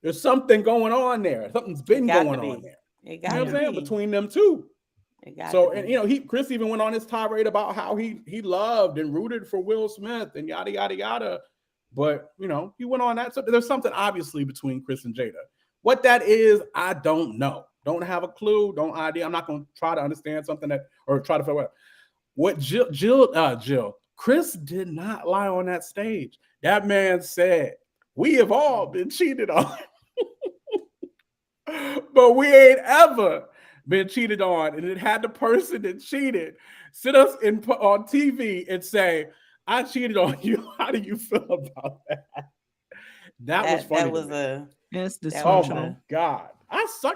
There's something going on there. Something's been going on there. You know what I'm saying? Between them two. So, and Chris even went on his tirade about how he loved and rooted for Will Smith and yada, yada, yada. But, you know, he went on that. So there's something obviously between Chris and Jada. What that is, I don't know. Don't have a clue. Don't idea. I'm not going to try to understand something or try to figure out. What Jill, Chris did not lie on that stage. That man said, we have all been cheated on. But we ain't ever been cheated on. And it had the person that cheated sit us on TV and say, I cheated on you. How do you feel about that? That was funny. That's dysfunctional. Oh my God. I suck.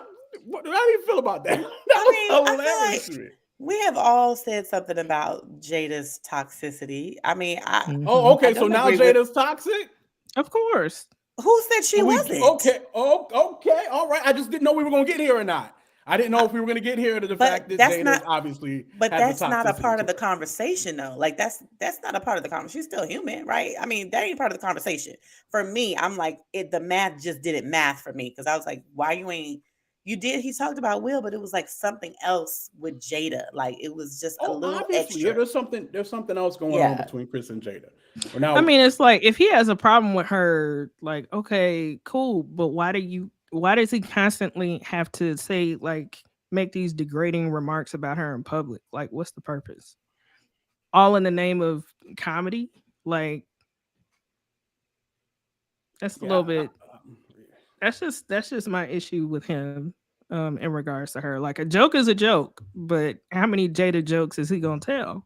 How do you feel about that? Was hilarious to me. We have all said something about Jada's toxicity. I mean, okay. So now Jada's toxic? Of course. Who said she wasn't? Okay. All right. I just didn't know we were going to get here or not. I didn't know if we were going to get here to the fact that Jada's obviously. But that's not a part of the conversation, though. Like that's not a part of the conversation. She's still human, right? I mean, that ain't part of the conversation. For me, I'm like, the math just didn't math for me because I was like, why you ain't? You did. He talked about Will, but it was like something else with Jada. Like it was just a little extra. Yeah, there's something else going on between Chris and Jada. Now, I mean, it's like if he has a problem with her, like, okay, cool, but why does he constantly have to say, like, make these degrading remarks about her in public? Like, what's the purpose? All in the name of comedy? Like, that's a little bit. That's just my issue with him in regards to her. Like, a joke is a joke, but how many Jada jokes is he gonna tell?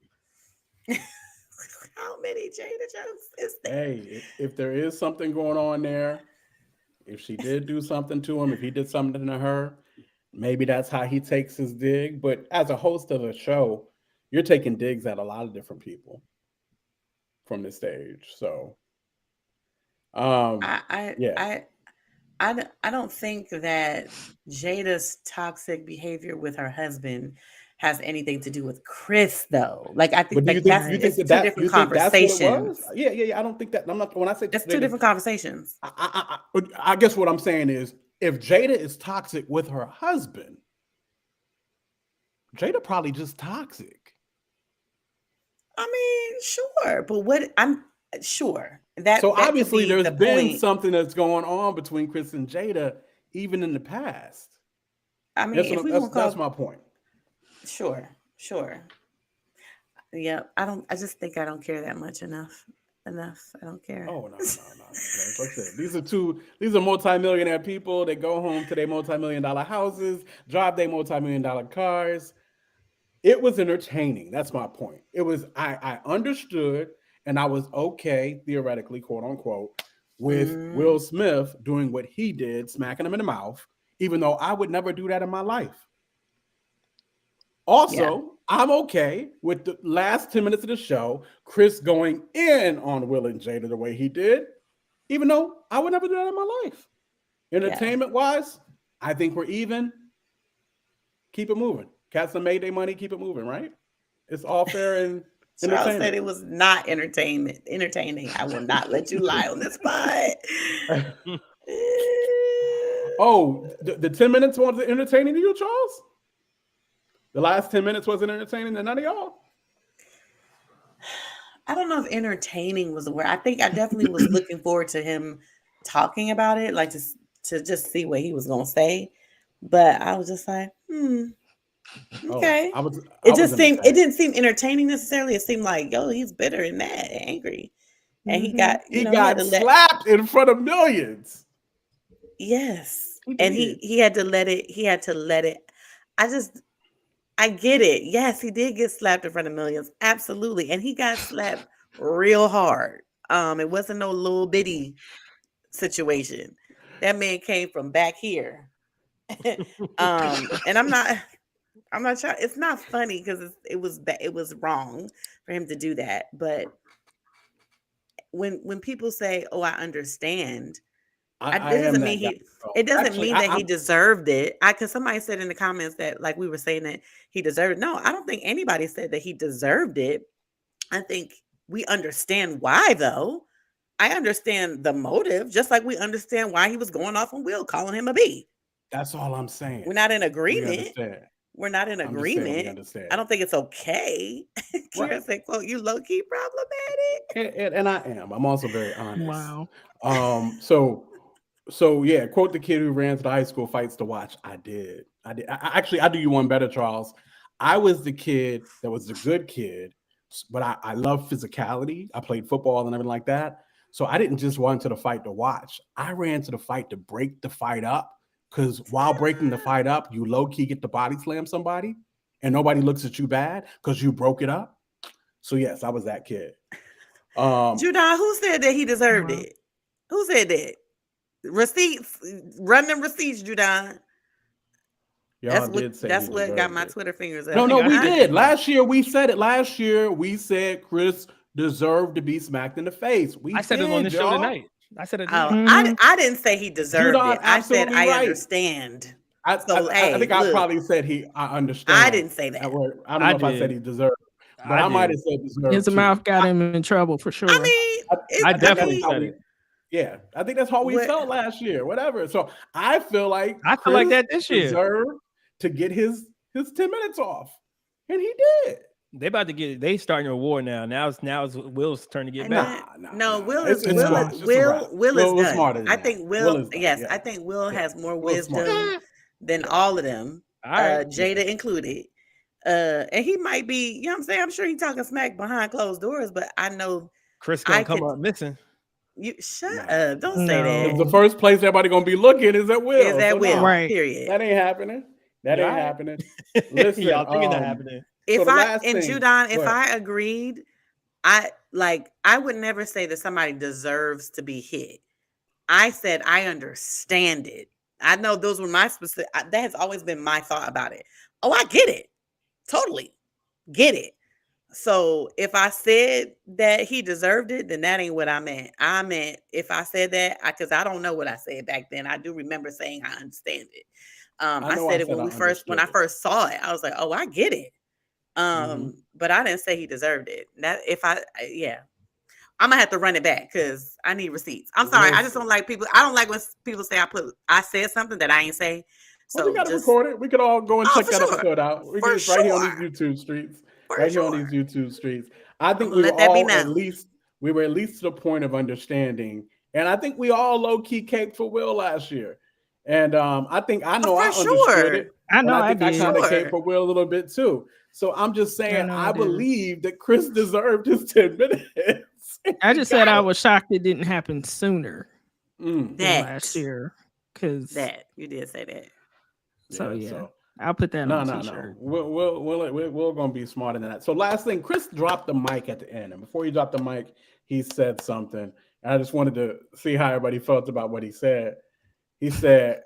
How many Jada jokes is there? Hey, if there is something going on there, if she did do something to him, if he did something to her, maybe that's how he takes his dig. But as a host of a show, you're taking digs at a lot of different people from the stage. So, I don't think that Jada's toxic behavior with her husband has anything to do with Chris, thoe. Like I think that's two different conversations. Yeah. I don't think that. I'm not. When I say that's two different conversations. I guess what I'm saying is, if Jada is toxic with her husband, Jada probably just toxic. I mean, sure, but I'm sure. So obviously there's been something that's going on between Chris and Jada, even in the past. I mean, that's my point. Sure. Yeah, I just think I don't care that much enough. I don't care. Oh no. Like I said, these are multi-millionaire people. They go home to their multi-million-dollar houses, drive their multi-million-dollar cars. It was entertaining. That's my point. It was. I understood. And I was okay, theoretically, quote unquote, with Will Smith doing what he did, smacking him in the mouth, even though I would never do that in my life. Also, I'm okay with the last 10 minutes of the show, Chris going in on Will and Jada the way he did, even though I would never do that in my life. Entertainment-wise, I think we're even. Keep it moving. Cats that made their money, keep it moving, right? It's all fair and Charles said it was not entertaining. I will not let you lie on this spot. The 10 minutes wasn't entertaining to you, Charles? The last 10 minutes wasn't entertaining to none of y'all? I don't know if entertaining was the word. I think I definitely was looking forward to him talking about it, like to just see what he was going to say. But I was just like, okay. It didn't seem entertaining necessarily. It seemed like, he's bitter and mad and angry. And he got slapped in front of millions. Yes. And he had to let it. I get it. Yes, he did get slapped in front of millions. Absolutely. And he got slapped real hard. It wasn't no little bitty situation. That man came from back here. And I'm not trying. It's not funny because it was wrong for him to do that. But when people say, "Oh, I understand," it doesn't mean that he deserved it. Because somebody said in the comments that, like, we were saying that he deserved it. No, I don't think anybody said that he deserved it. I think we understand why, though. I understand the motive, just like we understand why he was going off on Will, calling him a B. That's all I'm saying. We're not in agreement. we're not in I'm just saying we agreement. understand. I don't think it's okay. Kira said, quote, you low-key problematic. And I am. I'm also very honest. Wow. So yeah, quote the kid who ran to the high school fights to watch. I did. I do you one better, Charles. I was the kid that was the good kid, but I love physicality. I played football and everything like that. So I didn't just run to the fight to watch. I ran to the fight to break the fight up, because while breaking the fight up, you low-key get to body slam somebody and nobody looks at you bad because you broke it up. So yes, I was that kid. Judon, who said that he deserved it? Who said that? Receipts, run them receipts, Judon. That's what got my Twitter fingers up. No, we did. Last year we said it. Last year we said Chris deserved to be smacked in the face. I said it on the show tonight. I said it. I didn't say he deserved it. I said I understand. I think I probably said I understand. I didn't say that. I don't know if I said he deserved it, but I might have said deserved. His mouth got him in trouble for sure. I mean, I definitely said it. Yeah, I think that's how we felt last year. Whatever. So I feel like that this year deserved to get his 10 minutes off, and he did. They starting a war now. Now it's Will's turn to get back. Will is done. I think Will. Yes, I think Will has more wisdom than all of them, Jada included. And he might be, you know what I'm saying? I'm sure he's talking smack behind closed doors, but I know Chris gonna come up missing. You shut up! Don't say that. The first place everybody gonna be looking is at Will. Right? Period. That ain't happening. That ain't happening. Listen, y'all thinking that happening? If I agreed, I would never say that somebody deserves to be hit. I said I understand it. I know those were my specific. That has always been my thought about it. Oh, I get it. Totally get it. So if I said that he deserved it, then that ain't what I meant. I meant if I said that, because I don't know what I said back then. I do remember saying I understand it. I said it when I first saw it. I was like, oh, I get it. But I didn't say he deserved it. I'm gonna have to run it back because I need receipts. I'm sorry. I just don't like people. I don't like when people say I said something that I ain't say. So we gotta record it. We could all go and check that episode out. We can right here on these YouTube streets. Here on these YouTube streets. I think we were at least to the point of understanding. And I think we all low-key caked for Will last year. And I understood it. I know I kind of caked for Will a little bit too. So I'm just saying I believe that Chris deserved his 10 minutes. I just said I was shocked it didn't happen sooner than last year. Because you did say that. So I'll put that on t-shirt. We're gonna be smarter than that. So last thing, Chris dropped the mic at the end, and before he dropped the mic, he said something. And I just wanted to see how everybody felt about what he said. He said,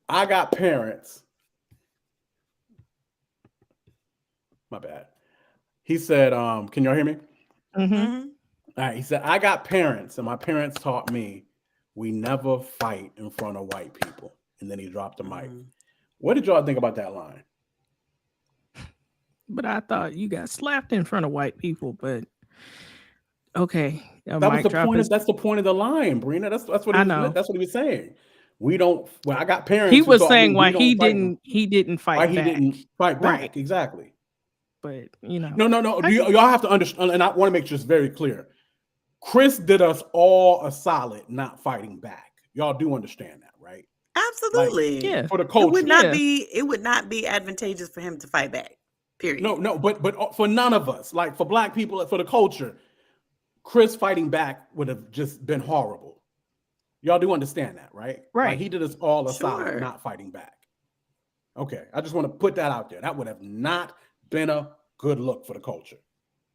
"I got parents." My bad. He said, "Can y'all hear me?" Mm-hmm. All right. He said, "I got parents, and my parents taught me we never fight in front of white people." And then he dropped the mic. What did y'all think about that line? But I thought you got slapped in front of white people, but okay. That's the point of the line, Brina. That's what he was saying. I got parents. He was saying why he didn't fight back. He didn't fight back. Right. Exactly. But No. Y'all have to understand, and I want to make sure it's very clear. Chris did us all a solid not fighting back. Y'all do understand that, right? Absolutely. For the culture. It would not be advantageous for him to fight back. Period. No, but for none of us, like for black people, for the culture, Chris fighting back would have just been horrible. Y'all do understand that, right? Right. Like he did us all a solid not fighting back. Okay. I just want to put that out there. That would have not been a good look for the culture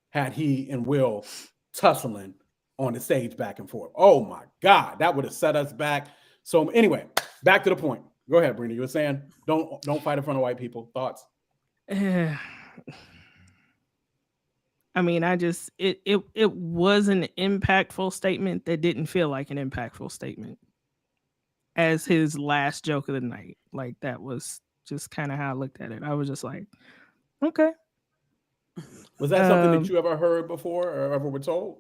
had he and Will tussling on the stage back and forth. Oh my God, that would have set us back. So anyway, back to the point. Go ahead, Brina. You were saying don't fight in front of white people. Thoughts? I mean, it was an impactful statement that didn't feel like an impactful statement as his last joke of the night. Like that was just kind of how I looked at it. I was just like, okay. Was that something that you ever heard before or ever were told?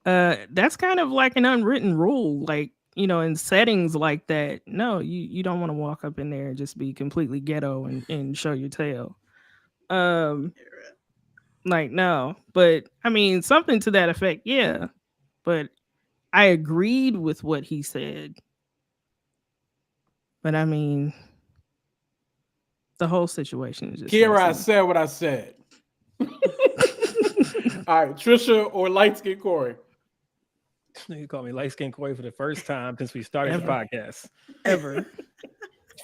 That's kind of like an unwritten rule. Like in settings like that, no, you don't want to walk up in there and just be completely ghetto and show your tail. Like, no. But I mean, something to that effect, yeah. But I agreed with what he said. But I mean, the whole situation is just Kira, I said what I said. All right, Trisha or light skin Corey? You call me light skin Corey for the first time since we started the podcast. Ever.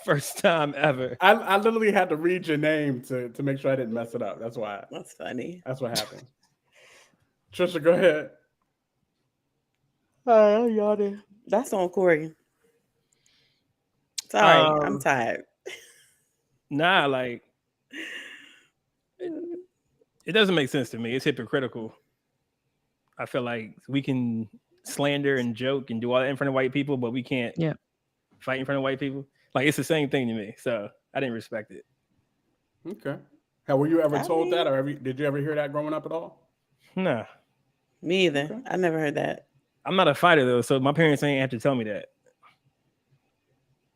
First time ever. I literally had to read your name to make sure I didn't mess it up. That's why. That's funny. That's what happened. Trisha, go ahead. That's on Corey. Sorry, I'm tired. Nah, like it doesn't make sense to me. It's hypocritical. I feel like we can slander and joke and do all that in front of white people, but we can't fight in front of white people. Like, it's the same thing to me. So I didn't respect it. Okay. Were you ever told that, or did you ever hear that growing up at all? Nah. Me either. Okay. I never heard that. I'm not a fighter though, so my parents ain't have to tell me that.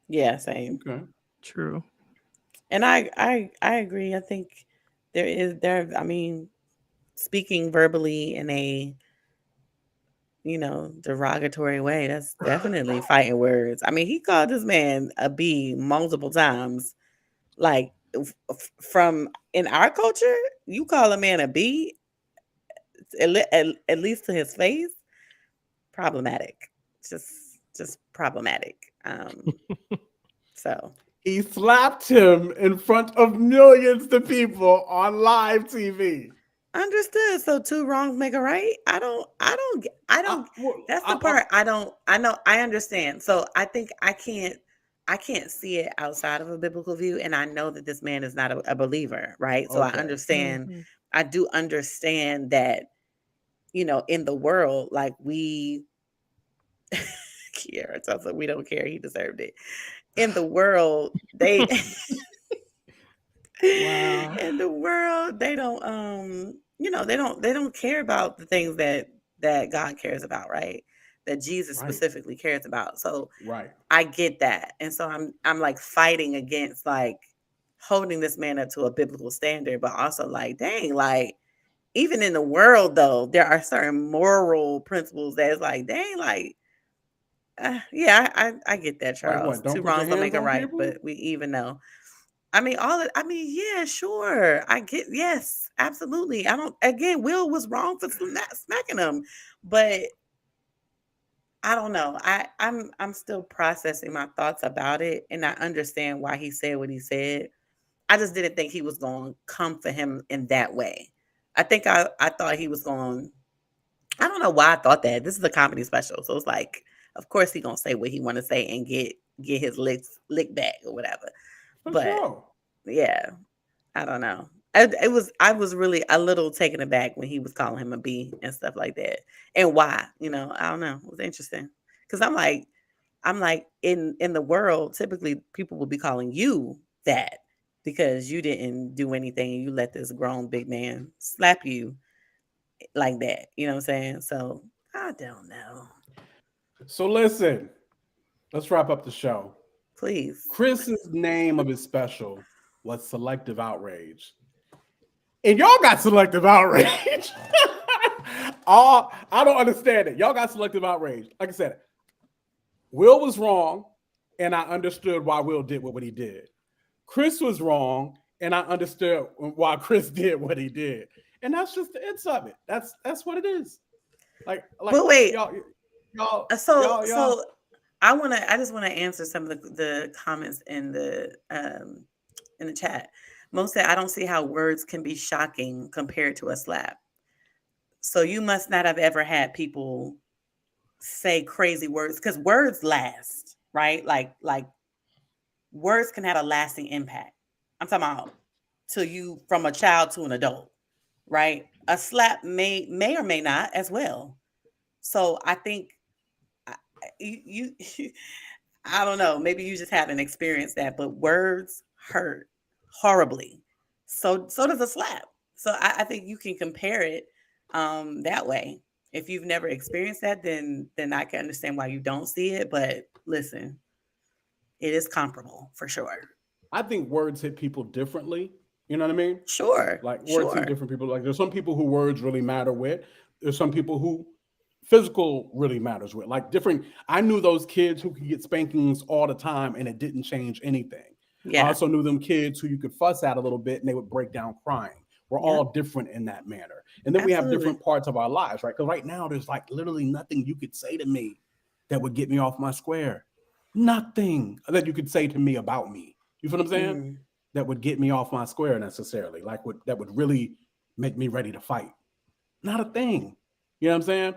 Yeah, same. Okay. True. And I agree. I think I mean, speaking verbally in a derogatory way, that's definitely fighting words. I mean, he called this man a B multiple times. Like, from in our culture, you call a man a B, at least to his face, problematic. Just problematic. So he slapped him in front of millions of people on live TV. Understood. So two wrongs make a right. I don't. That's the part I don't. I know. I understand. So I think I can't see it outside of a biblical view, and I know that this man is not a believer, right? So I understand. Mm-hmm. I do understand that, in the world, like we, Kiara tells us we don't care. He deserved it. In the world, they. Wow. In the world, they don't. They don't care about the things that God cares about, right? That Jesus specifically cares about. So I get that. And so I'm like fighting against like holding this man up to a biblical standard, but also like, dang, like even in the world though, there are certain moral principles that's like, dang, like, I get that, Charles. Two wrongs don't make a right, but we even know. I mean, yeah, sure. I get, yes, absolutely. Will was wrong for smacking him, but I don't know. I'm still processing my thoughts about it, and I understand why he said what he said. I just didn't think he was going to come for him in that way. I think I thought he was going, I don't know why I thought that. This is a comedy special, so it's like, of course he going to say what he want to say and get his lick back or whatever. But yeah, I don't know. I was really a little taken aback when he was calling him a B and stuff like that. And why? I don't know. It was interesting. Because I'm like in the world, typically people will be calling you that because you didn't do anything and you let this grown big man slap you like that. You know what I'm saying? So I don't know. So listen, let's wrap up the show. Please. Chris's name of his special was Selective Outrage. And y'all got Selective Outrage. I don't understand it. Y'all got Selective Outrage. Like I said, Will was wrong, and I understood why Will did what he did. Chris was wrong, and I understood why Chris did what he did. And that's just the ends of it. That's what it is. Like but wait, y'all. So I just want to answer some of the comments in the chat. Most said, I don't see how words can be shocking compared to a slap. So you must not have ever had people say crazy words, because words last, right? Like words can have a lasting impact. I'm talking about to you from a child to an adult, right? A slap may or may not as well. So I think you I don't know, maybe you just haven't experienced that, but words hurt horribly. So does a slap. So I think you can compare it that way. If you've never experienced that, then I can understand why you don't see it. But listen, it is comparable for sure. I think words hit people differently. You know what I mean? Sure. Like words hit different people. Like there's some people who words really matter with. There's some people who physical really matters with. Like different. I knew those kids who could get spankings all the time and it didn't change anything. Yeah. I also knew them kids who you could fuss at a little bit and they would break down crying. We're all different in that manner. And then we have different parts of our lives, right? Because right now there's like literally nothing you could say to me that would get me off my square. Nothing that you could say to me about me. You feel what I'm saying? Mm. That would get me off my square necessarily. Like that would really make me ready to fight. Not a thing. You know what I'm saying?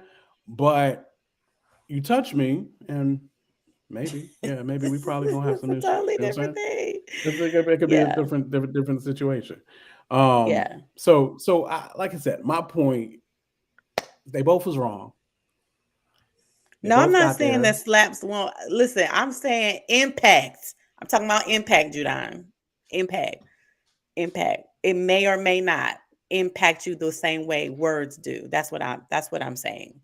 But you touch me and maybe we probably gonna have some issues. Totally you know different thing. It could be a different situation. So like I said, my point, they both was wrong. No, I'm not saying that slaps won't. Listen, I'm saying impact. I'm talking about impact, Judon. Impact. It may or may not impact you the same way words do. That's what I'm saying.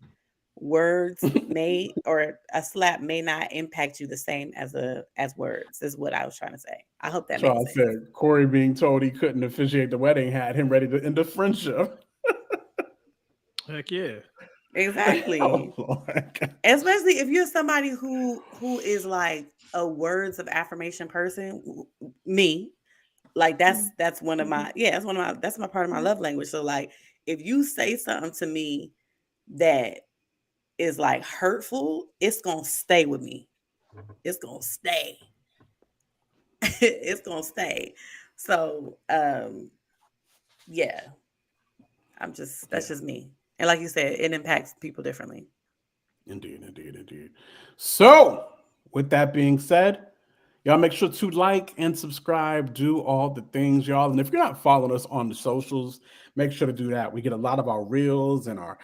Words may, or a slap may not impact you the same as words, is what I was trying to say. I hope that makes sense. Said Corey being told he couldn't officiate the wedding had him ready to end the friendship. Heck yeah. Exactly. Especially if you're somebody who is like a words of affirmation person, me, like that's one of my that's my part of my love language. So like if you say something to me that is like hurtful, it's gonna stay with me. It's gonna stay. It's gonna stay. So that's just me. And like you said, it impacts people differently. Indeed. So, with that being said, y'all make sure to like and subscribe, do all the things, y'all. And if you're not following us on the socials, make sure to do that. We get a lot of our reels and our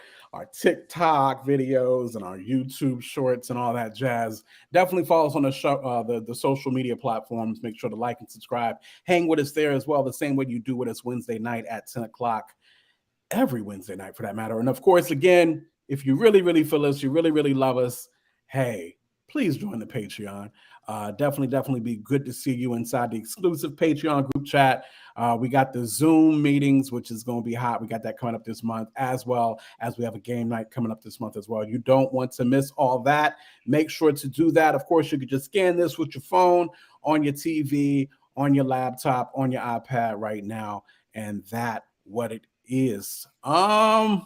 TikTok videos and our YouTube shorts and all that jazz. Definitely follow us on the show, the social media platforms. Make sure to like and subscribe. Hang with us there as well, the same way you do with us Wednesday night at 10 o'clock. Every Wednesday night for that matter. And of course, again, if you really, really feel us, you really, really love us, hey, please join the Patreon. Definitely be good to see you inside the exclusive Patreon group chat. We got the Zoom meetings, which is going to be hot. We got that coming up this month, as well as we have a game night coming up this month as well. You don't want to miss all that. Make sure to do that. Of course, you could just scan this with your phone, on your TV, on your laptop, on your iPad right now. And that's what it is. That's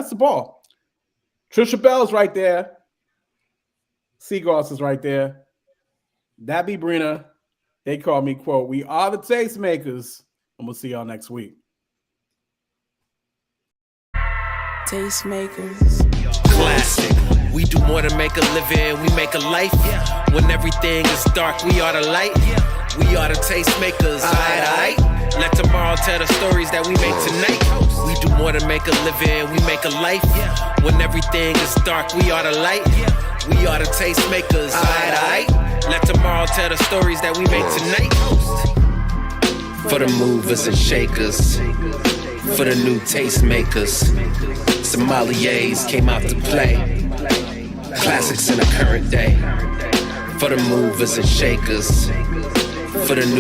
the ball. Trisha Bell's right there. Seagoss is right there. That be Brina. They call me, quote, we are the Tastemakers. And we'll see y'all next week. Tastemakers. Classic. We do more than make a living, we make a life. When everything is dark, we are the light. We are the Tastemakers. Aight. Let tomorrow tell the stories that we make tonight. We do more than make a living, we make a life. When everything is dark, we are the light. We are the Tastemakers. Aight. Let tomorrow tell the stories that we make tonight. For the movers and shakers, for the new Tastemakers, sommeliers came out to play. Classics in the current day. For the movers and shakers, for the new